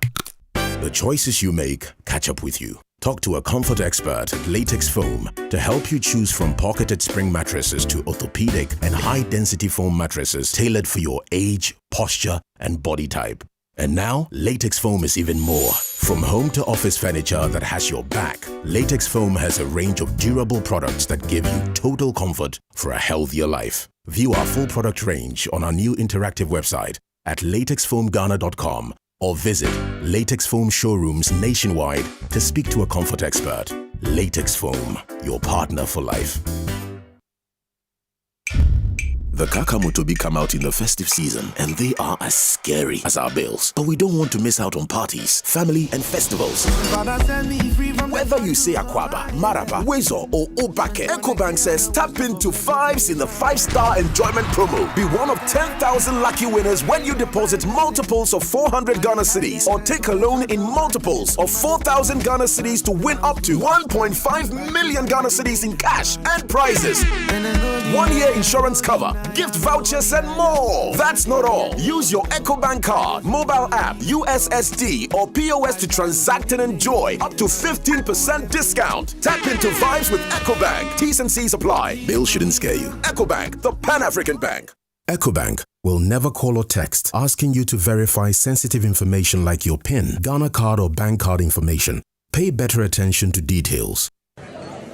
The choices you make catch up with you. Talk to a comfort expert at Latex Foam to help you choose from pocketed spring mattresses to orthopedic and high-density foam mattresses tailored for your age, posture, and body type. And now, Latex Foam is even more. From home to office furniture that has your back, Latex Foam has a range of durable products that give you total comfort for a healthier life. View our full product range on our new interactive website at latexfoamghana.com or visit Latex Foam showrooms nationwide to speak to a comfort expert. Latex Foam, your partner for life. The Kakamotobi come out in the festive season and they are as scary as our bills. But we don't want to miss out on parties, family and festivals. Whether you say Akwaba, Maraba, Wezo or Obake, EcoBank says tap into 5s in the 5-star enjoyment promo. Be one of 10,000 lucky winners when you deposit multiples of 400 Ghana cedis or take a loan in multiples of 4,000 Ghana cedis to win up to 1.5 million Ghana cedis in cash and prizes. 1-year insurance cover, gift vouchers and more. That's not all. Use your EcoBank card, mobile app, USSD or POS to transact and enjoy up to 15% discount. Tap into vibes with EcoBank. T's and C's apply. Bills shouldn't scare you. EcoBank, the Pan-African Bank. EcoBank will never call or text asking you to verify sensitive information like your PIN, Ghana card or bank card information. Pay better attention to details.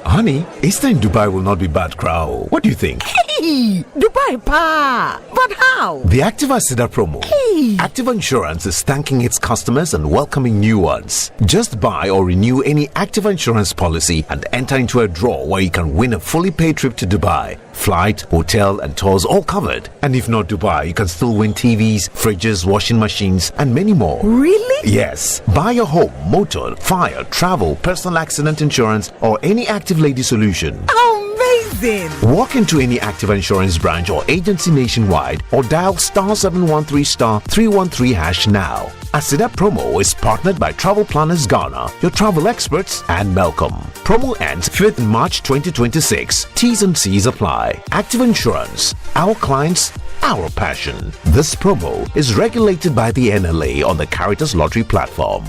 Honey, Easter in Dubai will not be bad, crowd. What do you think? Hey, Dubai pa! But how? The Activa Asida promo. Hey. Activa Insurance is thanking its customers and welcoming new ones. Just buy or renew any Activa Insurance policy and enter into a draw where you can win a fully paid trip to Dubai. Flight, hotel and tours all covered. And if not Dubai, you can still win TVs, fridges, washing machines and many more. Really? Yes. Buy your home, motor, fire, travel, personal accident insurance or any Active Lady solution. Amazing! Walk into any Activa Insurance branch or agency nationwide or dial *713 *313# now. Asida promo is partnered by Travel Planners Ghana, your travel experts, and Melcom. Promo ends 5th March 2026. T's and C's apply. Active Insurance. Our clients, our passion. This promo is regulated by the NLA on the Caritas Lottery platform.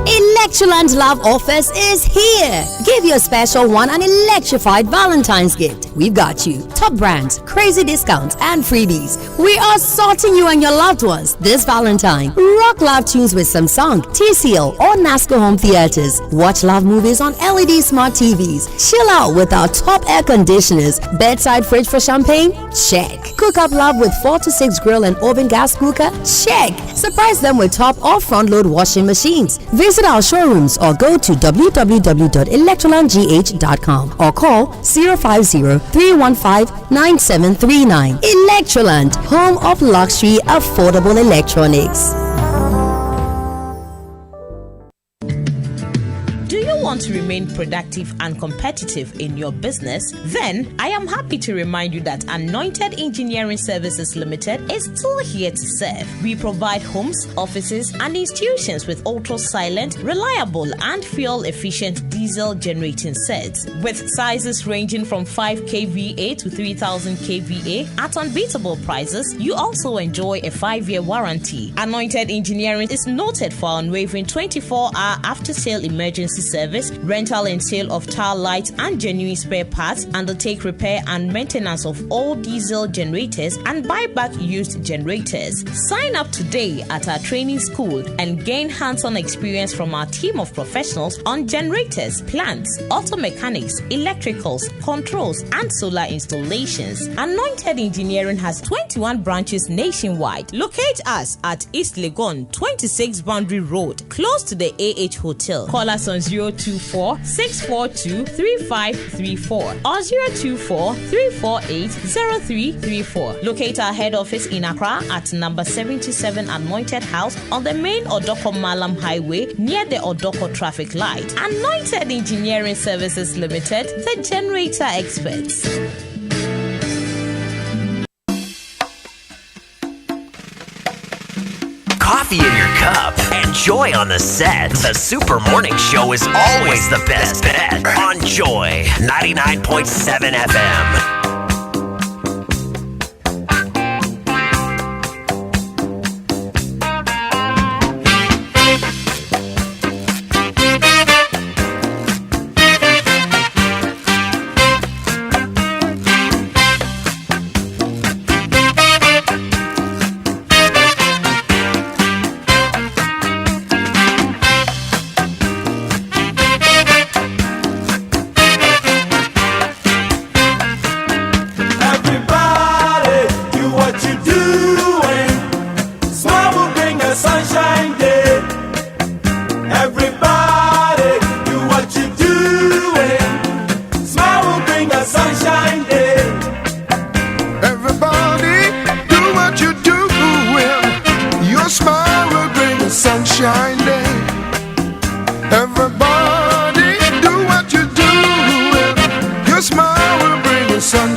Electroland Love Offers is here. Give your special one an electrified Valentine's gift. We've got you. Top brands, crazy discounts, and freebies. We are sorting you and your loved ones this Valentine. Rock love tunes with Samsung, TCL, or NASCO home theaters. Watch love movies on LED smart TVs. Chill out with our top air conditioners. Bedside fridge for champagne? Check. Cook up love with 4 to 6 grill and oven gas cooker? Check. Surprise them with top or front load washing machines. Visit our showrooms or go to www.electrolandgh.com or call 050-315-9739. Electroland, home of luxury, affordable electronics. Want to remain productive and competitive in your business? Then I am happy to remind you that Anointed Engineering Services Limited is still here to serve. We provide homes, offices, and institutions with ultra-silent, reliable, and fuel-efficient diesel generating sets with sizes ranging from 5 kVA to 3000 kVA at unbeatable prices. You also enjoy a 5-year warranty. Anointed Engineering is noted for unwavering 24-hour after-sale emergency service, rental and sale of tile lights and genuine spare parts, undertake repair and maintenance of all diesel generators, and buy back used generators. Sign up today at our training school and gain hands-on experience from our team of professionals on generators, plants, auto mechanics, electricals, controls, and solar installations. Anointed Engineering has 21 branches nationwide. Locate us at East Legon, 26 Boundary Road, close to the AH Hotel. Call us on 024-642-3534 or 024-348-0334. Locate our head office in Accra at number 77 Anointed House on the main Odoko Malam Highway near the Odoko traffic light. Anointed Engineering Services Limited, the generator experts. Coffee in your cup and joy on the set. The Super Morning Show is always the best bet on Joy 99.7 FM.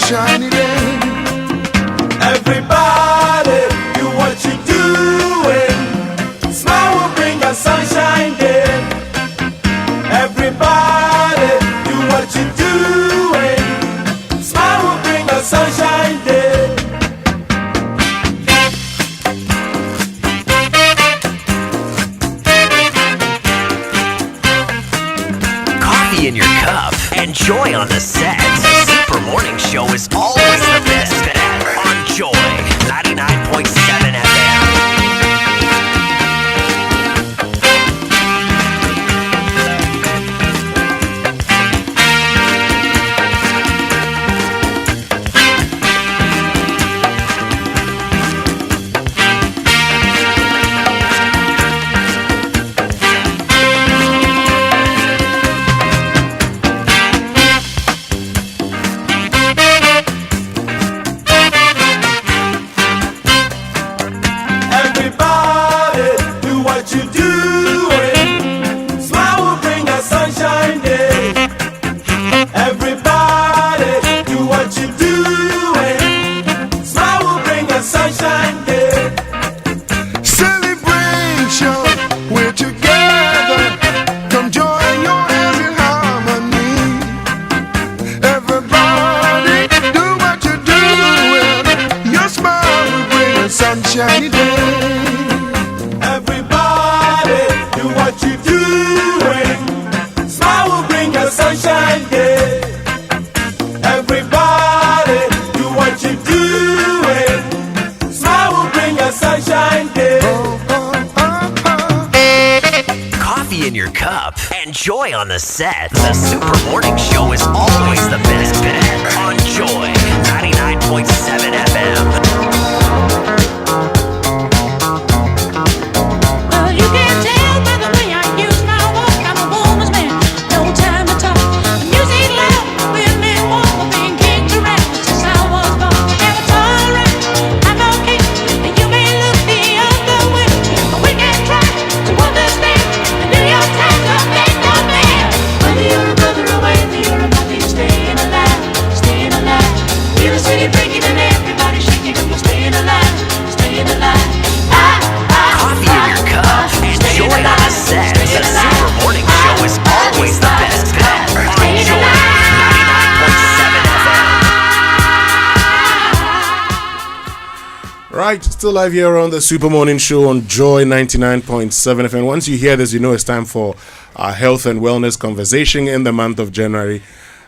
sunshiny day. Everybody, do what you're doing. Smile will bring a sunshine day. Everybody, do what you're doing. Smile will bring a sunshine day. Coffee in your cup and joy on the set. The Super Morning Show is always the best bet on Joy 99.7 FM. Everybody, do what you're doing. Smile will bring a sunshine day. Everybody, do what you're doing. Smile will bring a sunshine day. Celebration, we're together. Come join your hands in harmony. Everybody, do what you're doing. Your smile will bring a sunshiny day. Everybody, do what you're doing. Smile will bring a sunshine day. Everybody, do what you're doing. Smile will bring a sunshine day. Coffee in your cup and joy on the set. The Super Morning Show is always the best bet on Joy 99.7 FM. Well, you can tell by the way I use my walk, I'm a woman's man. No time to talk. The music loud, women walk, we're being kicked around since I was born. And it's alright, I'm okay, and you may look the other way, but we can try to understand and do your time to make the man. Whether you're a brother or whether you're a mother, you're staying alive, staying alive. Feel the city breaking and everybody shaking, and we're staying alive, staying alive. Coffee in your cup and joy on the set. The Super Morning Show is always the best bet on Joy 99.7 FM. Right, still live here on the Super Morning Show on Joy 99.7 FM. Once you hear this, you know it's time for our health and wellness conversation in the month of January.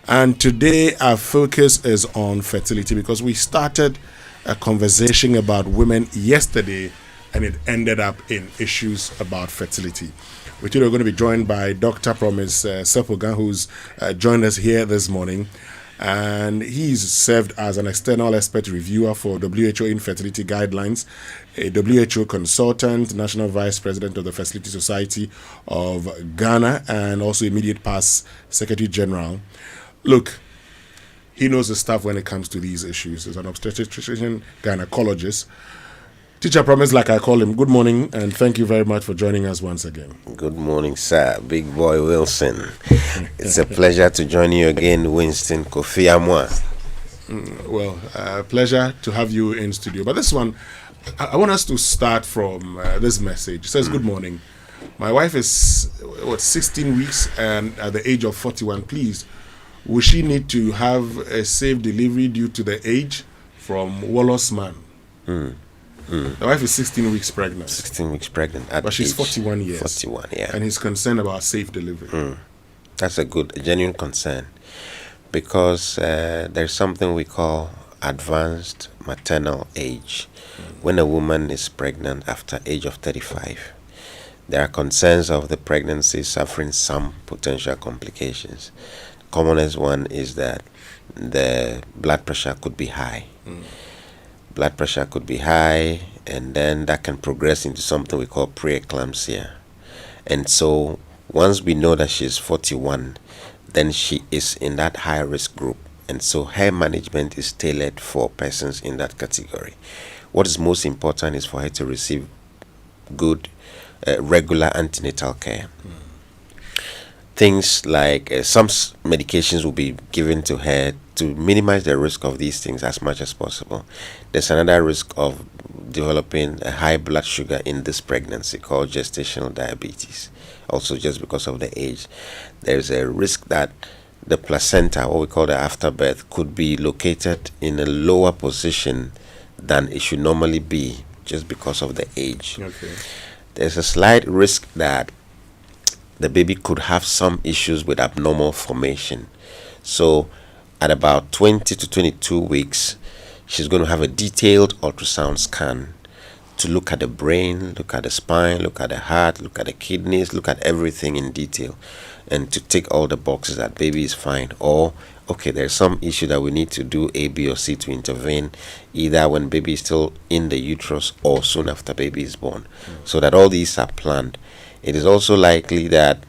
And today our focus is on fertility, because we started a conversation about women yesterday and it ended up in issues about fertility. We today we're going to be joined by Dr. Promise Sepogan, who's joined us here this morning. And he's served as an external expert reviewer for WHO Infertility Guidelines, a WHO consultant, National Vice President of the Fertility Society of Ghana, and also immediate past Secretary General. Look, he knows the stuff when it comes to these issues. He's an obstetrician gynecologist. Teacher Promise, like I call him, good morning, and thank you very much for joining us once again. Good morning, sir. Big boy Wilson. It's a pleasure to join you again, Winston Amoah. Pleasure to have you in studio. But this one, I want us to start from this message. It says, good morning. My wife is, 16 weeks and at the age of 41. Please, will she need to have a safe delivery due to the age? From Wallace Man. The wife is 16 weeks pregnant. 16 weeks pregnant. But she's 41 years. 41, yeah. And he's concerned about safe delivery. That's a genuine concern. Because there's something we call advanced maternal age. When a woman is pregnant after age of 35, there are concerns of the pregnancy suffering some potential complications. Commonest one is that the blood pressure could be high. Blood pressure could be high, and then that can progress into something we call preeclampsia. And so once we know that she's 41, then she is in that high risk group, and so her management is tailored for persons in that category. What is most important is for her to receive good regular antenatal care. Things like some medications will be given to her to minimize the risk of these things as much as possible. There's another risk of developing a high blood sugar in this pregnancy called gestational diabetes, also just because of the age. There's a risk that the placenta, what we call the afterbirth, could be located in a lower position than it should normally be just because of the age. Okay. There's a slight risk that the baby could have some issues with abnormal formation. So at about 20 to 22 weeks, she's going to have a detailed ultrasound scan to look at the brain, look at the spine, look at the heart, look at the kidneys, look at everything in detail, and to tick all the boxes that baby is fine, or okay, there's some issue that we need to do A, B, or C to intervene, either when baby is still in the uterus or soon after baby is born, so that all these are planned. It is also likely that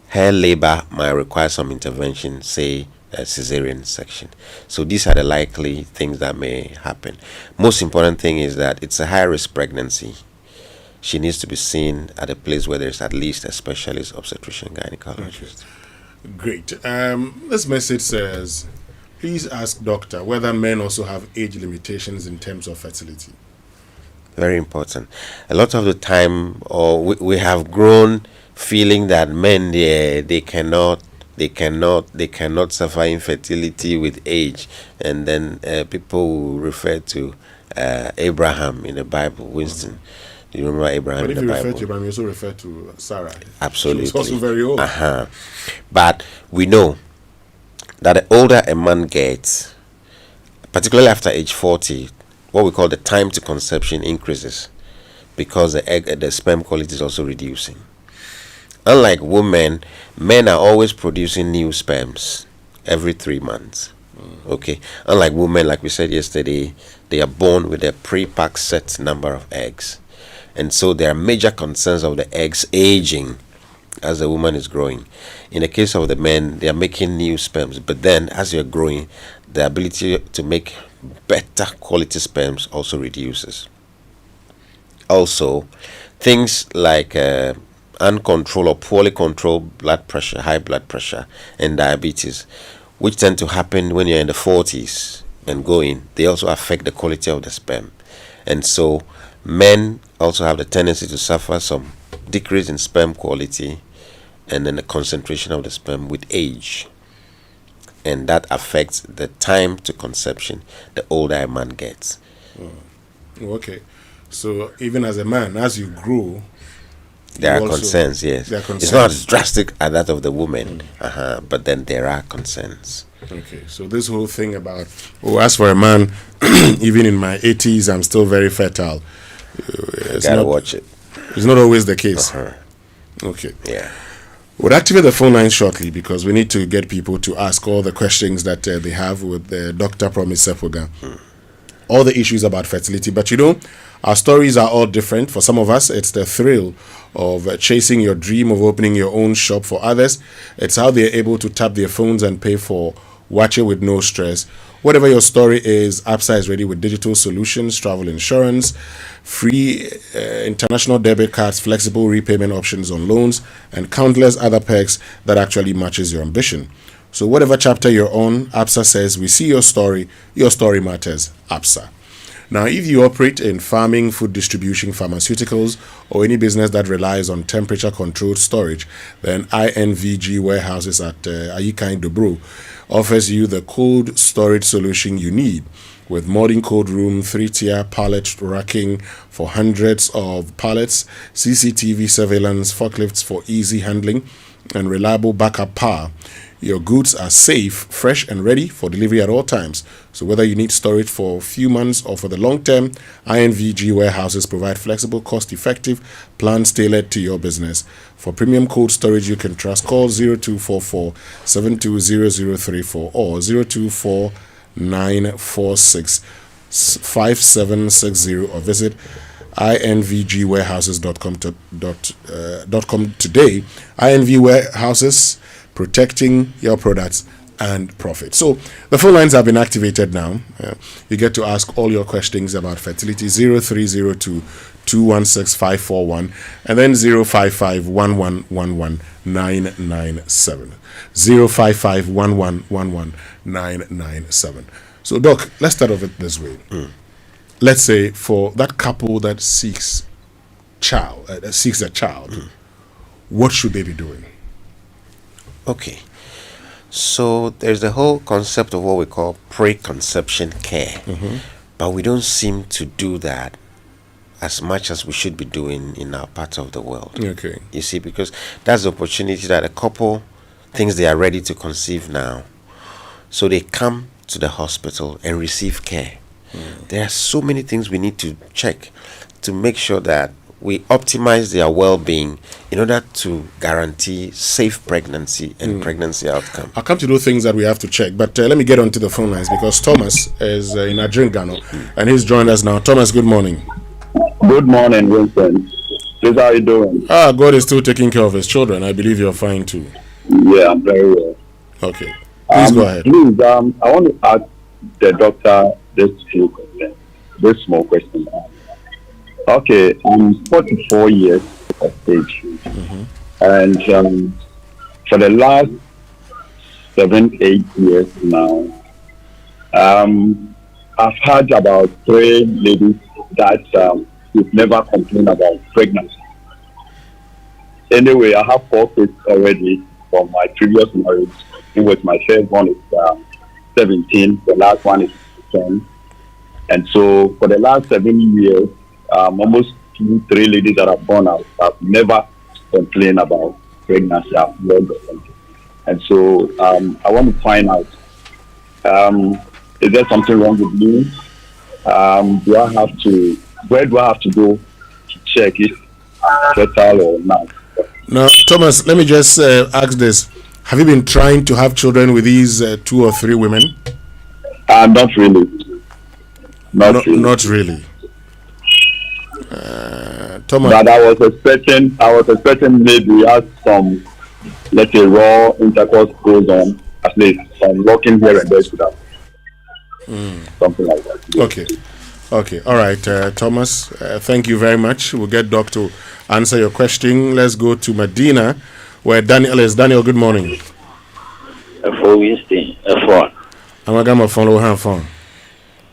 her labor might require some intervention, say a cesarean section. So these are the likely things that may happen. Most important thing is that it's a high-risk pregnancy. She needs to be seen at a place where there's at least a specialist obstetrician gynecologist. Okay. Great. This message says, please ask doctor whether men also have age limitations in terms of fertility. Very important. A lot of the time, we have grown feeling that men they cannot suffer infertility with age, and then people will refer to Abraham in the Bible, Winston. Do you remember Abraham But in if the you Bible? refer to Abraham, you also refer to Sarah. Absolutely. She was also very old. But we know that the older a man gets, particularly after age 40, what we call the time to conception increases, because the sperm quality is also reducing. Unlike women, men are always producing new sperms every 3 months. Okay. Unlike women, like we said yesterday, they are born with a pre-packed set number of eggs. And so there are major concerns of the eggs aging as the woman is growing. In the case of the men, they are making new sperms. But then as you're growing, the ability to make better quality sperms also reduces. Also, things like uncontrolled or poorly controlled blood pressure, high blood pressure, and diabetes, which tend to happen when you're in the 40s and going, they also affect the quality of the sperm. And so men also have the tendency to suffer some decrease in sperm quality and then the concentration of the sperm with age. And that affects the time to conception the older a man gets. Okay. So even as a man, as you grow, there are concerns, yes. There are concerns. It's not as drastic as that of the woman, but then there are concerns. Okay, so this whole thing about, as for a man, even in my 80s, I'm still very fertile. Gotta watch it. It's not always the case. Okay. Yeah. We'll activate the phone line shortly because we need to get people to ask all the questions that they have with Dr. Promise Sepuga. All the issues about fertility. But our stories are all different. For some of us, it's the thrill of chasing your dream of opening your own shop. For others, it's how they're able to tap their phones and pay for watching with no stress. Whatever your story is, ABSA is ready with digital solutions, travel insurance, free international debit cards, flexible repayment options on loans, and countless other perks that actually matches your ambition. So whatever chapter you're on, ABSA says, we see your story matters, ABSA. Now, if you operate in farming, food distribution, pharmaceuticals, or any business that relies on temperature-controlled storage, then INVG Warehouses at Ayika in Dobro offers you the cold storage solution you need, with modern cold room, 3-tier pallet racking for hundreds of pallets, CCTV surveillance, forklifts for easy handling, and reliable backup power. Your goods are safe, fresh, and ready for delivery at all times. So whether you need storage for a few months or for the long term, INVG Warehouses provide flexible, cost-effective plans tailored to your business. For premium cold storage you can trust, call 0244-720034 or 0249465760 or visit invgwarehouses.com today. INV Warehouses, protecting your products and profit. So the phone lines have been activated now. You get to ask all your questions about fertility. 0302 216-541 and then 055-1111-997. 055-1111-997. So, Doc, let's start off it this way. Let's say for that couple that seeks a child, what should they be doing? Okay. So there's the whole concept of what we call pre-conception care. But we don't seem to do that as much as we should be doing in our part of the world. Okay. You see, because that's the opportunity that a couple thinks they are ready to conceive now. So they come to the hospital and receive care. There are so many things we need to check to make sure that we optimize their well-being in order to guarantee safe pregnancy and pregnancy outcome. I'll come to those things that we have to check, but let me get onto the phone lines because Thomas is in Adrian, and he's joined us now. Thomas, good morning. Good morning, Winston. How are you doing? God is still taking care of his children. I believe you're fine too. Yeah, I'm very well. Okay. Please go ahead. Please, I want to ask the doctor this few questions, this small question. Okay, I'm 44 years of age, and for the last 7-8 years now, I've had about 3 ladies that we've never complained about pregnancy. Anyway, I have 4 kids already from my previous marriage, in which my first one is 17, the last one is 10. And so for the last 7 years, almost 2-3 ladies that have born out have never complained about pregnancy. And so I want to find out, is there something wrong with me? Where do I have to go to check if I'm fertile or not? Now, Thomas, let me just ask this. Have you been trying to have children with these 2 or 3 women? Not really. Not really. Thomas. But I was expecting maybe as some, let's say, raw intercourse goes on, at least some walking here and there should have something like that. Okay. All right, Thomas. Thank you very much. We'll get Doc to answer your question. Let's go to Medina, where Daniel is. Daniel, good morning. For Winston, I'm going to follow her phone.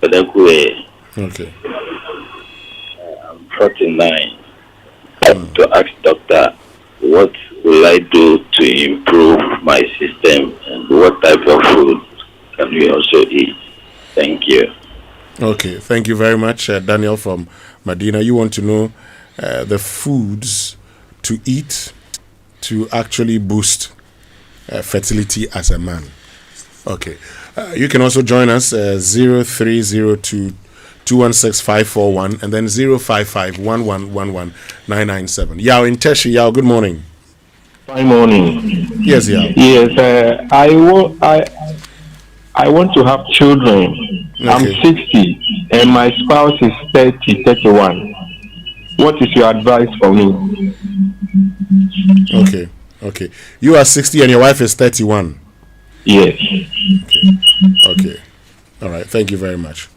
Okay. I'm 49. To ask doctor, what will I do to improve my system and what type of food can we also eat? Thank you. Okay, thank you very much, Daniel from Medina. You want to know the foods to eat to actually boost fertility as a man. Okay. You can also join us 0302 216-541 and then 055-1111-997. Yao in Teshi. Yao, good morning. Good morning. Yes, Yao. Yes, I want to have children. Okay. I'm 60 and my spouse is 31. What is your advice for me? Okay. You are 60 and your wife is 31. Yes. Okay. All right. Thank you very much.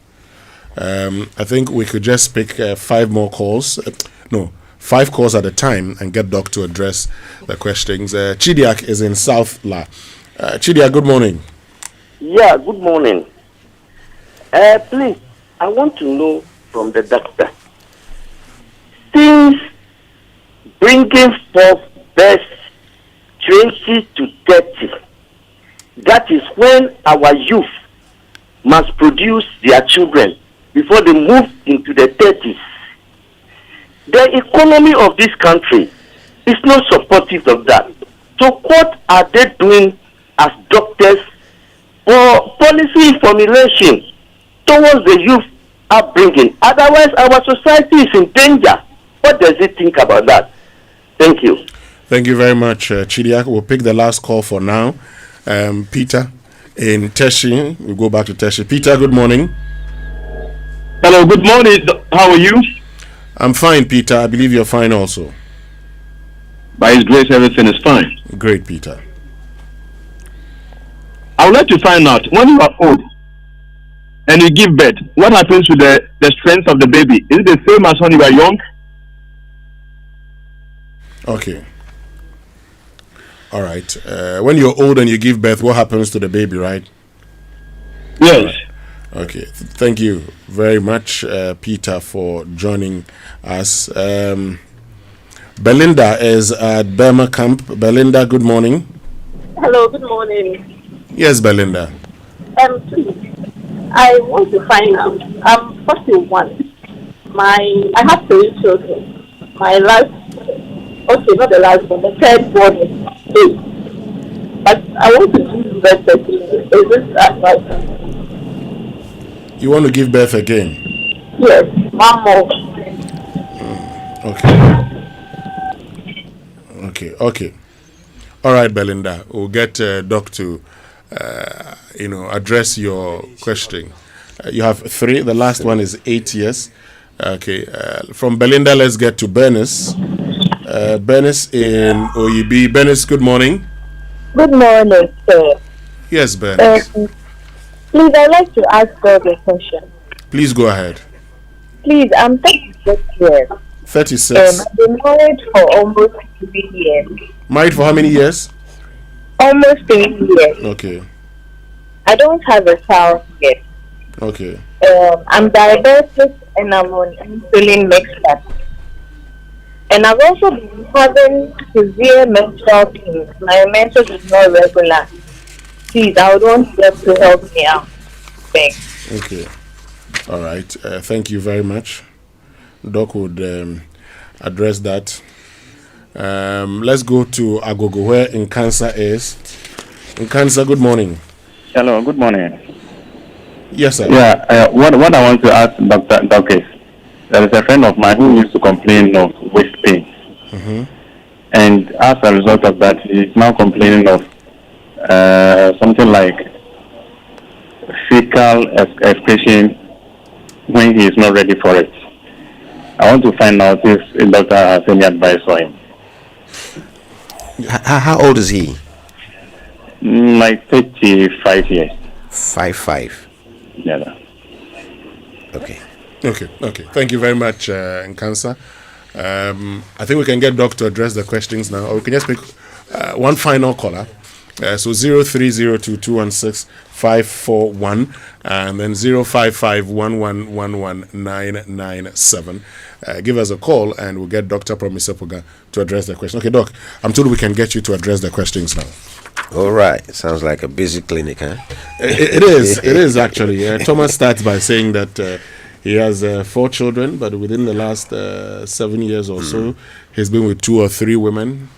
I think we could just pick 5 more calls. 5 calls at a time and get Doc to address the questions. Chidiak is in South La. Chidiak, good morning. Yeah, good morning. Please, I want to know from the doctor. Since bringing forth birth 20 to 30, that is when our youth must produce their children before they move into the 30s. The economy of this country is not supportive of that. So what are they doing as doctors for policy formulation towards the youth upbringing? Otherwise, our society is in danger. What does it think about that? Thank you. Thank you very much, Chidiak. We'll pick the last call for now. Peter in Teshi. We'll go back to Teshi. Peter, good morning. Hello, good morning. How are you? I'm fine, Peter. I believe you're fine also. By His grace, everything is fine. Great, Peter. I would like to find out, when you are old and you give birth, what happens to the strength of the baby? Is it the same as when you are young? Okay. All right. When you're old and you give birth, what happens to the baby, right? Yes. Okay. Thank you very much, Peter, for joining us. Belinda is at Burma Camp. Belinda, good morning. Hello, good morning. Yes, Belinda. Please, I want to find out. I'm 41. I have 3 children. My last, okay, not the last one, the third one is 8. But I want to give birth again. Is this advisable? You want to give birth again? Yes, one more. Okay. All right, Belinda. We'll get Doc to, address your question. You have 3. The last one is 8 years. Okay. From Belinda, let's get to Bernice. Bernice in OEB. Bernice, good morning. Good morning, sir. Yes, Bernice. Please, I'd like to ask God a question. Please go ahead. Please, I'm 36 years. 36. I've been married for almost 3 years. Married for how many years? Almost 3 years. Okay. I don't have a child yet. Okay. I'm diabetic and I'm on insulin mixture. And I've also been having severe menstrual pain. My menstrual is not regular. Please, I would want you to help me out. Thanks. Okay. All right. Thank you very much. Doc would address that. Let's go to Agogo, where Nkansa is. Nkansa, good morning. Hello, good morning. Yes, sir. Yeah, what I want to ask Dr. is, there is a friend of mine who used to complain of waist pain. Mm-hmm. And as a result of that, he's now complaining of something like fecal excretion when he is not ready for it. I want to find out if the doctor has any advice for him. How old is he? Like 35 years. 5'5". Yeah. Okay. Thank you very much, Nkansa. I think we can get Doc to address the questions now, or we can just pick one final caller. So 0302216541 and then 0551111997. Give us a call and we'll get Dr. Promisepoga to address the question. Okay, Doc, I'm told we can get you to address the questions now. All right. Sounds like a busy clinic, huh? It is actually. Thomas starts by saying that he has 4 children, but within the last 7 years or so, he's been with 2 or 3 women.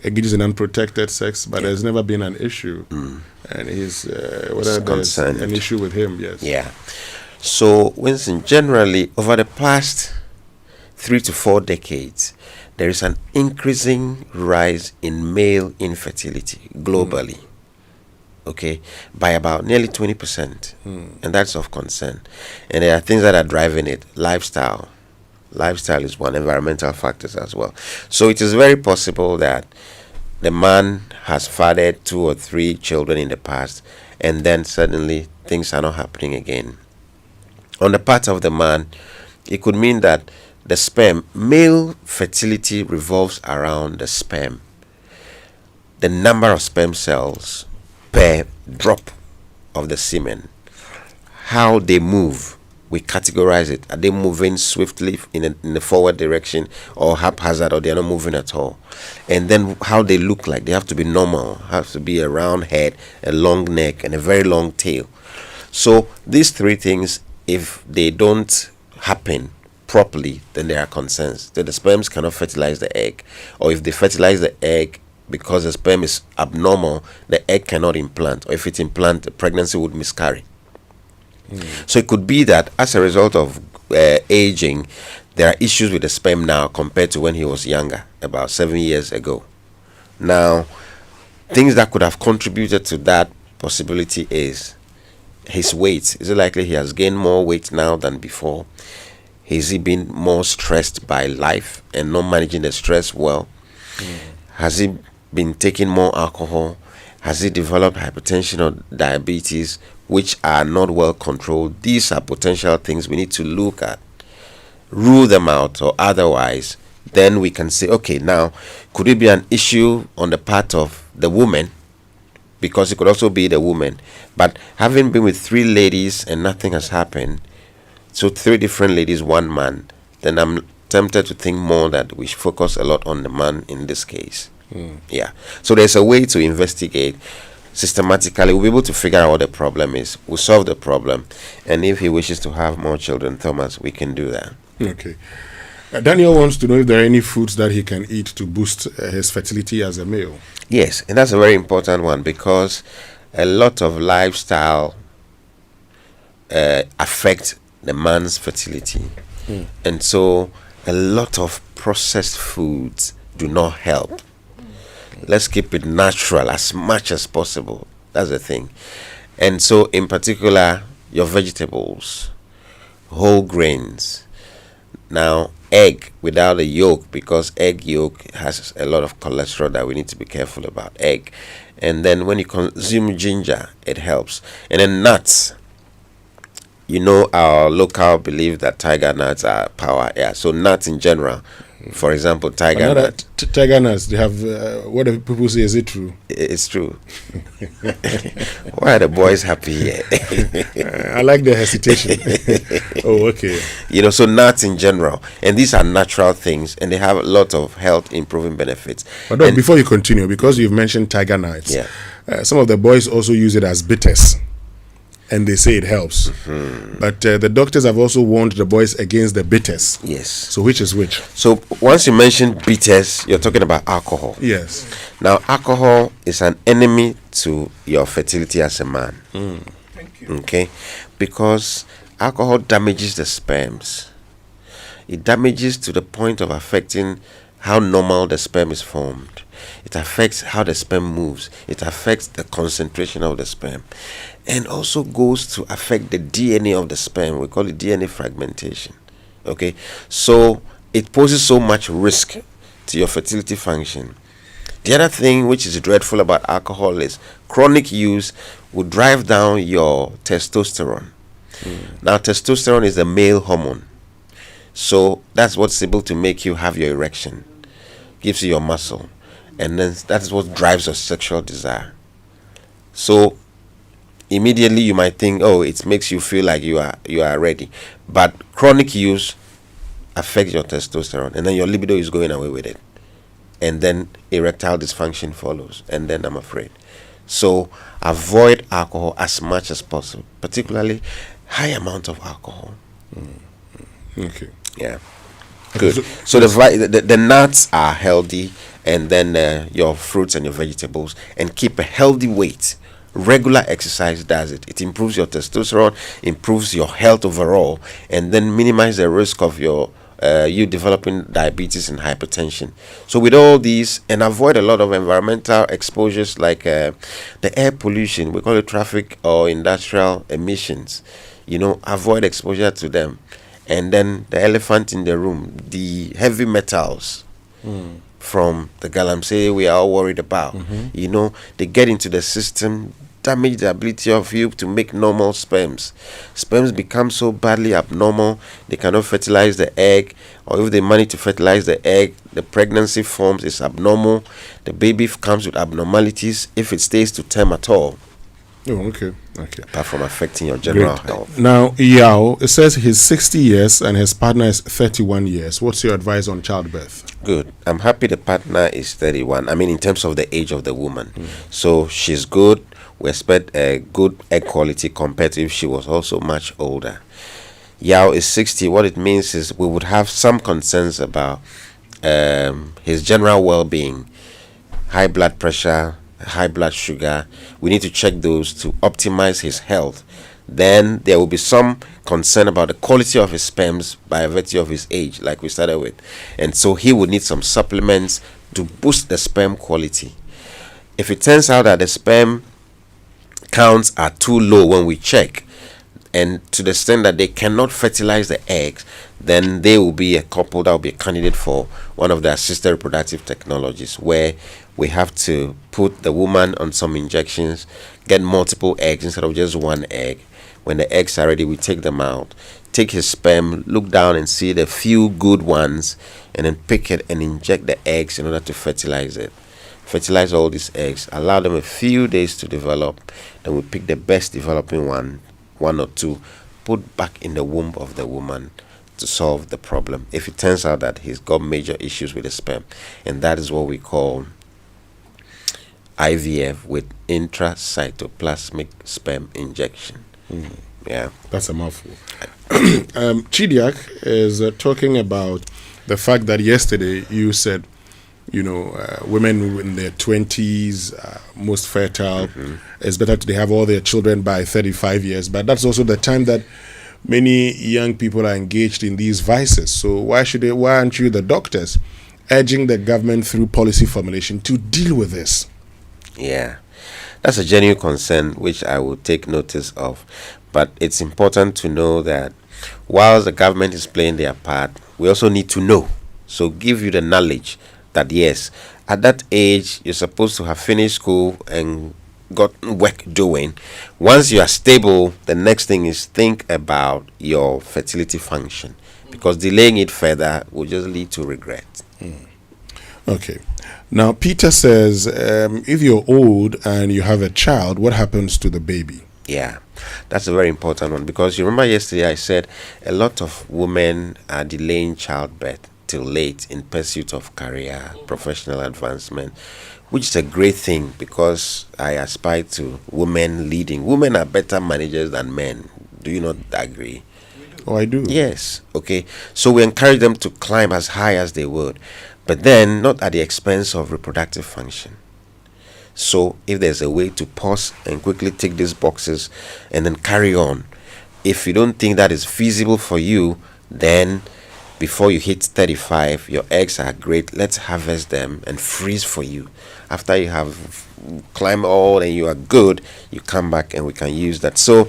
Engaged in unprotected sex, but there's never been an issue. And he's, whether there's an issue with him, yes. Yeah. So, Winston, generally, over the past 3 to 4 decades, there is an increasing rise in male infertility globally. Okay, by about nearly 20%. And that's of concern. And there are things that are driving it. Lifestyle is one, environmental factors as well. So it is very possible that the man has fathered 2 or 3 children in the past, and then suddenly things are not happening again. On the part of the man, it could mean that the sperm, male fertility revolves around the sperm. The number of sperm cells per drop of the semen, how they move, we categorize it. Are they moving swiftly in the forward direction, or haphazard, or they're not moving at all? And then how they look like. They have to be normal, have to be a round head, a long neck, and a very long tail. So these 3 things, if they don't happen properly, then there are concerns that the sperms cannot fertilize the egg, or if they fertilize the egg because the sperm is abnormal, the egg cannot implant, or if it implant, the pregnancy would miscarry. So it could be that as a result of aging, there are issues with the sperm now compared to when he was younger, about 7 years ago. Now, things that could have contributed to that possibility is his weight. Is it likely he has gained more weight now than before? Has he been more stressed by life and not managing the stress well? Has he been taking more alcohol? Has he developed hypertension or diabetes, which are not well controlled? These are potential things we need to look at. Rule them out, or otherwise then we can say, okay, now could it be an issue on the part of the woman? Because it could also be the woman. But having been with 3 ladies and nothing has happened, so 3 different ladies, 1 man, then I'm tempted to think more that we should focus a lot on the man in this case. Yeah. So there's a way to investigate systematically. We'll be able to figure out what the problem is. We'll solve the problem. And if he wishes to have more children, Thomas, we can do that. Okay. Daniel wants to know if there are any foods that he can eat to boost his fertility as a male. Yes, and that's a very important one because a lot of lifestyle affect the man's fertility. And so a lot of processed foods do not help. Let's keep it natural as much as possible. That's the thing. And so in particular, your vegetables, whole grains. Now, egg without a yolk, because egg yolk has a lot of cholesterol that we need to be careful about. Egg. And then when you consume ginger, it helps. And then nuts. You know, our local belief that tiger nuts are power. Yeah, so nuts in general. For example, tiger nuts. Tiger nuts, they have, what do people say, is it true? It's true. Why are the boys happy here? I like the hesitation. Oh, okay. You know, so nuts in general. And these are natural things, and they have a lot of health improving benefits. But before you continue, because you've mentioned tiger nuts, some of the boys also use it as bitters. And they say it helps. But the doctors have also warned the boys against the bitters. Yes. So which is which? So once you mention bitters, you're talking about alcohol. Yes. Now, alcohol is an enemy to your fertility as a man. Thank you. Okay? Because alcohol damages the sperms. It damages to the point of affecting how normal the sperm is formed. It affects how the sperm moves. It affects the concentration of the sperm. And also goes to affect the DNA of the sperm. We call it DNA fragmentation. Okay? So it poses so much risk to your fertility function. The other thing which is dreadful about alcohol is chronic use will drive down your testosterone. Now, testosterone is the male hormone. So that's what's able to make you have your erection. Gives you your muscle. And then that's what drives your sexual desire. So immediately you might think, oh, it makes you feel like you are ready. But chronic use affects your testosterone, and then your libido is going away with it. And then erectile dysfunction follows, and then I'm afraid. So avoid alcohol as much as possible, particularly high amount of alcohol. Okay. Yeah. Good. So the nuts are healthy, and then your fruits and your vegetables, and keep a healthy weight. Regular exercise does it. It improves your testosterone, improves your health overall, and then minimize the risk of you developing diabetes and hypertension. So with all these, and avoid a lot of environmental exposures like the air pollution, we call it traffic or industrial emissions. You know, avoid exposure to them. And then the elephant in the room, the heavy metals from the galamsey we are all worried about. You know, they get into the system, damage the ability of you to make normal sperms. Sperms become so badly abnormal, they cannot fertilize the egg, or if they manage to fertilize the egg, the pregnancy forms is abnormal. The baby comes with abnormalities if it stays to term at all. Oh, okay. Okay. Apart from affecting your general health. Now, Yao, it says he's 60 years and his partner is 31 years. What's your advice on childbirth? Good. I'm happy the partner is 31. I mean, in terms of the age of the woman. So she's good. We expect a good egg quality compared to if she was also much older. Yao is 60. What it means is we would have some concerns about his general well-being, high blood pressure, high blood sugar. We need to check those to optimize his health. Then there will be some concern about the quality of his sperms by virtue of his age, like we started with. And so he would need some supplements to boost the sperm quality. If it turns out that the sperm counts are too low when we check, and to the extent that they cannot fertilize the eggs, then they will be a couple that will be a candidate for one of the assisted reproductive technologies, where we have to put the woman on some injections, get multiple eggs instead of just one egg. When the eggs are ready, we take them out, take his sperm, look down and see the few good ones, and then pick it and inject the eggs in order to fertilize it. Fertilize all these eggs, allow them a few days to develop, then we pick the best developing one or two, put back in the womb of the woman to solve the problem. If it turns out that he's got major issues with the sperm, and that is what we call IVF with intracytoplasmic sperm injection. Yeah, that's a mouthful. Chidiak is talking about the fact that yesterday you said, women in their 20s, most fertile, it's better they have all their children by 35 years. But that's also the time that many young people are engaged in these vices. So why aren't you, the doctors, urging the government through policy formulation to deal with this? Yeah, that's a genuine concern which I will take notice of. But it's important to know that while the government is playing their part, we also need to know. So give you the knowledge that yes, at that age, you're supposed to have finished school and got work doing. Once you are stable, the next thing is think about your fertility function, because delaying it further will just lead to regret. Okay. Now, Peter says, if you're old and you have a child, what happens to the baby? Yeah, that's a very important one, because you remember yesterday I said a lot of women are delaying childbirth till late in pursuit of career, professional advancement, which is a great thing, because I aspire to women leading. Women are better managers than men. Do you not agree? Oh, I do. Yes. Okay. So we encourage them to climb as high as they would, but then not at the expense of reproductive function. So if there's a way to pause and quickly tick these boxes and then carry on, if you don't think that is feasible for you, then before you hit 35, your eggs are great. Let's harvest them and freeze for you. After you have climbed all and you are good, you come back and we can use that. So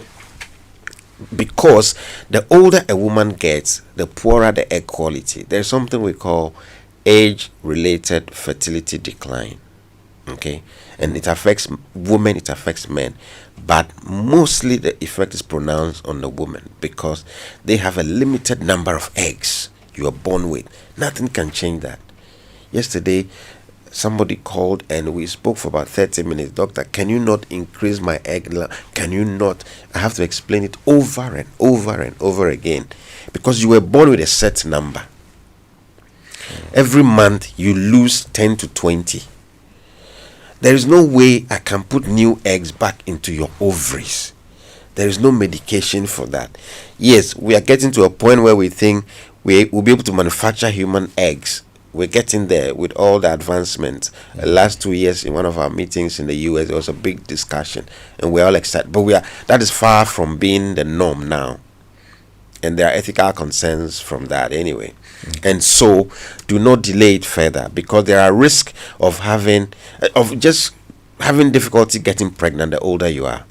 because the older a woman gets, the poorer the egg quality. There's something we call age-related fertility decline. Okay, and it affects women, it affects men, but mostly the effect is pronounced on the woman because they have a limited number of eggs you are born with. Nothing can change that. Yesterday somebody called and we spoke for about 30 minutes. Doctor, can you not increase my egg? Can you not? I have to explain it over and over and over again, because you were born with a set number. Every month you lose 10 to 20. There is no way I can put new eggs back into your ovaries. There is no medication for that. Yes, we are getting to a point where we think we will be able to manufacture human eggs. We're getting there with all the advancements. The last 2 years in one of our meetings in the US, there was a big discussion and we're all excited. But that is far from being the norm now. And there are ethical concerns from that anyway. And so do not delay it further, because there are risks of just having difficulty getting pregnant the older you are.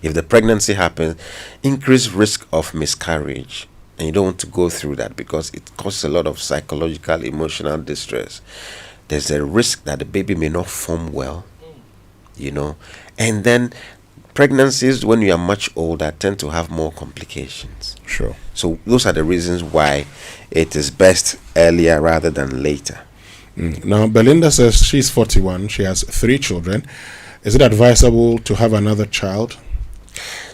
If the pregnancy happens, increased risk of miscarriage, and you don't want to go through that because it causes a lot of psychological, emotional distress. There's a risk that the baby may not form well, and then pregnancies when you are much older tend to have more complications. Sure. So those are the reasons why it is best earlier rather than later. Now, Belinda says she's 41. She has 3 children. Is it advisable to have another child?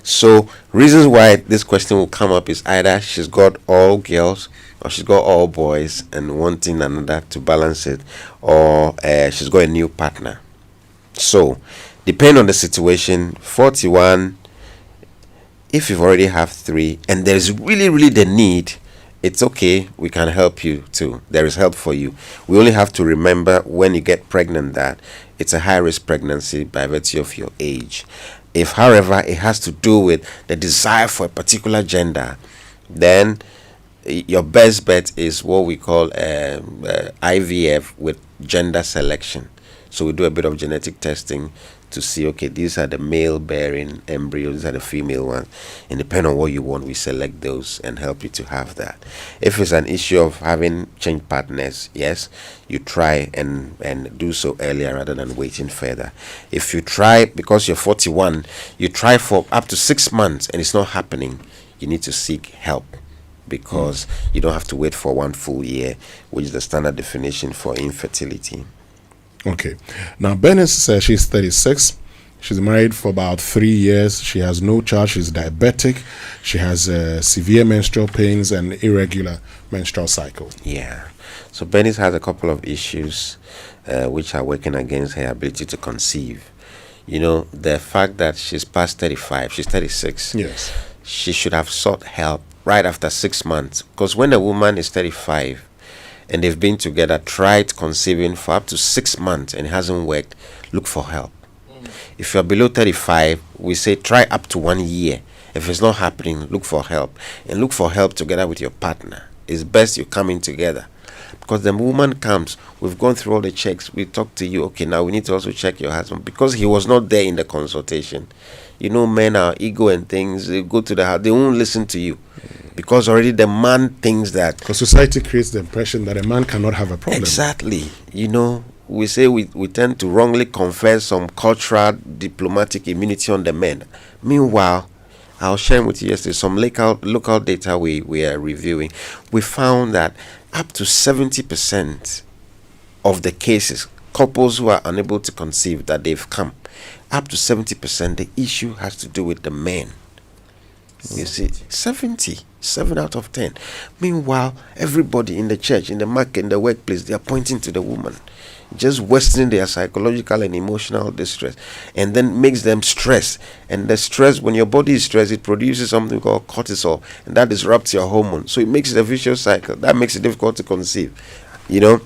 So reasons why this question will come up is either she's got all girls or she's got all boys and wanting another to balance it, or she's got a new partner. So depending on the situation, 41, if you've already have 3 and there's really the need, it's okay, we can help you too. There is help for you. We only have to remember when you get pregnant that it's a high-risk pregnancy by virtue of your age. If, however, it has to do with the desire for a particular gender, then your best bet is what we call IVF with gender selection. So we do a bit of genetic testing to see, okay, these are the male bearing embryos, these are the female ones, and depending on what you want, we select those and help you to have that. If it's an issue of having changed partners, yes, you try and do so earlier rather than waiting further. If you try, because you're 41, you try for up to 6 months and it's not happening, you need to seek help, because you don't have to wait for 1 full year, which is the standard definition for infertility. Okay. Now, Bernice says she's 36. She's married for about 3 years. She has no child. She's diabetic. She has severe menstrual pains and irregular menstrual cycle. Yeah. So Bernice has a couple of issues which are working against her ability to conceive. You know, the fact that she's past 35, she's 36. Yes. She should have sought help right after 6 months. Because when a woman is 35 and they've been together, tried conceiving for up to 6 months and it hasn't worked, look for help. If you're below 35, we say try up to 1 year. If it's not happening, look for help. And look for help together with your partner. It's best you come in together. Because the woman comes, we've gone through all the checks, we talk to you, okay, now we need to also check your husband. Because he was not there in the consultation. You know, men are ego and things, they go to the house, they won't listen to you. Because already the man thinks that... Because society creates the impression that a man cannot have a problem. Exactly. You know, we say we tend to wrongly confer some cultural diplomatic immunity on the men. Meanwhile, I'll share with you yesterday some local data we are reviewing. We found that up to 70% of the cases, couples who are unable to conceive, that they've come, up to 70%, the issue has to do with the men. You see, 70, 7 out of 10. Meanwhile, everybody in the church, in the market, in the workplace, they are pointing to the woman, just worsening their psychological and emotional distress, and then makes them stress. And the stress, when your body is stressed, it produces something called cortisol, and that disrupts your hormones. So it makes it a vicious cycle. That makes it difficult to conceive. You know,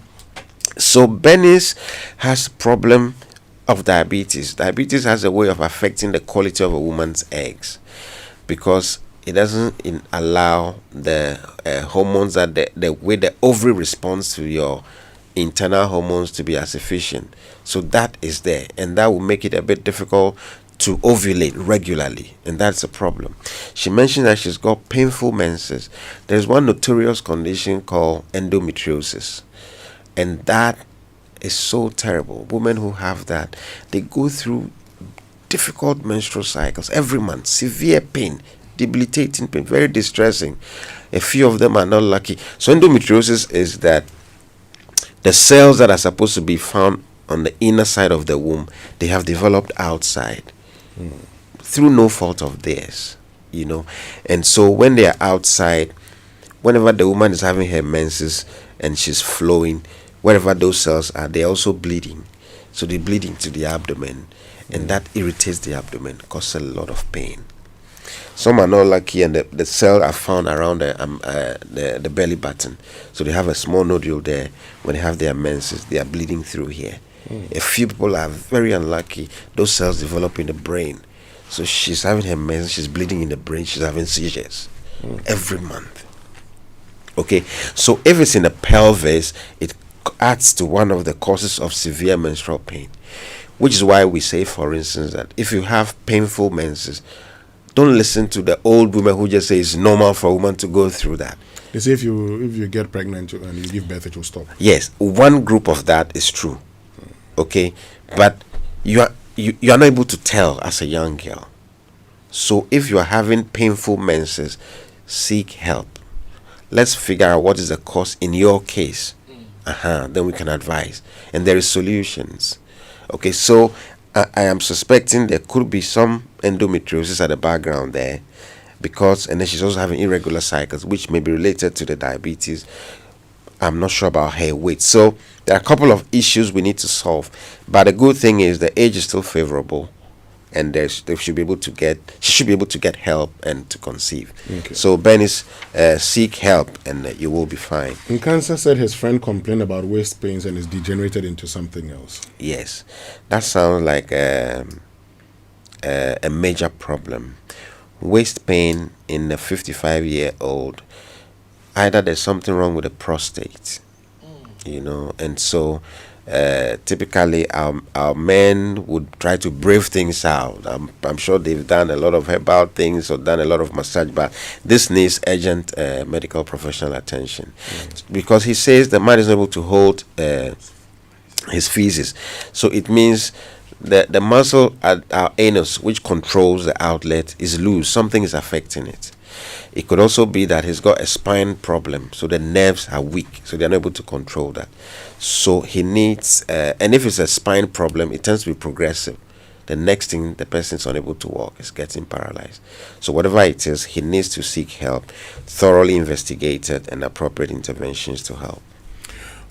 so Bernice has problem of diabetes. Diabetes has a way of affecting the quality of a woman's eggs, because it doesn't allow the hormones that the way the ovary responds to your internal hormones to be as efficient. So that is there, and that will make it a bit difficult to ovulate regularly, and that's a problem. She mentioned that she's got painful menses. There's one notorious condition called endometriosis, and that is so terrible. Women who have that, they go through difficult menstrual cycles every month, severe pain, debilitating pain, very distressing. A few of them are not lucky. So endometriosis is that the cells that are supposed to be found on the inner side of the womb, they have developed outside through no fault of theirs, you know. And so when they are outside, whenever the woman is having her menses and she's flowing, wherever those cells are, they're also bleeding. So they bleed into the abdomen, and that irritates the abdomen, causes a lot of pain. Some are not lucky, and the cells are found around the belly button. So they have a small nodule there. When they have their menses, they are bleeding through here. A few people are very unlucky. Those cells develop in the brain. So she's having her menses, she's bleeding in the brain, she's having seizures every month. Okay, so if it's in the pelvis, it adds to one of the causes of severe menstrual pain, which is why we say, for instance, that if you have painful menses, don't listen to the old women who just say it's normal for a woman to go through that. They say if you get pregnant and you give birth, it will stop. Yes, one group of that is true. Okay, but you are not able to tell as a young girl. So if you are having painful menses, seek help. Let's figure out what is the cause in your case. Then we can advise, and there is solutions. Okay, so I am suspecting there could be some endometriosis at the background there, because, and then she's also having irregular cycles, which may be related to the diabetes. I'm not sure about her weight. So there are a couple of issues we need to solve. But the good thing is the age is still favorable, and she should be able to get help and to conceive. Okay. So Bernice, seek help, and you will be fine. Nkansa said his friend complained about waist pains and is degenerated into something else. Yes, that sounds like a major problem. Waist pain in a 55-year-old, either there's something wrong with the prostate, you know, and so typically our men would try to brave things out. I'm sure they've done a lot of herbal things or done a lot of massage, but this needs urgent medical professional attention, because he says the man is not able to hold his feces. So it means the muscle at our anus, which controls the outlet, is loose. Something is affecting it. It could also be that he's got a spine problem, so the nerves are weak, so they're unable to control that. So he needs, and if it's a spine problem, it tends to be progressive. The next thing, the person is unable to walk, is getting paralyzed. So whatever it is, he needs to seek help, thoroughly investigated, and appropriate interventions to help.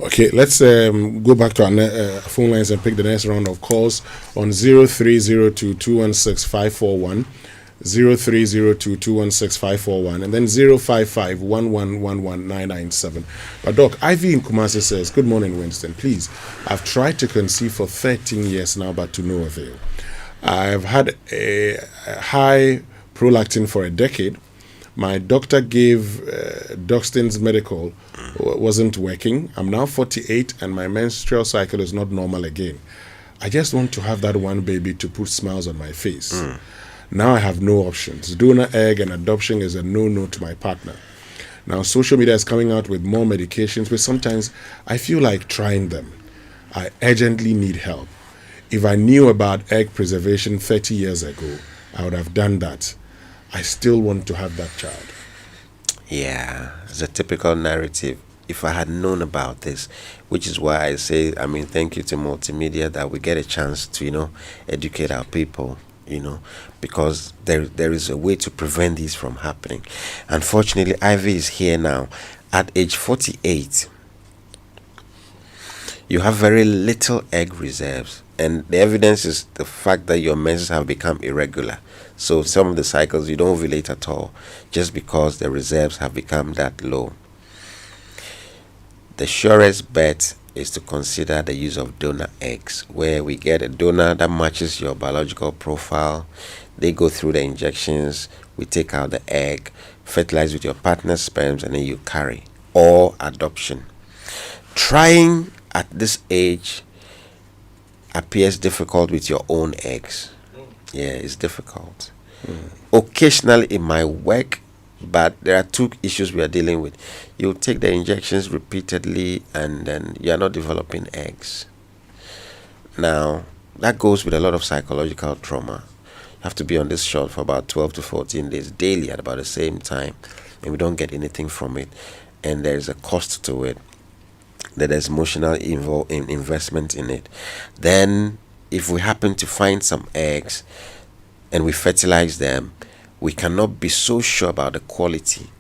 Okay, let's go back to our phone lines and pick the next round of calls on 0302-216-541, 0302-216-541, and then 055-1111997. But Doc, Ivy in Kumasi says, good morning, Winston. Please, I've tried to conceive for 13 years now, but to no avail. I've had a high prolactin for a decade. My doctor gave Duxton's medical, wasn't working. I'm now 48 and my menstrual cycle is not normal again. I just want to have that one baby to put smiles on my face. Now I have no options. Donor egg and adoption is a no-no to my partner. Now social media is coming out with more medications, but sometimes I feel like trying them. I urgently need help. If I knew about egg preservation 30 years ago, I would have done that. I still want to have that child. Yeah, it's a typical narrative. If I had known about this, which is why I say, thank you to multimedia that we get a chance to, educate our people, because there is a way to prevent this from happening. Unfortunately, Ivy is here now. At age 48, you have very little egg reserves. And the evidence is the fact that your menses have become irregular. So some of the cycles you don't ovulate at all, just because the reserves have become that low. The surest bet is to consider the use of donor eggs, where we get a donor that matches your biological profile. They go through the injections, we take out the egg, fertilize with your partner's sperms, and then you carry. Or adoption. Trying at this age appears difficult with your own eggs. Yeah, it's difficult. Occasionally it might work, but there are two issues we are dealing with. You take the injections repeatedly and then you are not developing eggs. Now, that goes with a lot of psychological trauma. You have to be on this shot for about 12 to 14 days daily at about the same time, and we don't get anything from it, and there is a cost to it. There's emotional investment in it. Then if we happen to find some eggs and we fertilize them, we cannot be so sure about the quality.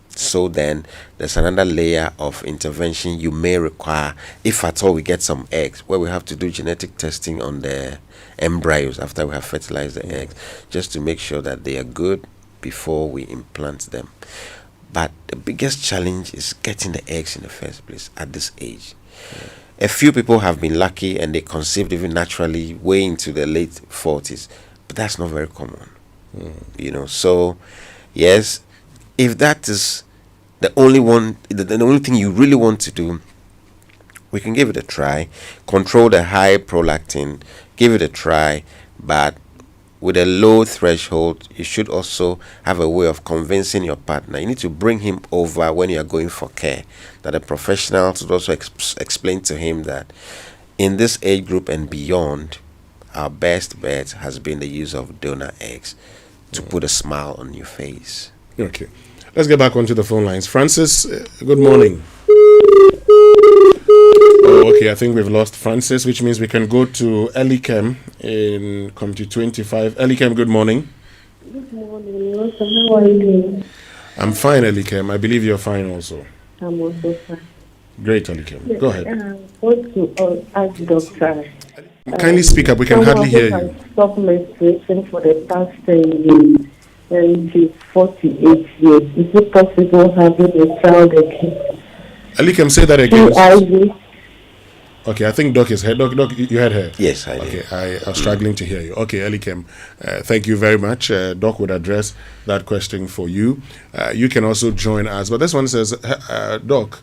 So then there's another layer of intervention you may require if at all we get some eggs, where we have to do genetic testing on the embryos after we have fertilized the eggs, just to make sure that they are good before we implant them. But the biggest challenge is getting the eggs in the first place at this age. A few people have been lucky and they conceived even naturally way into the late 40s, but that's not very common. So yes, if that is the only thing you really want to do, we can give it a try. Control the high prolactin, give it a try, but with a low threshold. You should also have a way of convincing your partner. You need to bring him over when you are going for care, that a professional should also explain to him that in this age group and beyond, our best bet has been the use of donor eggs to put a smile on your face. Okay, let's get back onto the phone lines. Francis, good morning. Okay, I think we've lost Francis, which means we can go to Elikem in Committee 25. Elikem, good morning. Good morning, Wilson. How are you doing? I'm fine, Elikem. I believe you're fine also. I'm also fine. Great, Elikem. Go ahead. I want to ask Doctor. Kindly speak up. We can hardly hear you. Stopped menstruation for the past 10 years, and she's 48 years. Is it possible having a child again? Elikem, say that again. Okay, I think Doc is here. Doc, you heard her? Yes, I did. Okay, I was struggling to hear you. Okay, Elikem, thank you very much. Doc would address that question for you. You can also join us. But this one says, Doc,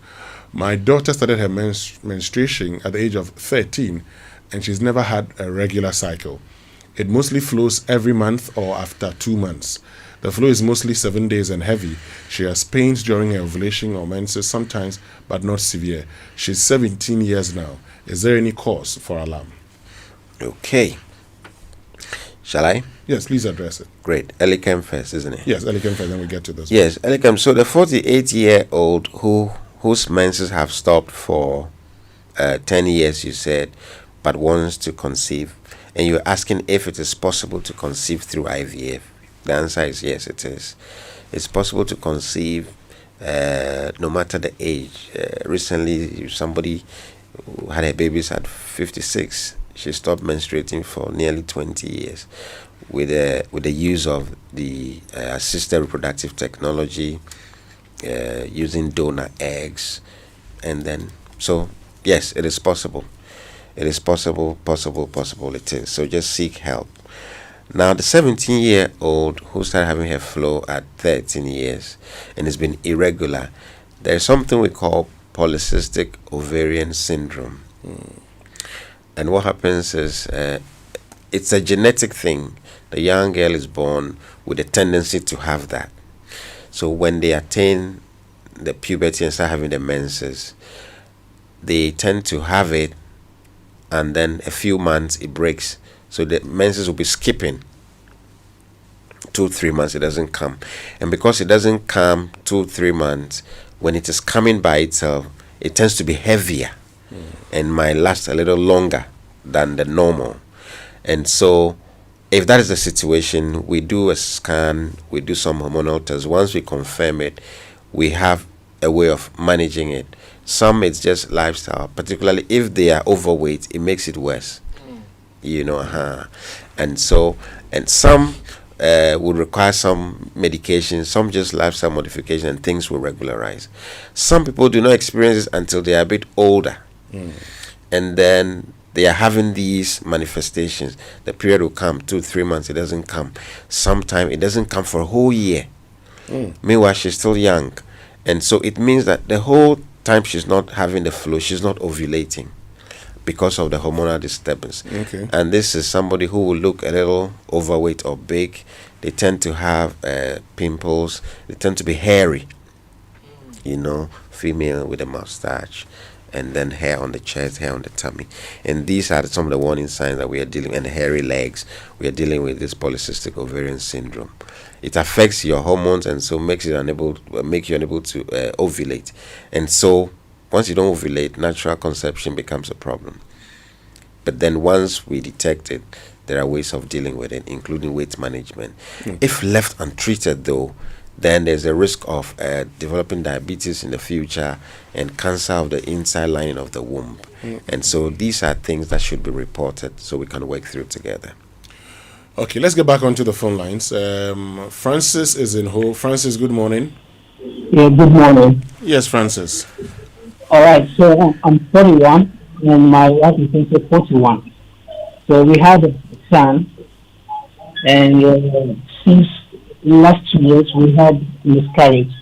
my daughter started her menstruation at the age of 13, and she's never had a regular cycle. It mostly flows every month or after 2 months. The flow is mostly 7 days and heavy. She has pains during her ovulation or menses sometimes, but not severe. She's 17 years now. Is there any cause for alarm? Okay. Shall I? Yes, please address it. Great. Elichem first, isn't it? Yes, Elichem first, then we get to this. Yes, Elichem. So the 48-year-old whose menses have stopped for 10 years, you said, but wants to conceive, and you're asking if it is possible to conceive through IVF. The answer is yes, it is. It's possible to conceive no matter the age. Recently, somebody who had her babies at 56. She stopped menstruating for nearly 20 years with the use of the assisted reproductive technology, using donor eggs, and then, so yes, it is possible. It is possible, it is. So just seek help. Now, the 17-year-old who started having her flow at 13 years and has been irregular, there's something we call polycystic ovarian syndrome. And what happens is it's a genetic thing. The young girl is born with a tendency to have that. So when they attain the puberty and start having the menses, they tend to have it, and then a few months it breaks. So the menses will be skipping 2-3 months. It doesn't come. And because it doesn't come 2-3 months, when it is coming by itself, it tends to be heavier and might last a little longer than the normal. And so if that is the situation, we do a scan, we do some hormonal tests. Once we confirm it, we have a way of managing it. Some it's just lifestyle, particularly if they are overweight, it makes it worse. And so, and some would require some medication, some just lifestyle modification, and things will regularize. Some people do not experience it until they are a bit older, and then they are having these manifestations. The period will come 2-3 months, it doesn't come. Sometimes it doesn't come for a whole year. Meanwhile, she's still young, and so it means that the whole time she's not having the flow, she's not ovulating because of the hormonal disturbance. And this is somebody who will look a little overweight or big. They tend to have pimples. They tend to be hairy, female with a mustache, and then hair on the chest, hair on the tummy. And these are some of the warning signs that we are dealing with. And hairy legs, we are dealing with this polycystic ovarian syndrome. It affects your hormones, and so make you unable to ovulate. And so once you don't ovulate, natural conception becomes a problem. But then once we detect it, there are ways of dealing with it, including weight management. If left untreated, though, then there's a risk of developing diabetes in the future and cancer of the inside lining of the womb. And so these are things that should be reported so we can work through together. Okay, let's get back onto the phone lines. Francis is in Ho. Francis, good morning. Yeah, good morning. Yes, Francis. All right, so I'm 41 and my wife is 41. So we had a son, and since last 2 years we had miscarriage,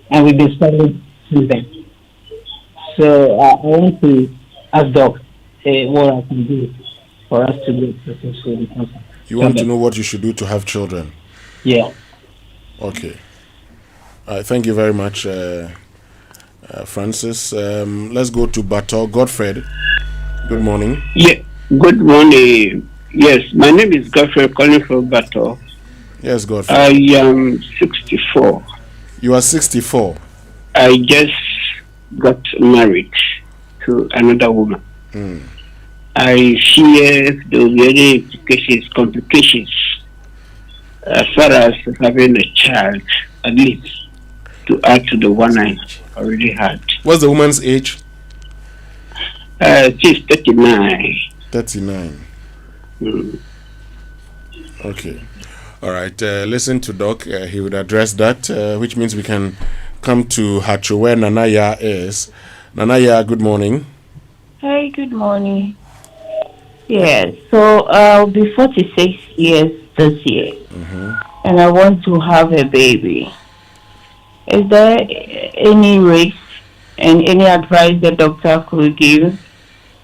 and we've been studying since then. So I want to ask Doc what I can do for us to get successful. You want to know what you should do to have children? Yeah. Okay. Thank you very much, Francis. Let's go to Bato. Godfred, good morning. Yeah, good morning. Yes, my name is Godfred, calling from Bato. Yes, Godfred. I am 64. You are 64. I just got married to another woman. I fear there will be any complications as far as having a child, at least to add to the one I already had. What's the woman's age? She's 39. 39. Okay. All right. Listen to Doc. He would address that, which means we can come to Hacho, where Nanaya is. Nanaya, good morning. Hi, good morning. Yeah, so I'll be 46 years this year, and I want to have a baby. Is there any risk and any advice the doctor could give?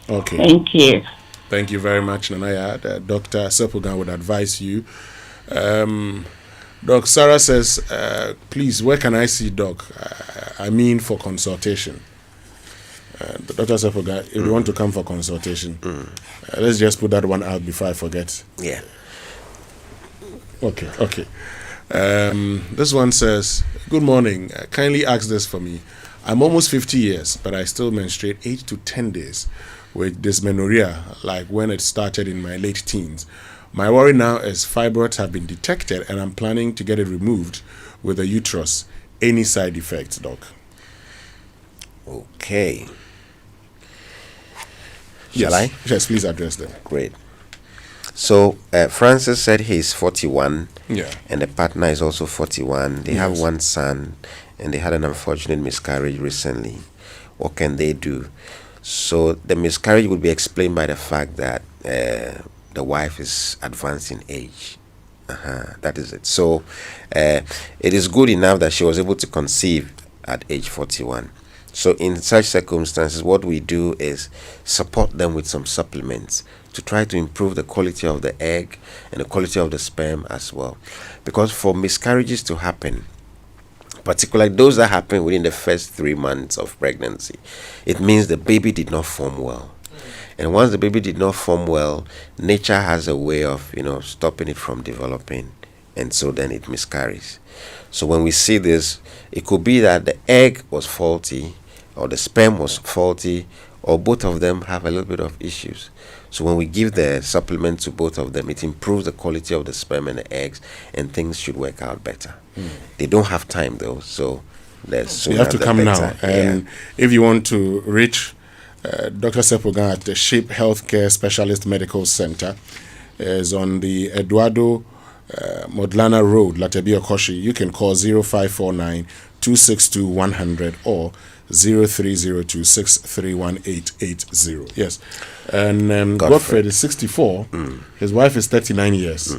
Okay. Thank you. Thank you very much, Nanaya. Dr. Sepugan would advise you. Doc Sarah says, please, where can I see Doc? I mean for consultation. Dr. Sepugan, if you want to come for consultation, let's just put that one out before I forget. Yeah. Okay. This one says, "Good morning. Kindly ask this for me. I'm almost 50 years, but I still menstruate 8 to 10 days with dysmenorrhea, like when it started in my late teens. My worry now is fibroids have been detected, and I'm planning to get it removed with a uterus. Any side effects, doc?" Okay. Yes. Shall I? Yes, please address them. Great. So Francis said he's 41. Yeah. And the partner is also 41. They have Yes. one son, and they had an unfortunate miscarriage recently. What can they do? So the miscarriage would be explained by the fact that the wife is advanced in age. That is it. So it is good enough that she was able to conceive at age 41. So in such circumstances, what we do is support them with some supplements to try to improve the quality of the egg and the quality of the sperm as well. Because for miscarriages to happen, particularly those that happen within the first 3 months of pregnancy, it means the baby did not form well. And once the baby did not form well, nature has a way of, stopping it from developing. And so then it miscarries. So when we see this, it could be that the egg was faulty, or the sperm was faulty, or both of them have a little bit of issues. So when we give the supplement to both of them, it improves the quality of the sperm and the eggs, and things should work out better. They don't have time though, so you have to come now. And if you want to reach Dr. Sepogan at the Sheep Healthcare Specialist Medical Center, is on the Eduardo Modlana Road, Latebia Koshi. You can call 0549 262 100 or 0302631880. Yes. And Godfred is 64. His wife is 39 years.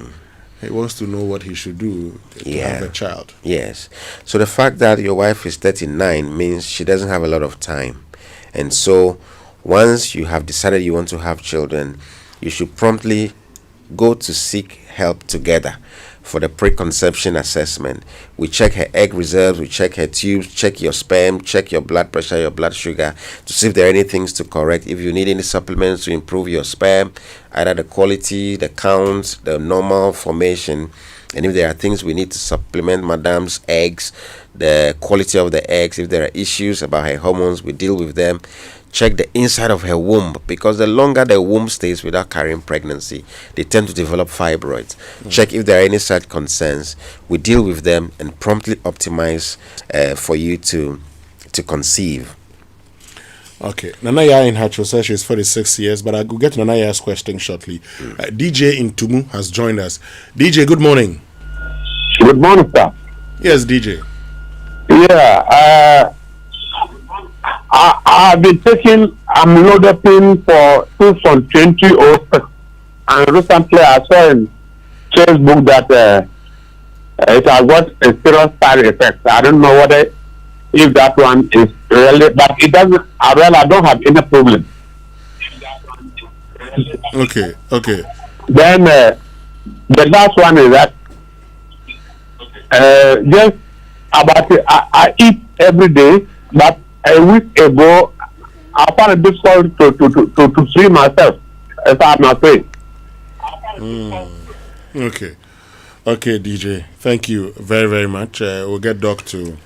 He wants to know what he should do to have a child. Yes. So the fact that your wife is 39 means she doesn't have a lot of time. And so once you have decided you want to have children, you should promptly go to seek help together for the preconception assessment. We check her egg reserves, we check her tubes, check your sperm, check your blood pressure, your blood sugar, to see if there are any things to correct. If you need any supplements to improve your sperm, either the quality, the count, the normal formation, and if there are things we need to supplement Madam's eggs, the quality of the eggs, if there are issues about her hormones, we deal with them. Check the inside of her womb, because the longer the womb stays without carrying pregnancy, they tend to develop fibroids. Check if there are any such concerns. We deal with them and promptly optimize for you to conceive. Okay. Nanaya in Hacho says she's 46 years, but I'll get Nanaya's question shortly. DJ in Tumu has joined us. DJ, good morning. Good morning, sir. Yes, DJ. Yeah, I've been taking amlodipine for 2006, and recently I saw in Facebook that it has got a serious side effect. I don't know whether if that one is really, but it doesn't. I don't have any problem. Okay. Then the last one is that just about I eat every day, but a week ago I found it difficult to free myself, as I must say. Okay, DJ. Thank you very, very much. We'll get Doc to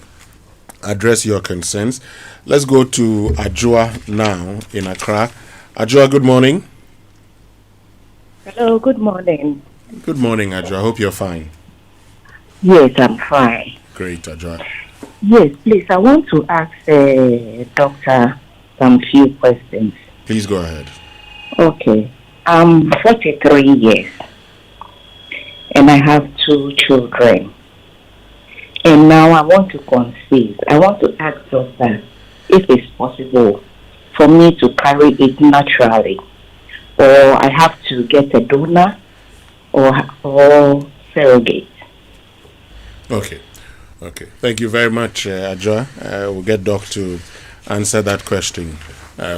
address your concerns. Let's go to Ajua now in Accra. Ajua, good morning. Hello, good morning. Good morning, Ajua. I hope you're fine. Yes, I'm fine. Great, Ajua. Yes, please, I want to ask doctor some few questions. Please go ahead. Okay. I'm 43 years and I have 2 children. And now I want to conceive. I want to ask doctor if it's possible for me to carry it naturally, or I have to get a donor or surrogate. Okay. Thank you very much, Ajua. We'll get Doc to answer that question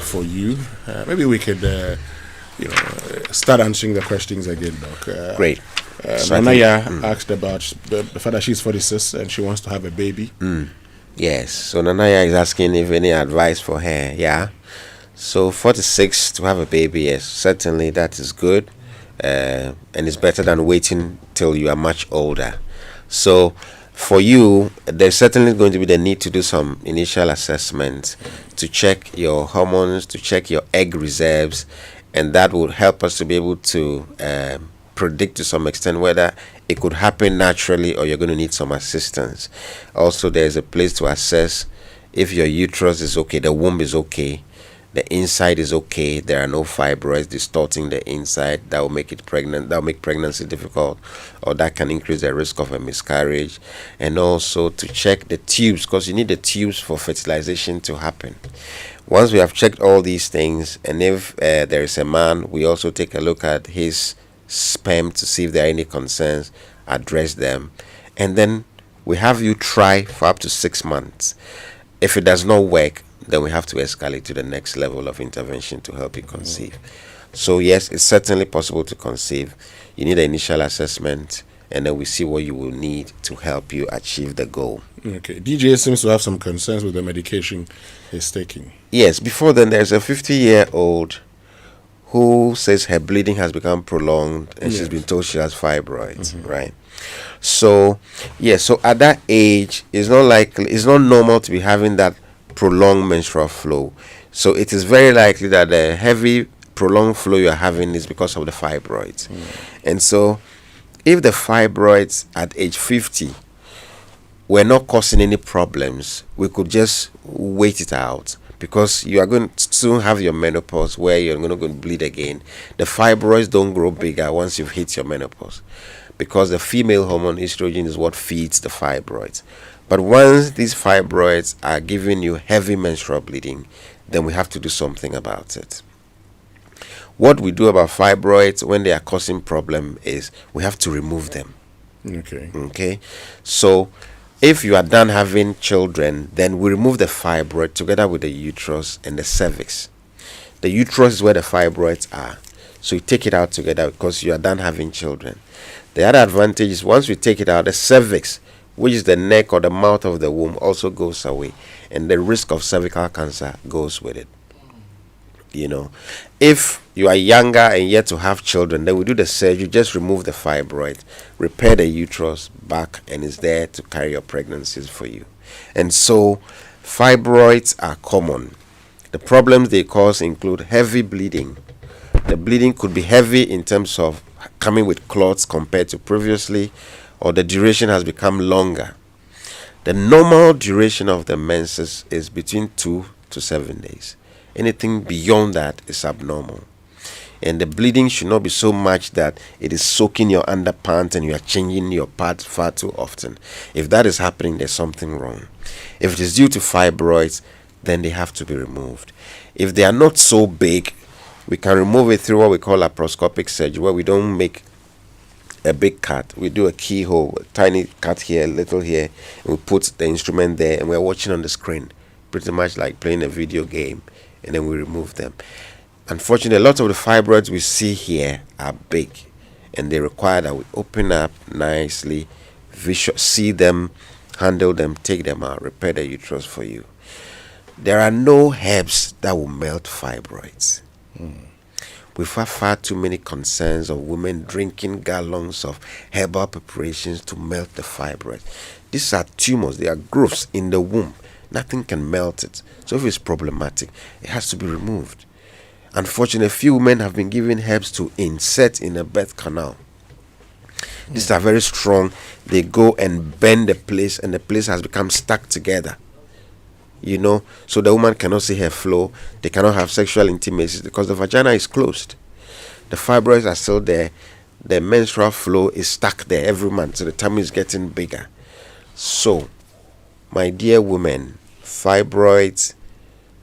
for you. Maybe we could, start answering the questions again, Doc. Great. Nanaya asked about the fact that she's 46 and she wants to have a baby. Yes. So Nanaya is asking if any advice for her. Yeah. So 46 to have a baby, yes, certainly that is good. and it's better than waiting till you are much older. So for you, there's certainly going to be the need to do some initial assessments to check your hormones, to check your egg reserves, and that would help us to be able to predict to some extent whether it could happen naturally or you're going to need some assistance. Also, there's a place to assess if your uterus is okay, the womb is okay, the inside is okay, there are no fibroids distorting the inside that will make it pregnant, that will make pregnancy difficult, or that can increase the risk of a miscarriage. And also to check the tubes, because you need the tubes for fertilization to happen. Once we have checked all these things, and if there is a man, we also take a look at his sperm to see if there are any concerns, address them, and then we have you try for up to 6 months. If it does not work, then we have to escalate to the next level of intervention to help you conceive. So yes, it's certainly possible to conceive. You need an initial assessment, and then we see what you will need to help you achieve the goal. Okay. DJ seems to have some concerns with the medication he's taking. Yes, before then, there's a 50-year-old who says her bleeding has become prolonged, and she's been told she has fibroids, right? So, so at that age, it's not normal to be having that prolonged menstrual flow. So it is very likely that the heavy prolonged flow you're having is because of the fibroids. And so if the fibroids at age 50 were not causing any problems, we could just wait it out, because you are going to soon have your menopause where you're going to bleed again. The fibroids don't grow bigger once you've hit your menopause, because the female hormone estrogen is what feeds the fibroids. But once these fibroids are giving you heavy menstrual bleeding, then we have to do something about it. What we do about fibroids when they are causing problem is we have to remove them. Okay. So if you are done having children, then we remove the fibroid together with the uterus and the cervix. The uterus is where the fibroids are. So you take it out together because you are done having children. The other advantage is once we take it out, the cervix, which is the neck or the mouth of the womb, also goes away, and the risk of cervical cancer goes with it. If you are younger and yet to have children, then we do the surgery, just remove the fibroid, repair the uterus back, and it's there to carry your pregnancies for you. And so fibroids are common. The problems they cause include heavy bleeding. The bleeding could be heavy in terms of coming with clots compared to previously, or the duration has become longer. The normal duration of the menses is between 2 to 7 days. Anything beyond that is abnormal. And the bleeding should not be so much that it is soaking your underpants and you are changing your pads far too often. If that is happening, there's something wrong. If it is due to fibroids, then they have to be removed. If they are not so big, we can remove it through what we call laparoscopic surgery, where we don't make a big cut. We do a keyhole, a tiny cut here, a little here, and we put the instrument there, and we're watching on the screen, pretty much like playing a video game, and then we remove them. Unfortunately, a lot of the fibroids we see here are big, and they require that we open up nicely, see them, handle them, take them out, repair the uterus for you. There are no herbs that will melt fibroids. We've had far too many concerns of women drinking gallons of herbal preparations to melt the fibroid. These are tumors, they are growths in the womb. Nothing can melt it. So if it's problematic, it has to be removed. Unfortunately, a few women have been given herbs to insert in the birth canal. These are very strong. They go and bend the place, and the place has become stuck together. So the woman cannot see her flow. They cannot have sexual intimacy because the vagina is closed. The fibroids are still there. The menstrual flow is stuck there every month, so the tummy is getting bigger. So, my dear women, fibroids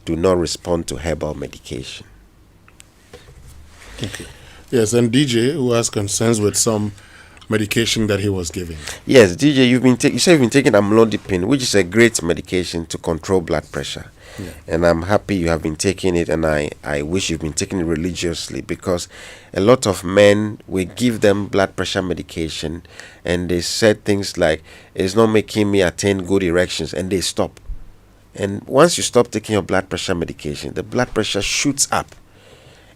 do not respond to herbal medication. Okay. Yes, and DJ, who has concerns with some medication that he was giving. Yes, DJ, you said you've been taking amlodipine, which is a great medication to control blood pressure. Yeah. And I'm happy you have been taking it, and I wish you've been taking it religiously, because a lot of men, we give them blood pressure medication and they said things like, it's not making me attain good erections, and they stop. And once you stop taking your blood pressure medication, the blood pressure shoots up.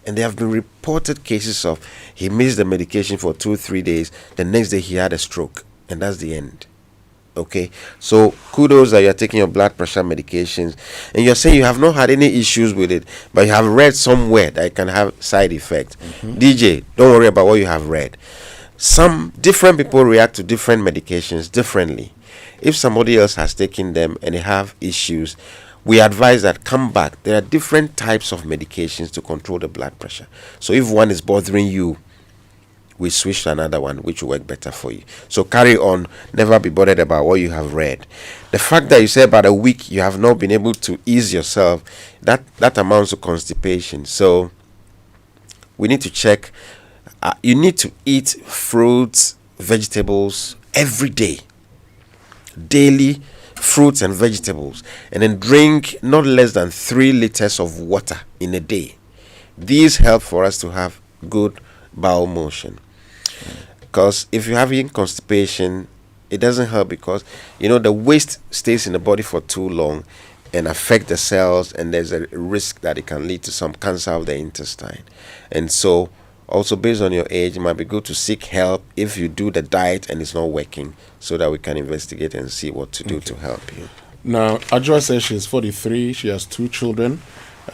And there have been reported cases of he missed the medication for 2-3 days. The next day he had a stroke, and that's the end. Okay, so kudos that you're taking your blood pressure medications, and you're saying you have not had any issues with it, but you have read somewhere that it can have side effects. DJ, don't worry about what you have read. Some different people react to different medications differently. If somebody else has taken them and they have issues, we advise that come back. There are different types of medications to control the blood pressure. So if one is bothering you, we switch to another one which will work better for you. So carry on. Never be bothered about what you have read. The fact that you say about a week you have not been able to ease yourself, that amounts to constipation. So we need to check. You need to eat fruits, vegetables every day. Daily fruits and vegetables, and then drink not less than 3 liters of water in a day. These help for us to have good bowel motion. Because if you're having constipation, it doesn't help, because the waste stays in the body for too long and affect the cells, and there's a risk that it can lead to some cancer of the intestine. And so also, based on your age, it might be good to seek help if you do the diet and it's not working, so that we can investigate and see what to do to help you. Now, Ajwa says she's 43, she has 2 children.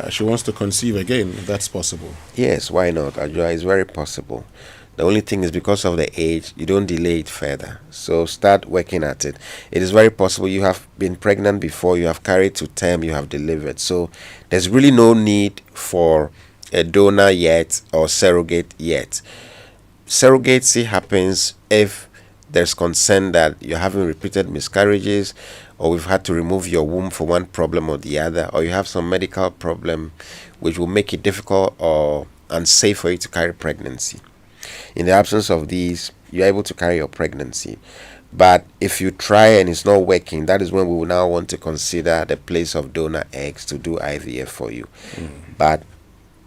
She wants to conceive again, if that's possible. Yes, why not, Ajwa? It's very possible. The only thing is, because of the age, you don't delay it further. So start working at it. It is very possible you have been pregnant before, you have carried to term, you have delivered. So there's really no need for a donor yet or surrogate yet. Surrogacy happens if there's concern that you're having repeated miscarriages, or we've had to remove your womb for one problem or the other, or you have some medical problem which will make it difficult or unsafe for you to carry pregnancy. In the absence of these, you're able to carry your pregnancy. But if you try and it's not working, that is when we will now want to consider the place of donor eggs to do IVF for you. But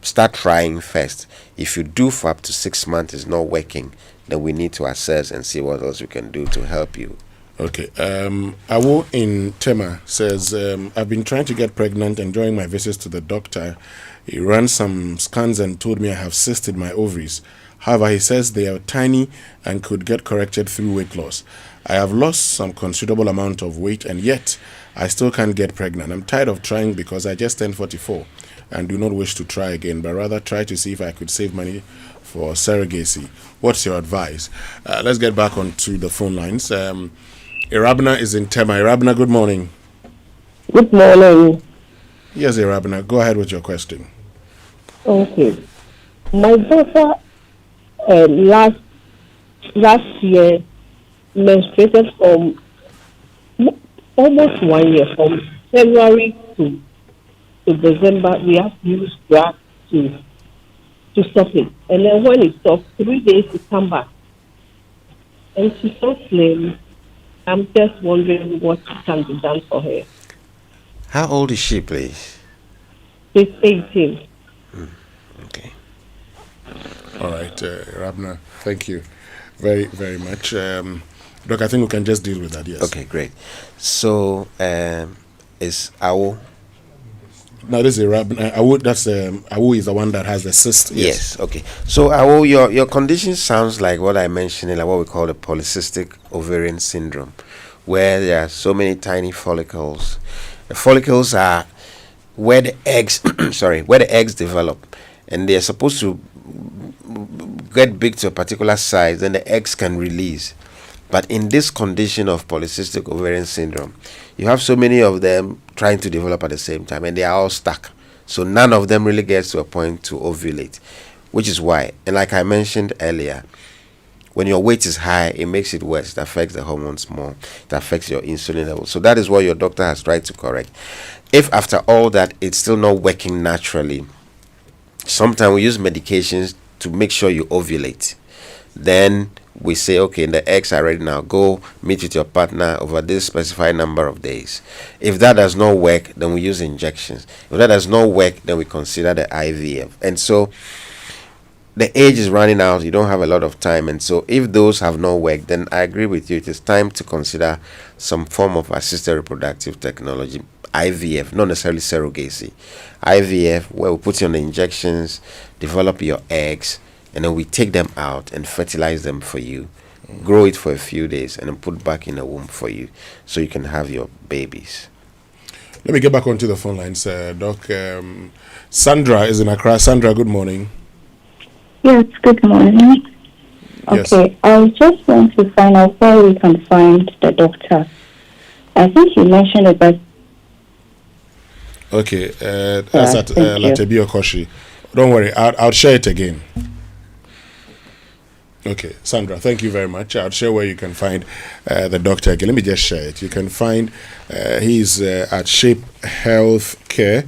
start trying first. If you do for up to 6 months, it's not working, then we need to assess and see what else we can do to help you. Okay. Awo in Tema says, I've been trying to get pregnant and during my visits to the doctor, he ran some scans and told me I have cysts in my ovaries. However, he says they are tiny and could get corrected through weight loss. I have lost some considerable amount of weight, and yet I still can't get pregnant. I'm tired of trying because I just turned 44 and do not wish to try again, but rather try to see if I could save money for surrogacy. What's your advice? Let's get back onto the phone lines. Irabna is in Tema. Irabna, good morning. Good morning. Yes, Irabna, go ahead with your question. Okay. My daughter last year menstruated from almost 1 year, from February to December. We have to use drugs to stop it. And then when it stopped, 3 days to come back. And she's so slim. I'm just wondering what can be done for her. How old is she, please? She's 18. Okay. All right, Rabna, thank you very, very much. Doc, I think we can just deal with that, yes. Okay, great. So, is Awo? No, this is Rabna. Awo, that's Awo is the one that has the cyst. Yes. Okay. So, Awo, your condition sounds like what I mentioned, like what we call the polycystic ovarian syndrome, where there are so many tiny follicles. The follicles are where the eggs, where the eggs develop, and they are supposed to get big to a particular size, then the eggs can release. But in this condition of polycystic ovarian syndrome, you have so many of them trying to develop at the same time, and they are all stuck. So none of them really gets to a point to ovulate, which is why, and like I mentioned earlier, when your weight is high, it makes it worse. It affects the hormones more. It affects your insulin level. So that is what your doctor has tried to correct. If after all that, it's still not working naturally, sometimes we use medications to make sure you ovulate. Then we say, okay, the eggs are ready now. Go meet with your partner over this specified number of days. If that does not work, then we use injections. If that does not work, then we consider the IVF. And so the age is running out. You don't have a lot of time. And so if those have not worked, then I agree with you. It is time to consider some form of assisted reproductive technology. IVF, not necessarily surrogacy. IVF, where we put you on the injections, develop your eggs, and then we take them out and fertilize them for you, grow it for a few days, and then put back in a womb for you, so you can have your babies. Let me get back onto the phone lines, Doc. Sandra is in Accra. Sandra, good morning. Yes, good morning. Yes. Okay, I just want to find out where we can find the doctor. I think you mentioned about. Okay, that's at Latebio Koshi. Don't worry, I'll share it again. Okay, Sandra, thank you very much. I'll share where you can find the doctor again. Let me just share it. You can find he's at Shape Health Care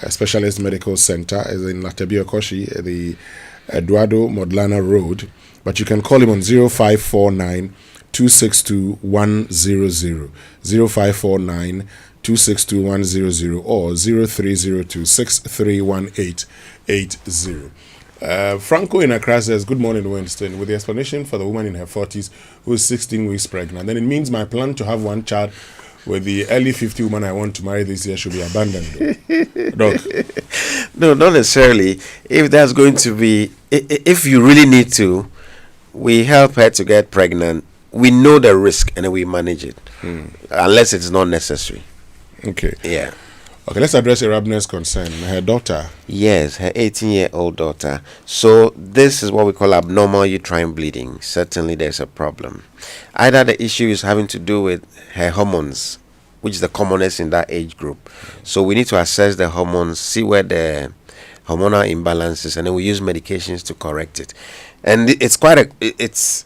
Specialist Medical Center is in Latebio Koshi, the Eduardo Modlana Road. But you can call him on 0549 262 100, 0549 262 100, or 0302 631880. Franco in Accra says, good morning, Winston. With the explanation for the woman in her 40s who is 16 weeks pregnant, then it means my plan to have one child with the early 50 woman I want to marry this year should be abandoned. Doc. No, not necessarily. If that's going to be, if you really need to, we help her to get pregnant. We know the risk and then we manage it, unless it's not necessary. Okay. Yeah. Okay, let's address Arabna's concern. Her daughter. Yes, her 18-year-old daughter. So this is what we call abnormal uterine bleeding. Certainly there's a problem. Either the issue is having to do with her hormones, which is the commonest in that age group. So we need to assess the hormones, see where the hormonal imbalances, and then we use medications to correct it. And it's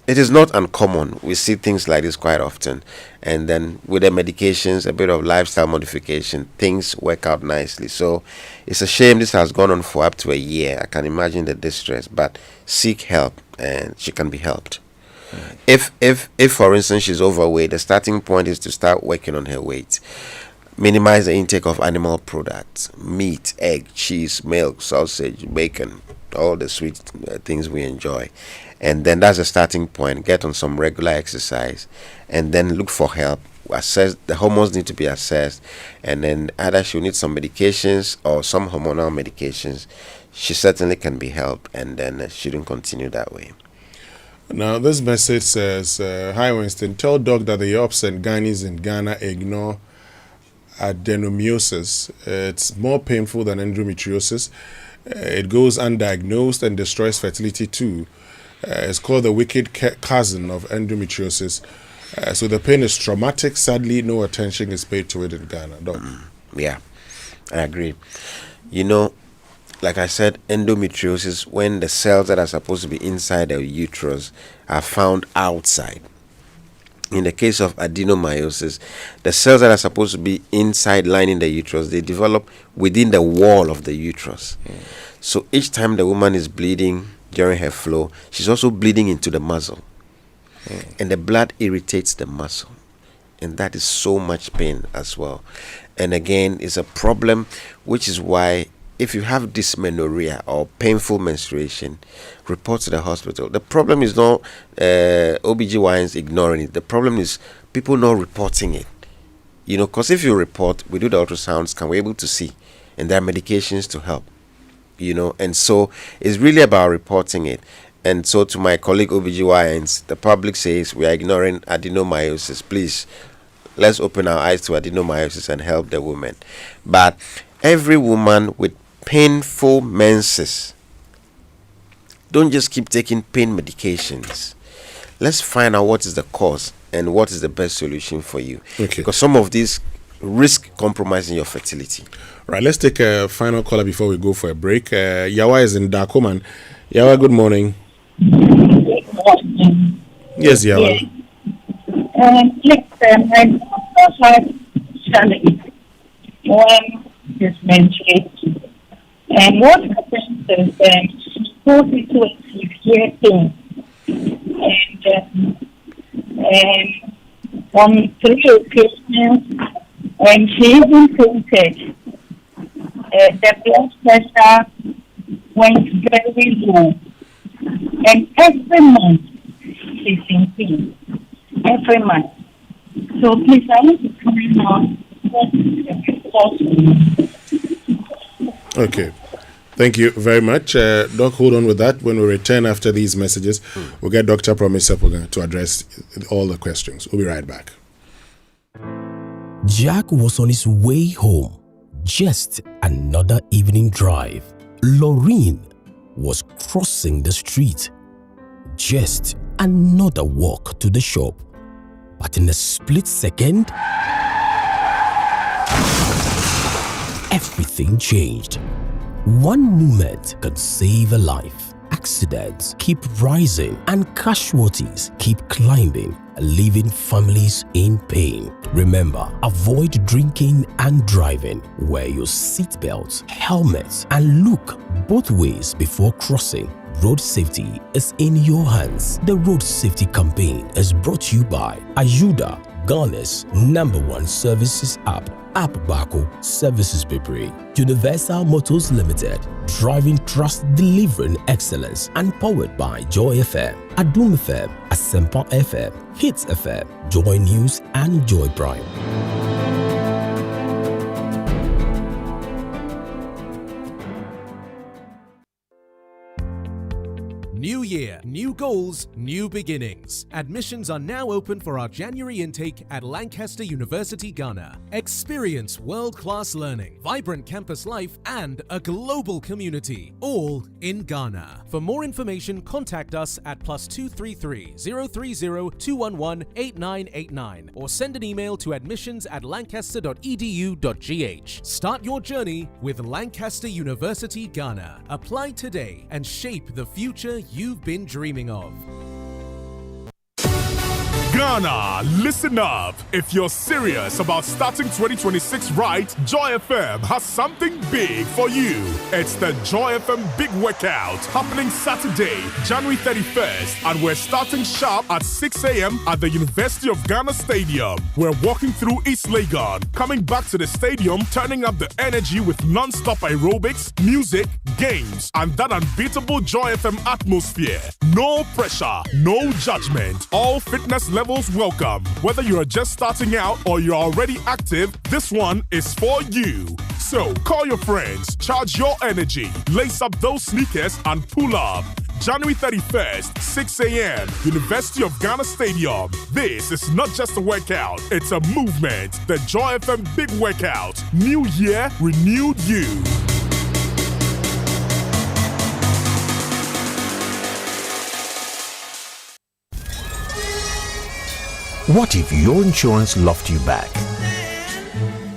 it is not uncommon. We see things like this quite often. And then with the medications, a bit of lifestyle modification, things work out nicely. So it's a shame this has gone on for up to a year. I can imagine the distress, but seek help and she can be helped. If for instance she's overweight, the starting point is to start working on her weight. Minimize the intake of animal products, meat, egg, cheese, milk, sausage, bacon, all the sweet things we enjoy. And then that's the starting point. Get on some regular exercise and then look for help. Assess the hormones need to be assessed, and then either she'll need some medications or some hormonal medications. She certainly can be helped, and then she shouldn't continue that way. Now this message says, hi Winston, tell Doc that the Yops and Ghanis in Ghana ignore adenomyosis. It's more painful than endometriosis. It goes undiagnosed and destroys fertility too. It's called the wicked cousin of endometriosis. So the pain is traumatic. Sadly, no attention is paid to it in Ghana. Doc. Yeah, I agree. You know, like I said, endometriosis, when the cells that are supposed to be inside the uterus are found outside. In the case of adenomyosis, the cells that are supposed to be inside lining the uterus, they develop within the wall of the uterus. So each time the woman is bleeding during her flow, she's also bleeding into the muscle. And the blood irritates the muscle. And that is so much pain as well. And again, it's a problem, which is why if you have dysmenorrhea or painful menstruation, report to the hospital. The problem is not OBGYNs ignoring it. The problem is people not reporting it. You know, because if you report, we do the ultrasounds, can we able to see? And there are medications to help. You know, and so it's really about reporting it. And so to my colleague OBGYNs, the public says we are ignoring adenomyosis. Please, let's open our eyes to adenomyosis and help the women. But every woman with painful menses, don't just keep taking pain medications. Let's find out what is the cause and what is the best solution for you. Okay. Because some of these risk compromising your fertility. Right, let's take a final caller before we go for a break. Yawa is in Dakoman. Yawa, good morning. Yes, Yawa. I had challenge when this menstruation. And what happens is she goes into a severe pain. And on 3 occasions, when she even fainted, the blood pressure went very low. And every month, she's in pain. Every month. So please, I want to find out what is the possible. Okay. Thank you very much. Doc, hold on with that. When we return after these messages, we'll get Dr. Promise Sepulga to address all the questions. We'll be right back. Jack was on his way home. Just another evening drive. Laureen was crossing the street. Just another walk to the shop. But in a split second, everything changed. One moment could save a life. Accidents keep rising and casualties keep climbing, leaving families in pain. Remember, avoid drinking and driving. Wear your seatbelts, helmets, and look both ways before crossing. Road safety is in your hands. The Road Safety Campaign is brought to you by Ayuda, Ghana's #1 services app. App Bako Services Bebre, Universal Motors Limited, driving trust, delivering excellence, and powered by Joy FM, Adum FM, Asempa FM, Hits FM, Joy News, and Joy Prime. New year, new goals, new beginnings. Admissions are now open for our January intake at Lancaster University, Ghana. Experience world-class learning, vibrant campus life, and a global community, all in Ghana. For more information, contact us at +233 030 211 8989 or send an email to admissions@lancaster.edu.gh. Start your journey with Lancaster University, Ghana. Apply today and shape the future you've been dreaming of. Ghana, listen up. If you're serious about starting 2026 right, Joy FM has something big for you. It's the Joy FM Big Workout happening Saturday, January 31st, and we're starting sharp at 6 a.m. at the University of Ghana Stadium. We're walking through East Legon, coming back to the stadium, turning up the energy with non-stop aerobics, music, games, and that unbeatable Joy FM atmosphere. No pressure, no judgment, all fitness levels welcome. Whether you're just starting out or you're already active, this one is for you. So call your friends, charge your energy, lace up those sneakers, and pull up. January 31st, 6 a.m., University of Ghana Stadium. This is not just a workout, it's a movement. The Joy FM Big Workout. New year, renewed you. What if your insurance loved you back?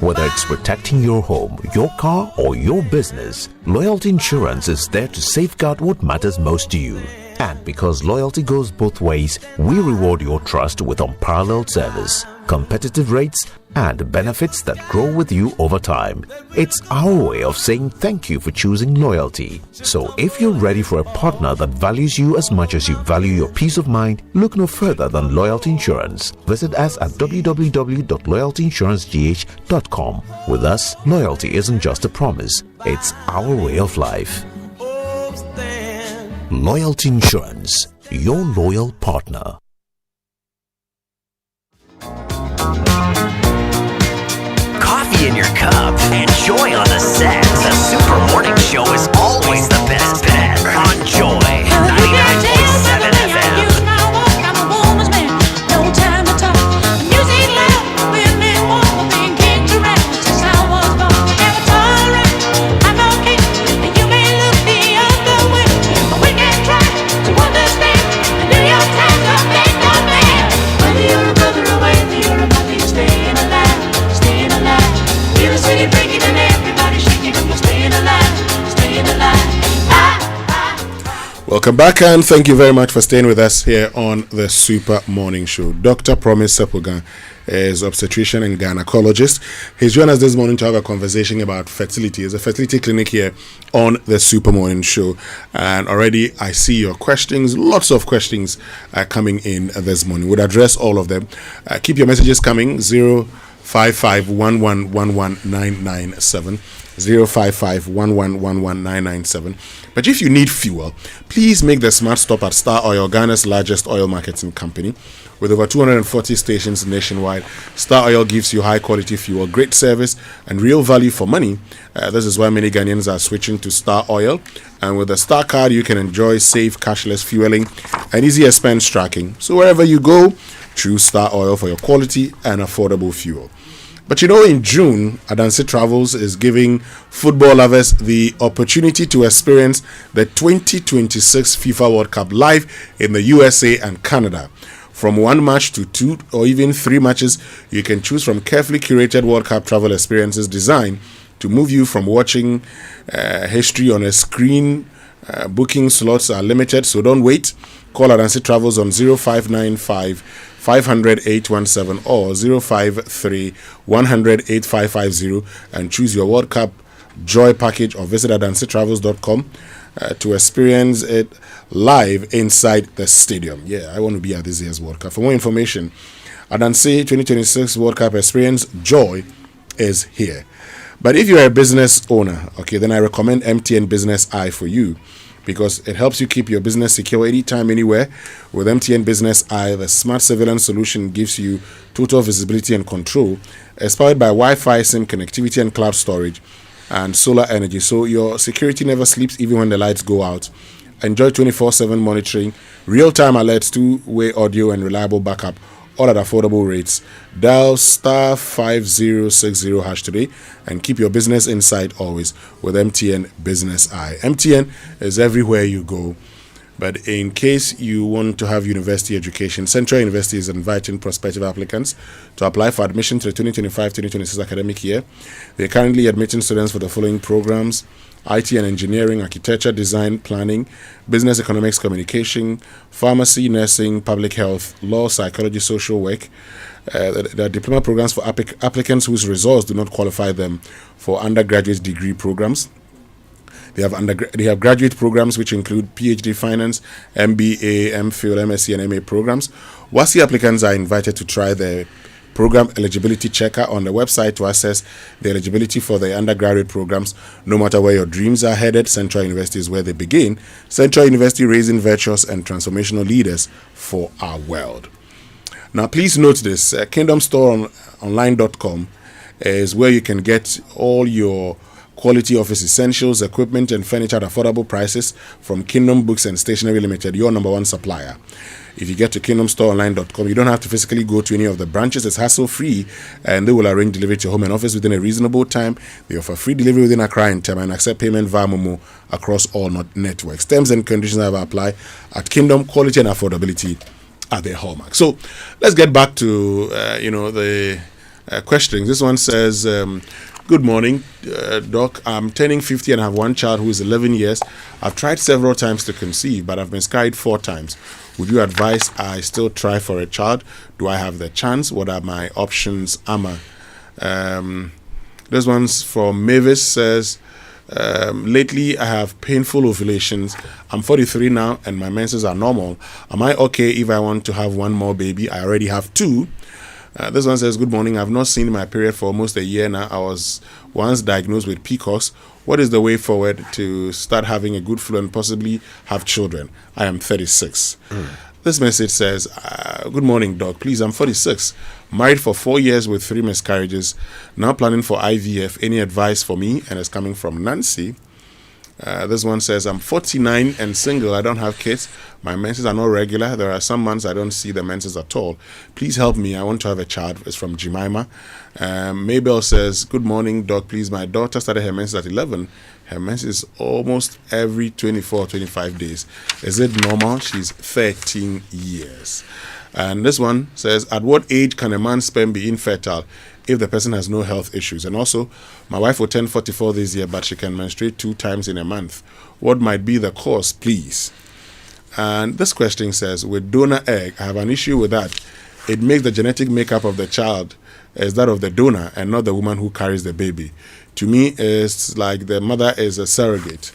Whether it's protecting your home, your car, or your business, Loyalty Insurance is there to safeguard what matters most to you. And because loyalty goes both ways, we reward your trust with unparalleled service, competitive rates, and benefits that grow with you over time. It's our way of saying thank you for choosing loyalty. So if you're ready for a partner that values you as much as you value your peace of mind, look no further than Loyalty Insurance. Visit us at www.loyaltyinsurancegh.com. With us, loyalty isn't just a promise, it's our way of life. Loyalty Insurance, your loyal partner. Coffee in your cup and joy on the set. The Super Morning Show is always the best bet on Joy 99.7 FM. Welcome back, and thank you very much for staying with us here on the Super Morning Show. Dr. Promise Sepulga is obstetrician and gynecologist. He's joined us this morning to have a conversation about fertility. It's a fertility clinic here on the Super Morning Show. And already I see your questions. Lots of questions are coming in this morning. We'll address all of them. Keep your messages coming. 05511119997 055-1111-997. But if you need fuel, please make the smart stop at Star Oil, Ghana's largest oil marketing company. With over 240 stations nationwide, Star Oil gives you high-quality fuel, great service, and real value for money. This is why many Ghanaians are switching to Star Oil. And with the Star card, you can enjoy safe, cashless fueling and easy expense tracking. So wherever you go, choose Star Oil for your quality and affordable fuel. But in June, Adansi Travels is giving football lovers the opportunity to experience the 2026 FIFA World Cup live in the USA and Canada. From 1 match to 2 or even 3 matches, you can choose from carefully curated World Cup travel experiences designed to move you from watching history on a screen. Booking slots are limited, so don't wait. Call Adansi Travels on 0595 500 817 or 053 100 8550 and choose your World Cup Joy package, or visit adansitravels.com to experience it live inside the stadium. I want to be at this year's World Cup. For more information, Adansi 2026 World Cup Experience Joy is here. But if you're a business owner, then I recommend MTN Business Eye for you, because it helps you keep your business secure anytime, anywhere. With MTN Business Eye, the smart surveillance solution gives you total visibility and control. It's powered by Wi-Fi, SIM connectivity, and cloud storage, and solar energy, so your security never sleeps even when the lights go out. Enjoy 24/7 monitoring, real-time alerts, two-way audio, and reliable backup, all at affordable rates. Dial star 5060 hash today and keep your business inside always with MTN Business Eye. MTN is everywhere you go. But in case you want to have university education, Central University is inviting prospective applicants to apply for admission to the 2025-2026 academic year. They are currently admitting students for the following programs: IT and engineering, architecture, design, planning, business, economics, communication, pharmacy, nursing, public health, law, psychology, social work. There are diploma programs for applicants whose results do not qualify them for undergraduate degree programs. They have graduate programs which include PhD Finance, MBA, MPhil, MSc, and MA programs. WASSCE applicants are invited to try the program eligibility checker on the website to assess the eligibility for the undergraduate programs. No matter where your dreams are headed, Central University is where they begin. Central University, raising virtuous and transformational leaders for our world. Now, please note this: KingdomStoreOnline.com is where you can get all your quality office essentials, equipment, and furniture at affordable prices from Kingdom Books and Stationery Limited, your number one supplier. If you get to KingdomStoreOnline.com, you don't have to physically go to any of the branches. It's hassle-free, and they will arrange delivery to your home and office within a reasonable time. They offer free delivery within Accra and Tema and accept payment via Momo across all networks. Terms and conditions have applied at Kingdom. Quality and affordability are their hallmark. So let's get back to the questions. This one says, good morning, Doc. I'm turning 50 and have one child who is 11 years. I've tried several times to conceive, but I've miscarried 4 times. Would you advise I still try for a child? Do I have the chance? What are my options? Amma. This one's from Mavis, says, lately I have painful ovulations. I'm 43 now and my menses are normal. Am I okay if I want to have one more baby? I already have 2. This one says, good morning. I've not seen my period for almost a year now. I was once diagnosed with PCOS. What is the way forward to start having a good flow and possibly have children? I am 36. This message says, good morning, Doc. Please, I'm 46. Married for 4 years with 3 miscarriages. Now planning for IVF. Any advice for me? And it's coming from Nancy. This one says, I'm 49 and single. I don't have kids. My menses are not regular. There are some months I don't see the menses at all. Please help me. I want to have a child. It's from Jemima. Mabel says, good morning, Doc. Please, my daughter started her menses at 11. Her menses almost every 24 or 25 days. Is it normal? She's 13 years. And this one says, at what age can a man's sperm be infertile if the person has no health issues? And also, my wife will turn 44 this year, but she can menstruate 2 times in a month. What might be the cause, please? And this question says, with donor egg, I have an issue with that. It makes the genetic makeup of the child as that of the donor and not the woman who carries the baby. To me, it's like the mother is a surrogate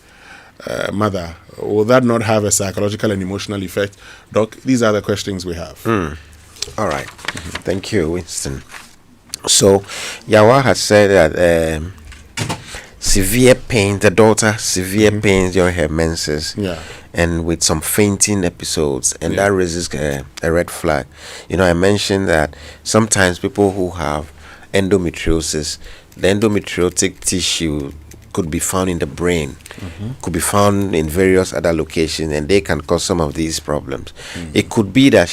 mother. Will that not have a psychological and emotional effect? Doc, these are the questions we have. All right. Thank you, Winston. So, Yawa has said that severe pain, the daughter, severe pains during her menses, and with some fainting episodes, and that raises a red flag. I mentioned that sometimes people who have endometriosis, the endometriotic tissue could be found in the brain, could be found in various other locations, and they can cause some of these problems. It could be that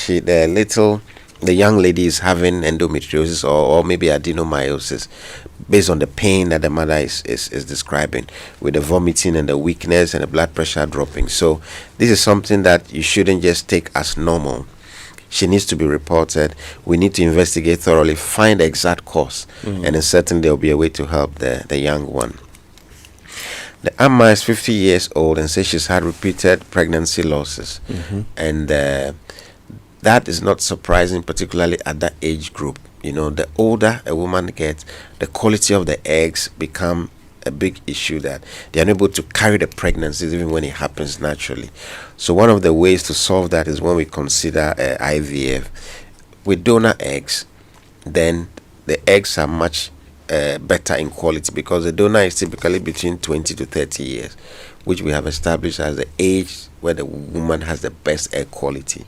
the young lady is having endometriosis or maybe adenomyosis based on the pain that the mother is describing, with the vomiting and the weakness and the blood pressure dropping. So this is something that you shouldn't just take as normal. She needs to be reported. We need to investigate thoroughly, find the exact cause, and then certainly there will be a way to help the young one. The Amma is 50 years old and says she's had repeated pregnancy losses. And that is not surprising, particularly at that age group. The older a woman gets, the quality of the eggs become a big issue, that they are unable to carry the pregnancies even when it happens naturally. So one of the ways to solve that is when we consider IVF. With donor eggs, then the eggs are much better in quality, because the donor is typically between 20 to 30 years, which we have established as the age where the woman has the best egg quality.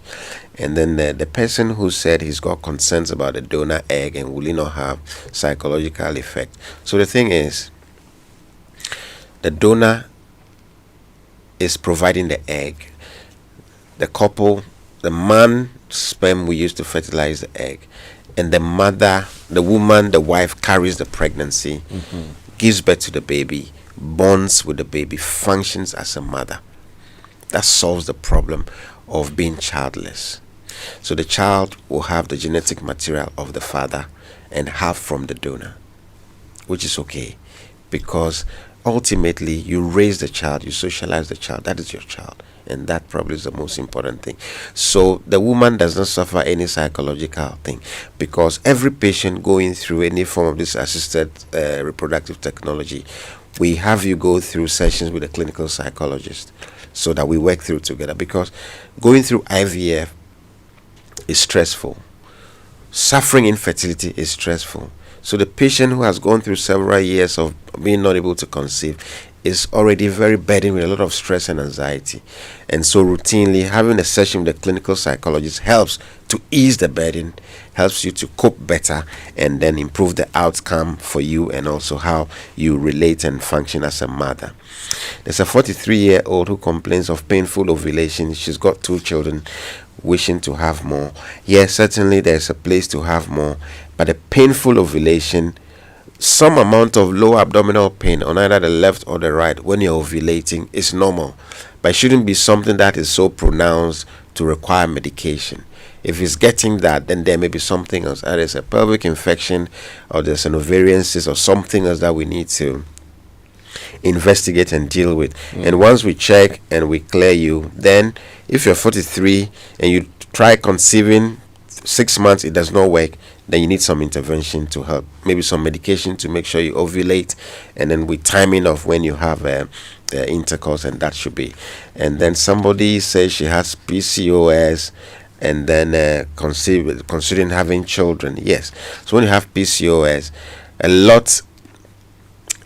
And then the person who said he's got concerns about the donor egg and will it not have psychological effect. So the thing is, the donor is providing the egg. The couple, the man sperm we use to fertilize the egg, and the mother, the woman, the wife carries the pregnancy, gives birth to the baby, bonds with the baby, functions as a mother. That solves the problem of being childless. So the child will have the genetic material of the father and half from the donor, which is okay, because ultimately you raise the child, you socialize the child. That is your child, and that probably is the most important thing. So the woman does not suffer any psychological thing, because every patient going through any form of this assisted reproductive technology, we have you go through sessions with a clinical psychologist so that we work through together, because going through IVF is stressful. Suffering infertility is stressful. So the patient who has gone through several years of being not able to conceive is already very burdened with a lot of stress and anxiety. And so routinely having a session with a clinical psychologist helps to ease the burden, helps you to cope better, and then improve the outcome for you and also how you relate and function as a mother. There's a 43-year-old who complains of painful ovulation. She's got 2 children, wishing to have more. Yes, certainly there's a place to have more, but a painful ovulation, some amount of low abdominal pain on either the left or the right when you're ovulating is normal, but it shouldn't be something that is so pronounced to require medication. If it's getting that, then there may be something else. Either it's a pelvic infection, or there's an ovarian cyst, or something else that we need to investigate and deal with. And once we check and we clear you, then if you're 43 and you try conceiving 6 months, it does not work, then you need some intervention to help, maybe some medication to make sure you ovulate, and then with timing of when you have intercourse, and that should be. And then somebody says she has PCOS, and then considering having children. Yes, so when you have PCOS,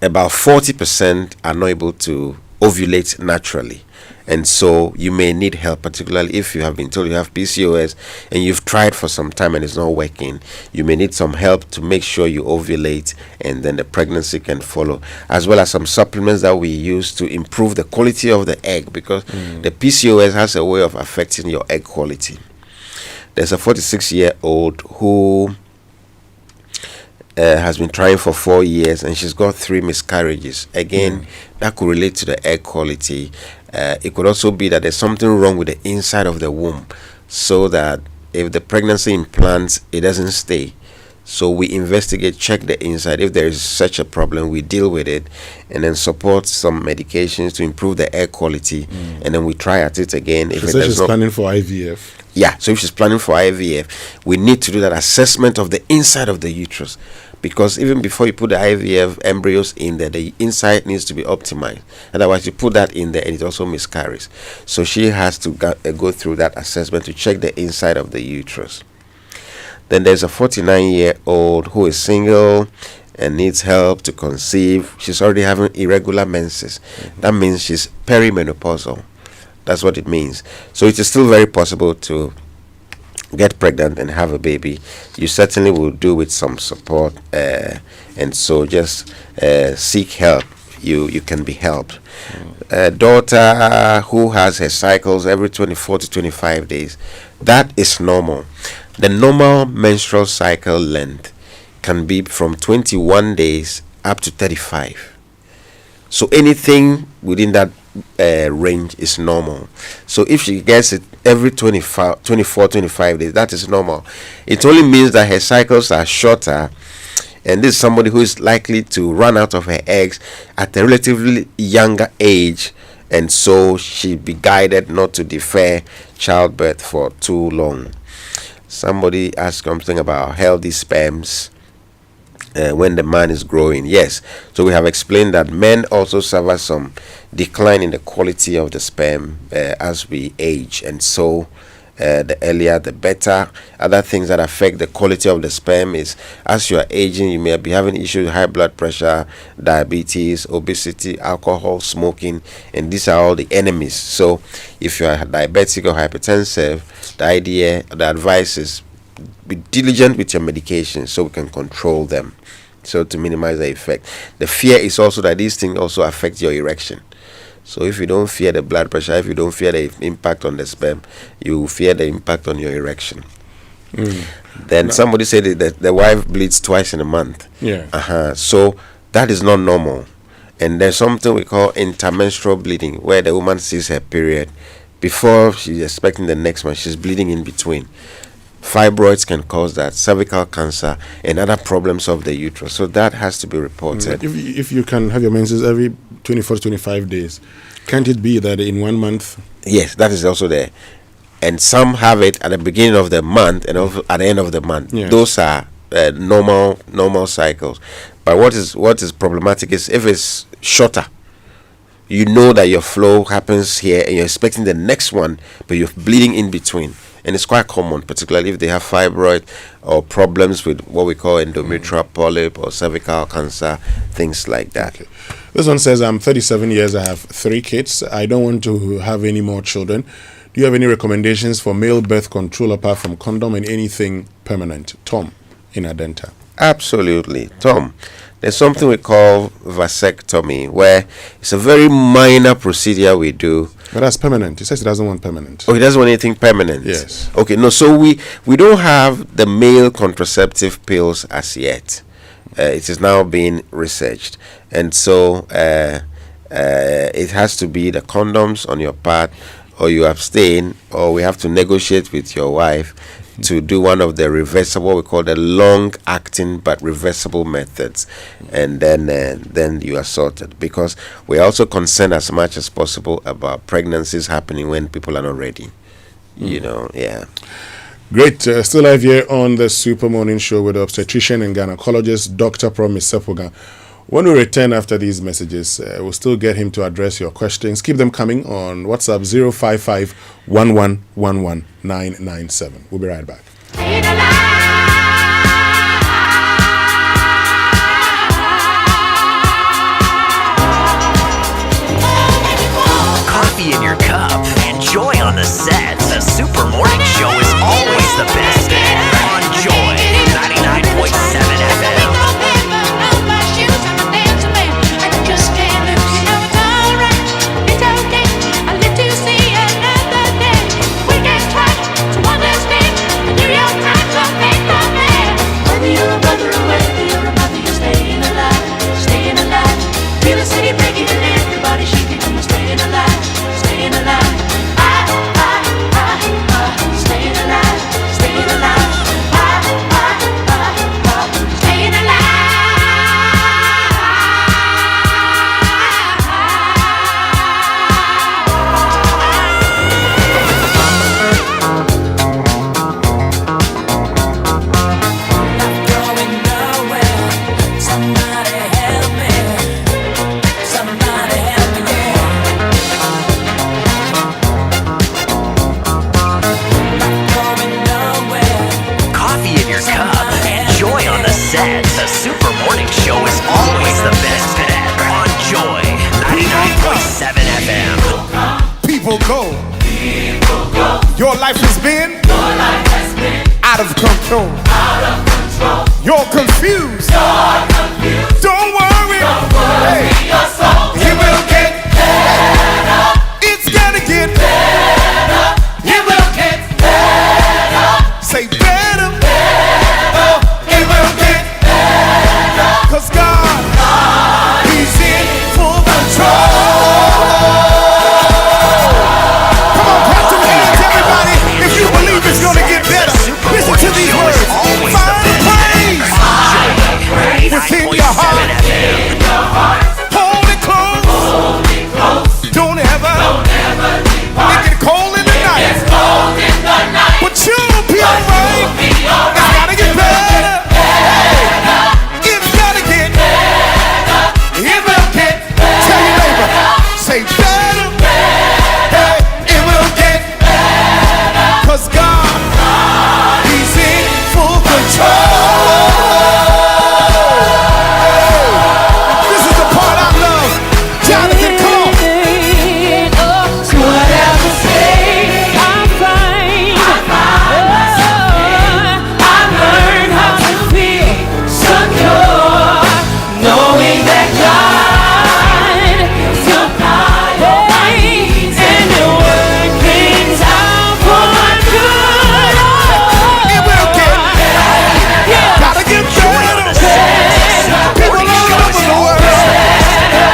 about 40% are not able to ovulate naturally, and so you may need help, particularly if you have been told you have PCOS and you've tried for some time and it's not working. You may need some help to make sure you ovulate, and then the pregnancy can follow, as well as some supplements that we use to improve the quality of the egg, because the PCOS has a way of affecting your egg quality. There's a 46-year-old who has been trying for 4 years, and she's got 3 miscarriages. Again, that could relate to the egg quality. It could also be that there's something wrong with the inside of the womb, so that if the pregnancy implants, it doesn't stay. So we investigate, check the inside. If there is such a problem, we deal with it, and then support some medications to improve the egg quality, and then we try at it again. If so she's planning for IVF. Yeah, so if she's planning for IVF, we need to do that assessment of the inside of the uterus, because even before you put the IVF embryos in there, the inside needs to be optimized. Otherwise, you put that in there and it also miscarries. So she has to go through that assessment to check the inside of the uterus. Then there's a 49-year-old who is single, and needs help to conceive, she's already having irregular menses. That means she's perimenopausal. That's what it means. So it is still very possible to get pregnant and have a baby. You certainly will do with some support, and so just seek help. You can be helped. A daughter who has her cycles every 24 to 25 days, that is normal. The normal menstrual cycle length can be from 21 days up to 35. So anything within that range is normal. So if she gets it every 24, 25 days, that is normal. It only means that her cycles are shorter, and this is somebody who is likely to run out of her eggs at a relatively younger age, and so she'd be guided not to defer childbirth for too long. Somebody asked something about healthy sperms when the man is growing. Yes, so we have explained that men also suffer some decline in the quality of the sperm as we age, and so the earlier the better. Other things that affect the quality of the sperm is, as you are aging, you may be having issues with high blood pressure, diabetes, obesity, alcohol, smoking, and these are all the enemies. So if you are diabetic or hypertensive, the advice is be diligent with your medication so we can control them, so to minimize the effect. The fear is also that these things also affect your erection. So if you don't fear the blood pressure, if you don't fear the impact on the sperm, you fear the impact on your erection. Then somebody said that the wife bleeds twice in a month. So that is not normal. And there's something we call intermenstrual bleeding, where the woman sees her period before she's expecting the next one, she's bleeding in between. Fibroids can cause that, cervical cancer, and other problems of the uterus. So that has to be reported. If you can have your menses every 24 to 25 days, can't it be that in 1 month? Yes, that is also there. And some have it at the beginning of the month and also at the end of the month. Those are normal cycles. But what is problematic is if it's shorter. You know that your flow happens here and you're expecting the next one, but you're bleeding in between. And it's quite common, particularly if they have fibroid or problems with what we call endometrial polyp or cervical cancer, things like that. Okay. This one says, I'm 37 years, I have 3 kids. I don't want to have any more children. Do you have any recommendations for male birth control apart from condom and anything permanent? Tom in Adenta. Absolutely. Tom, there's something we call vasectomy, where it's a very minor procedure we do. But that's permanent. He says he doesn't want permanent. Oh, he doesn't want anything permanent? Yes. Okay, no, so we don't have the male contraceptive pills as yet. It is now being researched. And so it has to be the condoms on your part, or you abstain, or we have to negotiate with your wife to do one of the reversible, we call the long-acting but reversible methods, and then you are sorted, because we are also concerned as much as possible about pregnancies happening when people are not ready. Great. Still live here on the Super Morning Show with obstetrician and gynecologist Dr. Promise Sepuga. When we return after these messages, we'll still get him to address your questions. Keep them coming on WhatsApp 055 1111 997. We'll be right back. Coffee in your cup and joy on the set. The Super Morning Show is always the best on Joy 99.7 FM. Staying alive. Your life has been out of control. You're confused. Don't worry. Hey. It will get better. It's gonna get better. It will get better. Say better. It will get better. 'Cause God, He's in full control. Come on, clap your hands, everybody. If you believe it's gonna get better, listen to these words. Find praise within your heart. Hold it close. Don't ever. It get cold in the night. But you'll be alright. It's gotta get better. It's gotta get better. It will get better. Tell your neighbor. Say better. Hey, it will get better. 'Cause God, He's in full control. This is the part I love. Jonathan, come on. Whatever say, I'm fine. I've learned how to feel secure, knowing that God supplies all my needs and He'll work things out for my good. It will get better. Gotta get better. People all over the world.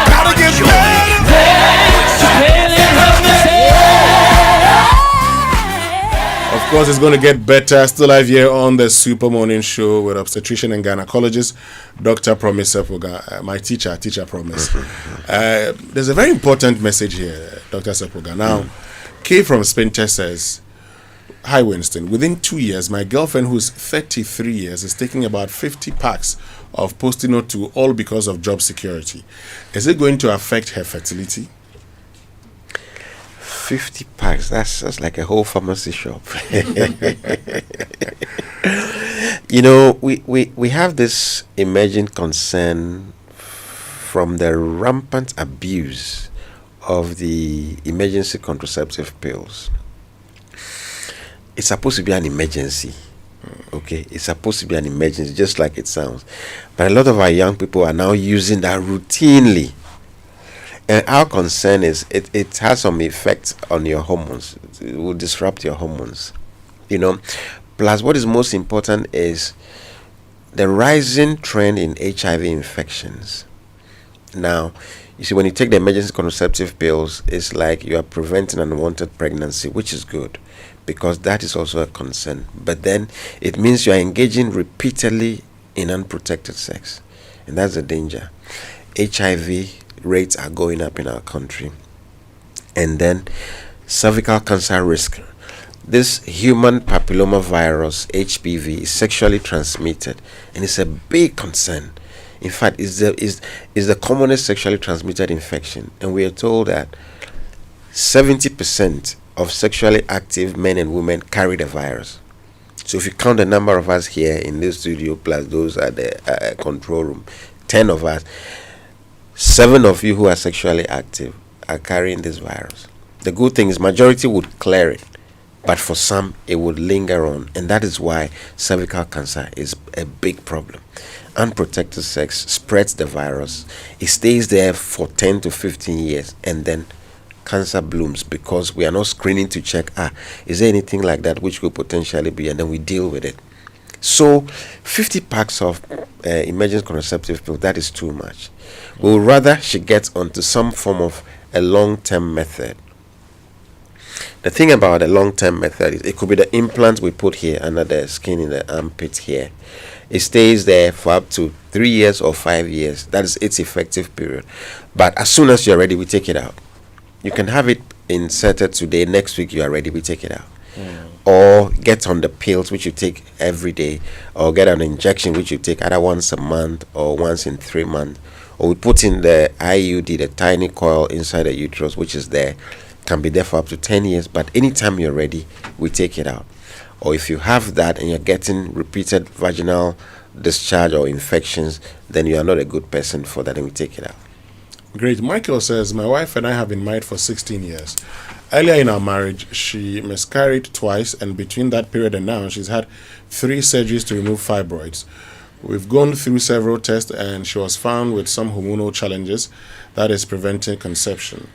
Gotta get better. Of course, it's going to get better. Still live here on the Super Morning Show with obstetrician and gynecologist, Dr. Promise Sepoga, my teacher Promise. There's a very important message here, Dr. Sepoga. Now, Kay from Spinter says, "Hi Winston, within 2 years, my girlfriend who's 33 years is taking about 50 packs of Postino2, all because of job security. Is it going to affect her fertility?" 50 packs, that's like a whole pharmacy shop. You know, we have this emerging concern from the rampant abuse of the emergency contraceptive pills. It's supposed to be an emergency. Okay, it's supposed to be an emergency, just like it sounds. But a lot of our young people are now using that routinely. And our concern is it has some effect on your hormones. It will disrupt your hormones. You know, plus what is most important is the rising trend in HIV infections. Now, you see, when you take the emergency contraceptive pills, it's like you are preventing an unwanted pregnancy, which is good, because that is also a concern. But then it means you are engaging repeatedly in unprotected sex, and that's the danger. HIV rates are going up in our country. And then cervical cancer risk. This human papilloma virus, HPV, is sexually transmitted, and it's a big concern. In fact, is the commonest sexually transmitted infection, and we are told that 70% of sexually active men and women carry the virus. So if you count the number of us here in this studio plus those at the control room, 10 of us, 7 of you who are sexually active are carrying this virus. The good thing is majority would clear it, but for some it would linger on, and that is why cervical cancer is a big problem. Unprotected sex spreads the virus. It stays there for 10 to 15 years, and then cancer blooms because we are not screening to check, is there anything like that which could potentially be, and then we deal with it. So 50 packs of emergency contraceptive pills, that is too much. We would rather she gets onto some form of a long-term method. The thing about a long-term method is it could be the implant we put here under the skin in the armpit here. It stays there for up to 3 years or 5 years. That is its effective period. But as soon as you're ready, we take it out. You can have it inserted today, next week you are ready, we take it out. Or get on the pills which you take every day, or get an injection which you take either once a month or once in 3 months, or we put in the IUD, the tiny coil inside the uterus, which is there, can be there for up to 10 years, but anytime you're ready, we take it out. Or if you have that and you're getting repeated vaginal discharge or infections, then you are not a good person for that, and we take it out. Great. Michael says, my wife and I have been married for 16 years. earlier in our marriage, she miscarried twice, and between that period and now, she's had 3 surgeries to remove fibroids. We've gone through several tests, and she was found with some hormonal challenges that is preventing conception.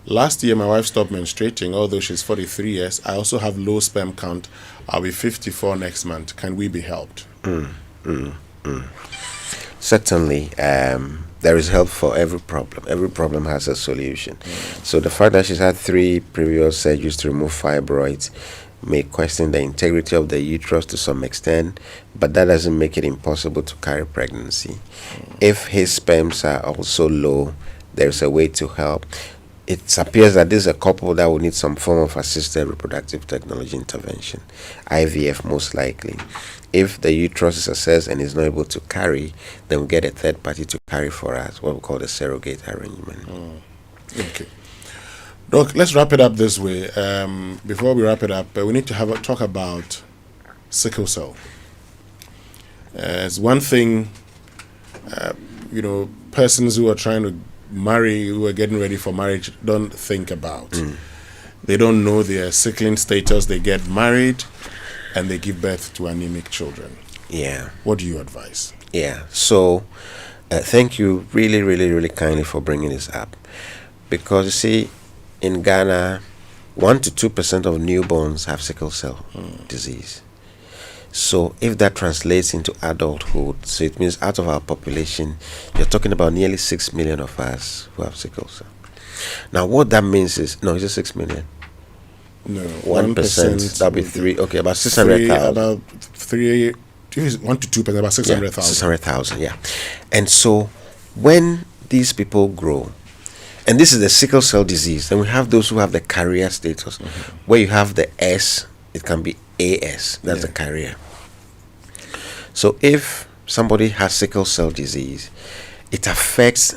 Last year, my wife stopped menstruating, although she's 43 years. I also have low sperm count. I'll be 54 next month. Can we be helped? Certainly, there is help for every problem. Every problem has a solution. So the fact that she's had 3 previous surgeries to remove fibroids may question the integrity of the uterus to some extent, but that doesn't make it impossible to carry pregnancy. If his sperms are also low, there's a way to help. It appears that this is a couple that will need some form of assisted reproductive technology intervention, IVF most likely. If the uterus is assessed and is not able to carry, then we get a third party to carry for us, what we call the surrogate arrangement. Okay. Doc, let's wrap it up this way. Before we wrap it up, we need to have a talk about sickle cell. It's one thing, persons who are trying to marry, who are getting ready for marriage, don't think about. They don't know their sickling status. They get married and they give birth to anemic children. Yeah. What do you advise? Yeah. So, thank you really, really, really kindly for bringing this up. Because, you see, in Ghana, 1 to 2% of newborns have sickle cell disease. So if that translates into adulthood, so it means out of our population, you're talking about nearly 6 million of us who have sickle cell. Now what that means is, is it 6 million? No, 1%, that'll be 3, okay, about 600,000. About 3, 1 to 2%, about 600,000. 600,000, yeah. And so when these people grow, and this is the sickle cell disease, and we have those who have the carrier status, where you have the S, it can be AS, that's the carrier. So if somebody has sickle cell disease, it affects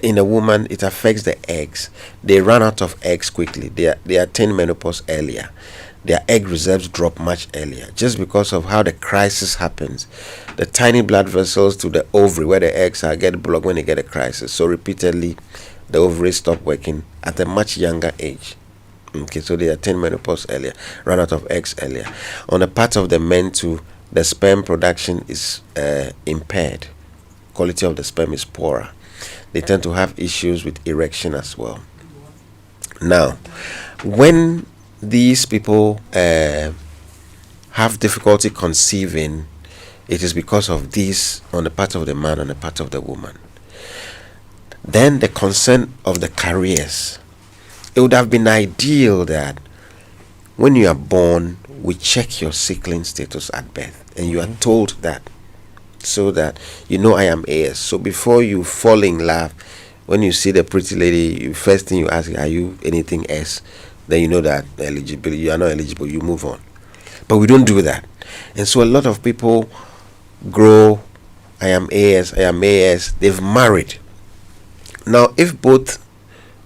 in a woman, it affects the eggs. They run out of eggs quickly. They attain menopause earlier. Their egg reserves drop much earlier, just because of how the crisis happens. The tiny blood vessels to the ovary where the eggs are get blocked when they get a crisis. So repeatedly, the ovaries stop working at a much younger age. Okay, so they attain menopause earlier, run out of eggs earlier. On the part of the men too, the sperm production is impaired. Quality of the sperm is poorer. They tend to have issues with erection as well. Now, when these people have difficulty conceiving, it is because of this on the part of the man, on the part of the woman. Then the concern of the carriers. It would have been ideal that when you are born, we check your sickling status at birth, and you are told that, so that you know I am AS. So before you fall in love, when you see the pretty lady, first thing you ask, are you anything else? Then you know that you are not eligible, you move on. But we don't do that. And so a lot of people grow, I am AS, they've married. Now, if both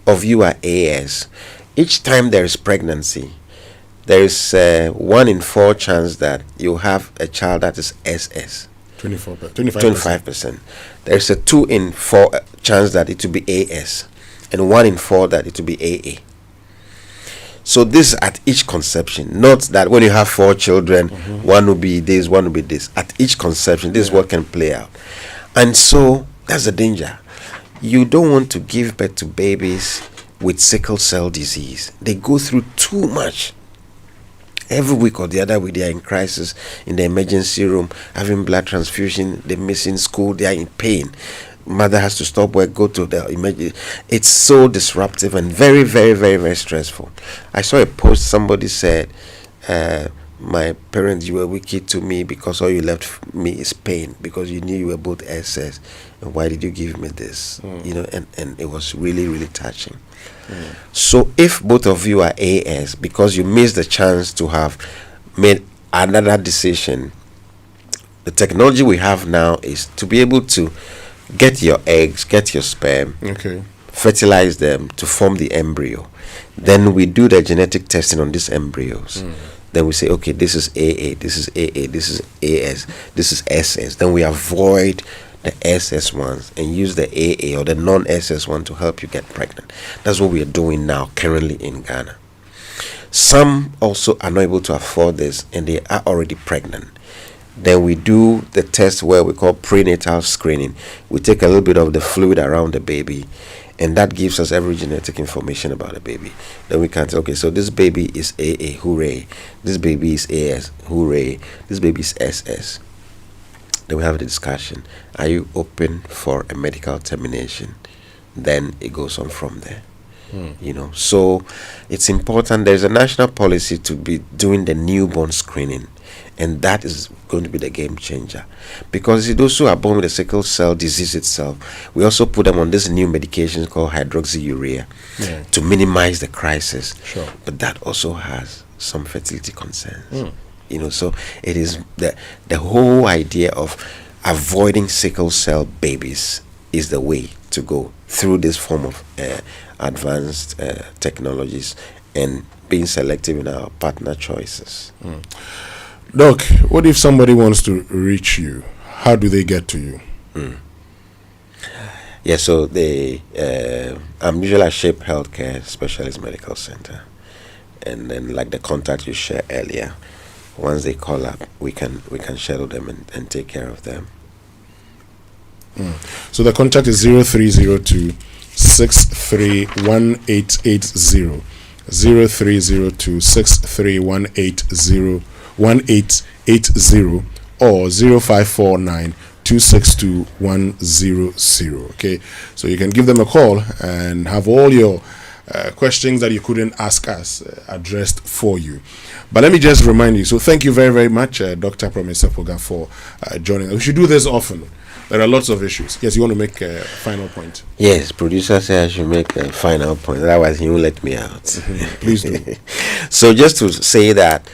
of you are AS, each time there is pregnancy, there is 1 in 4 chance that you have a child that is SS. 25%. There is a 2 in 4 chance that it will be AS, and 1 in 4 that it will be AA. So this is at each conception, not that when you have 4 children, one will be this, one will be this. At each conception, this is what can play out. And so that's the danger. You don't want to give birth to babies with sickle cell disease. They go through too much. Every week or the other week, they are in crisis in the emergency room, having blood transfusion, they're missing school, they are in pain. Mother has to stop work, go to the emergency. It's so disruptive and very, very, very, very stressful. I saw a post, somebody said, my parents, you were wicked to me because all you left me is pain, because you knew you were both SS, and why did you give me this? And it was really, really touching. So if both of you are AS, because you missed the chance to have made another decision, the technology we have now is to be able to get your eggs, get your sperm, fertilize them to form the embryo. Then we do the genetic testing on these embryos. Then we say, okay, this is AA, this is AA, this is AS, this is SS. Then we avoid the SS ones and use the AA or the non-SS one to help you get pregnant. That's what we are doing now currently in Ghana. Some also are not able to afford this and they are already pregnant. Then we do the test where we call prenatal screening. We take a little bit of the fluid around the baby, and that gives us every genetic information about the baby. Then we can say, okay, so this baby is AA, hooray. This baby is AS, hooray. This baby is SS. Then we have the discussion. Are you open for a medical termination? Then it goes on from there. So it's important. There's a national policy to be doing the newborn screening, and that is going to be the game changer, because those who are born with the sickle cell disease itself, we also put them on this new medication called hydroxyurea to minimize the crisis. Sure. But that also has some fertility concerns. So it is the whole idea of avoiding sickle cell babies is the way to go through this form of advanced technologies and being selective in our partner choices. Doc, what if somebody wants to reach you? How do they get to you? Yeah, so I'm usually at Shape Healthcare Specialist Medical Center, and then like the contact you shared earlier, once they call up, we can schedule them and take care of them. So the contact is 0302 631880, 0302 631880, or 0549 262 100. Okay, so you can give them a call and have all your questions that you couldn't ask us addressed for you. But let me just remind you, so thank you very, very much, Dr. Promise Poga, for joining us. We should do this often. There are lots of issues. Yes, you want to make a final point? Yes, producer said I should make a final point. Otherwise, he won't let me out. Please do. So just to say that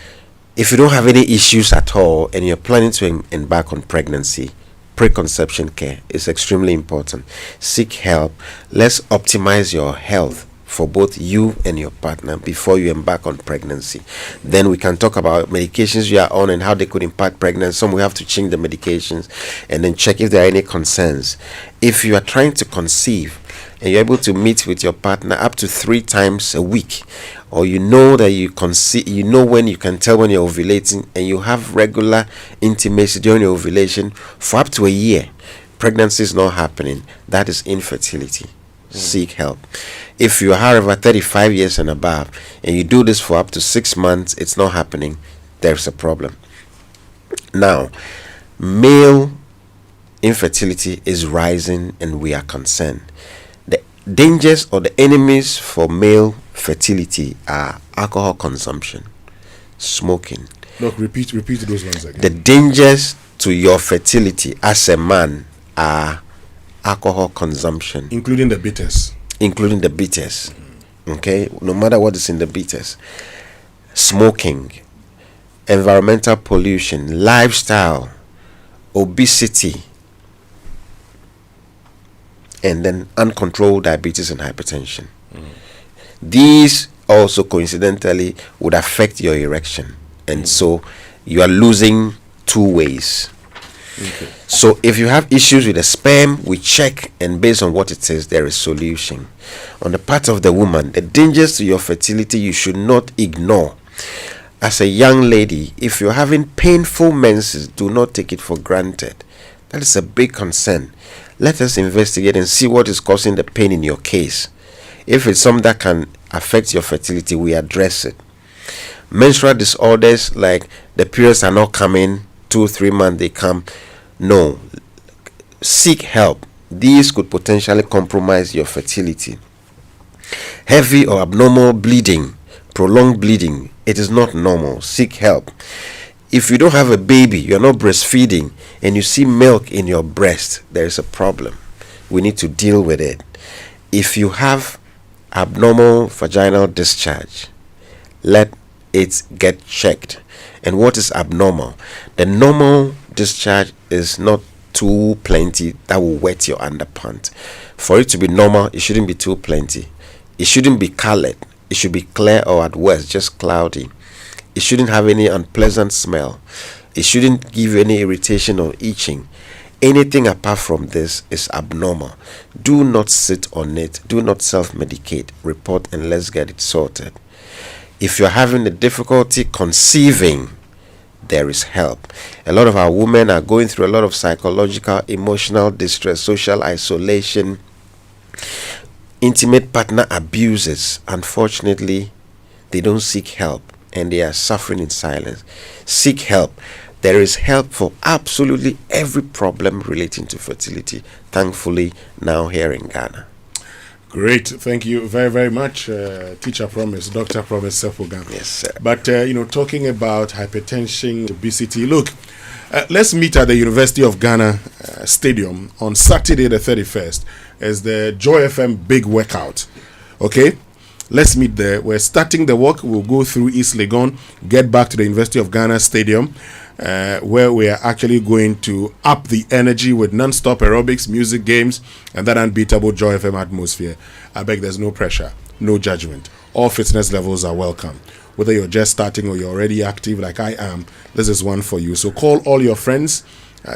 if you don't have any issues at all and you're planning to embark on pregnancy, preconception care is extremely important. Seek help. Let's optimize your health for both you and your partner before you embark on pregnancy. Then we can talk about medications you are on and how they could impact pregnancy. Some we have to change the medications and then check if there are any concerns. If you are trying to conceive and you're able to meet with your partner up to 3 times a week, or you know that you conceive, you know when you can tell when you're ovulating, and you have regular intimacy during your ovulation for up to a year, pregnancy is not happening, that is infertility. Seek help. If you are, however, 35 years and above and you do this for up to 6 months, it's not happening, there's a problem. Now, male infertility is rising and we are concerned. The dangers or the enemies for male fertility are alcohol consumption, smoking. Look, repeat those ones again. The dangers to your fertility as a man are alcohol consumption, including the bitters. Okay, no matter what is in the bitters. Smoking, environmental pollution, lifestyle, obesity, and then uncontrolled diabetes and hypertension. These also coincidentally would affect your erection, and so you are losing 2 ways. Okay. So if you have issues with the sperm, we check, and based on what it says, there is solution. On the part of the woman, the dangers to your fertility you should not ignore. As a young lady, if you're having painful menses, do not take it for granted. That is a big concern. Let us investigate and see what is causing the pain in your case. If it's something that can affect your fertility, we address it. Menstrual disorders like the periods are not coming, 2-3 months they come. No, seek help. These could potentially compromise your fertility. Heavy or abnormal bleeding, prolonged bleeding, it is not normal. Seek help. If you don't have a baby, you're not breastfeeding, and you see milk in your breast, there is a problem. We need to deal with it. If you have abnormal vaginal discharge, let it get checked. And what is abnormal? The normal discharge is not too plenty that will wet your underpants. For it to be normal, it shouldn't be too plenty. It shouldn't be colored. It should be clear, or at worst just cloudy. It shouldn't have any unpleasant smell. It shouldn't give you any irritation or itching. Anything apart from this is abnormal. Do not sit on it. Do not self-medicate. Report and let's get it sorted. If you're having a difficulty conceiving, there is help. A lot of our women are going through a lot of psychological, emotional distress, social isolation, intimate partner abuses. Unfortunately, they don't seek help and they are suffering in silence. Seek help. There is help for absolutely every problem relating to fertility, thankfully, now here in Ghana. Great. Thank you very, very much. Teacher promise, doctor promise, Sephogan. Yes, sir. But, talking about hypertension, obesity, look, let's meet at the University of Ghana Stadium on Saturday the 31st as the Joy FM Big Workout. Okay? Let's meet there. We're starting the walk. We'll go through East Legon, get back to the University of Ghana Stadium, where we are actually going to up the energy with non-stop aerobics, music, games, and that unbeatable Joy FM atmosphere. I beg there's no pressure, no judgment. All fitness levels are welcome. Whether you're just starting or you're already active like I am, this is one for you. So call all your friends,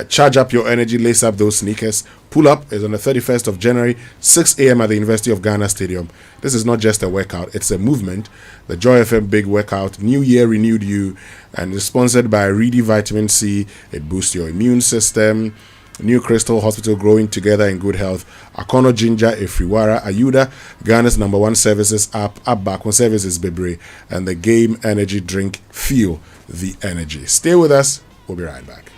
charge up your energy, lace up those sneakers. Pull up is on the 31st of January, 6 a.m. at the University of Ghana Stadium. This is not just a workout, it's a movement. The Joy FM Big Workout, New Year Renewed You, and is sponsored by Reedy Vitamin C. It boosts your immune system. New Crystal Hospital, growing together in good health. Akono Ginger, Efriwara, Ayuda, Ghana's #1 services app back on services Bebre, and the Game Energy Drink. Feel the energy. Stay with us. We'll be right back.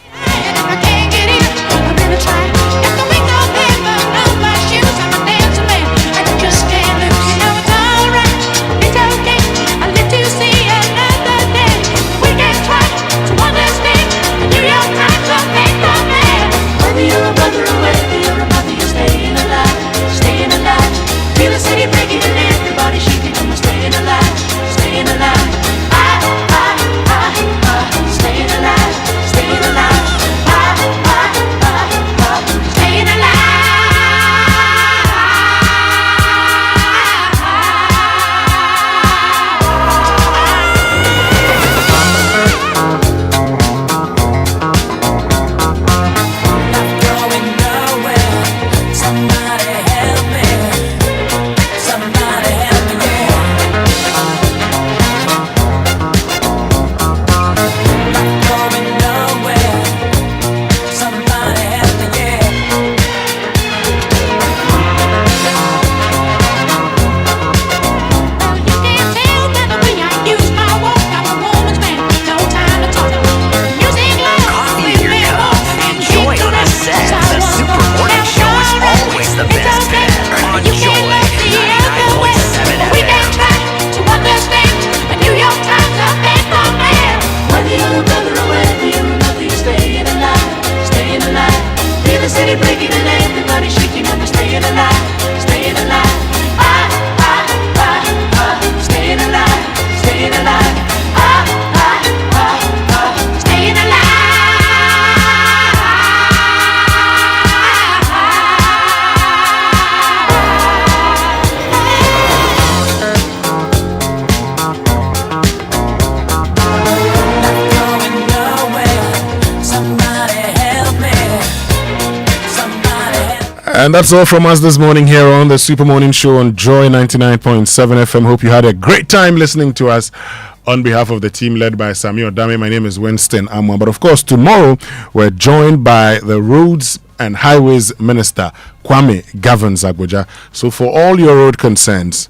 And that's all from us this morning here on the Super Morning Show on Joy 99.7 FM. Hope you had a great time listening to us. On behalf of the team led by Sami Odame, my name is Winston Amoah. But of course, tomorrow we're joined by the Roads and Highways Minister, Kwame Governs Agboja. So for all your road concerns,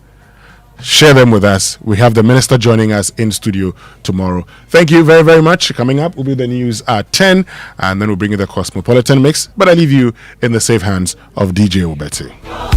share them with us. We have the minister joining us in studio tomorrow. Thank you very, very much. Coming up will be the news at 10, and then we'll bring you the Cosmopolitan Mix. But I leave you in the safe hands of DJ Obeti.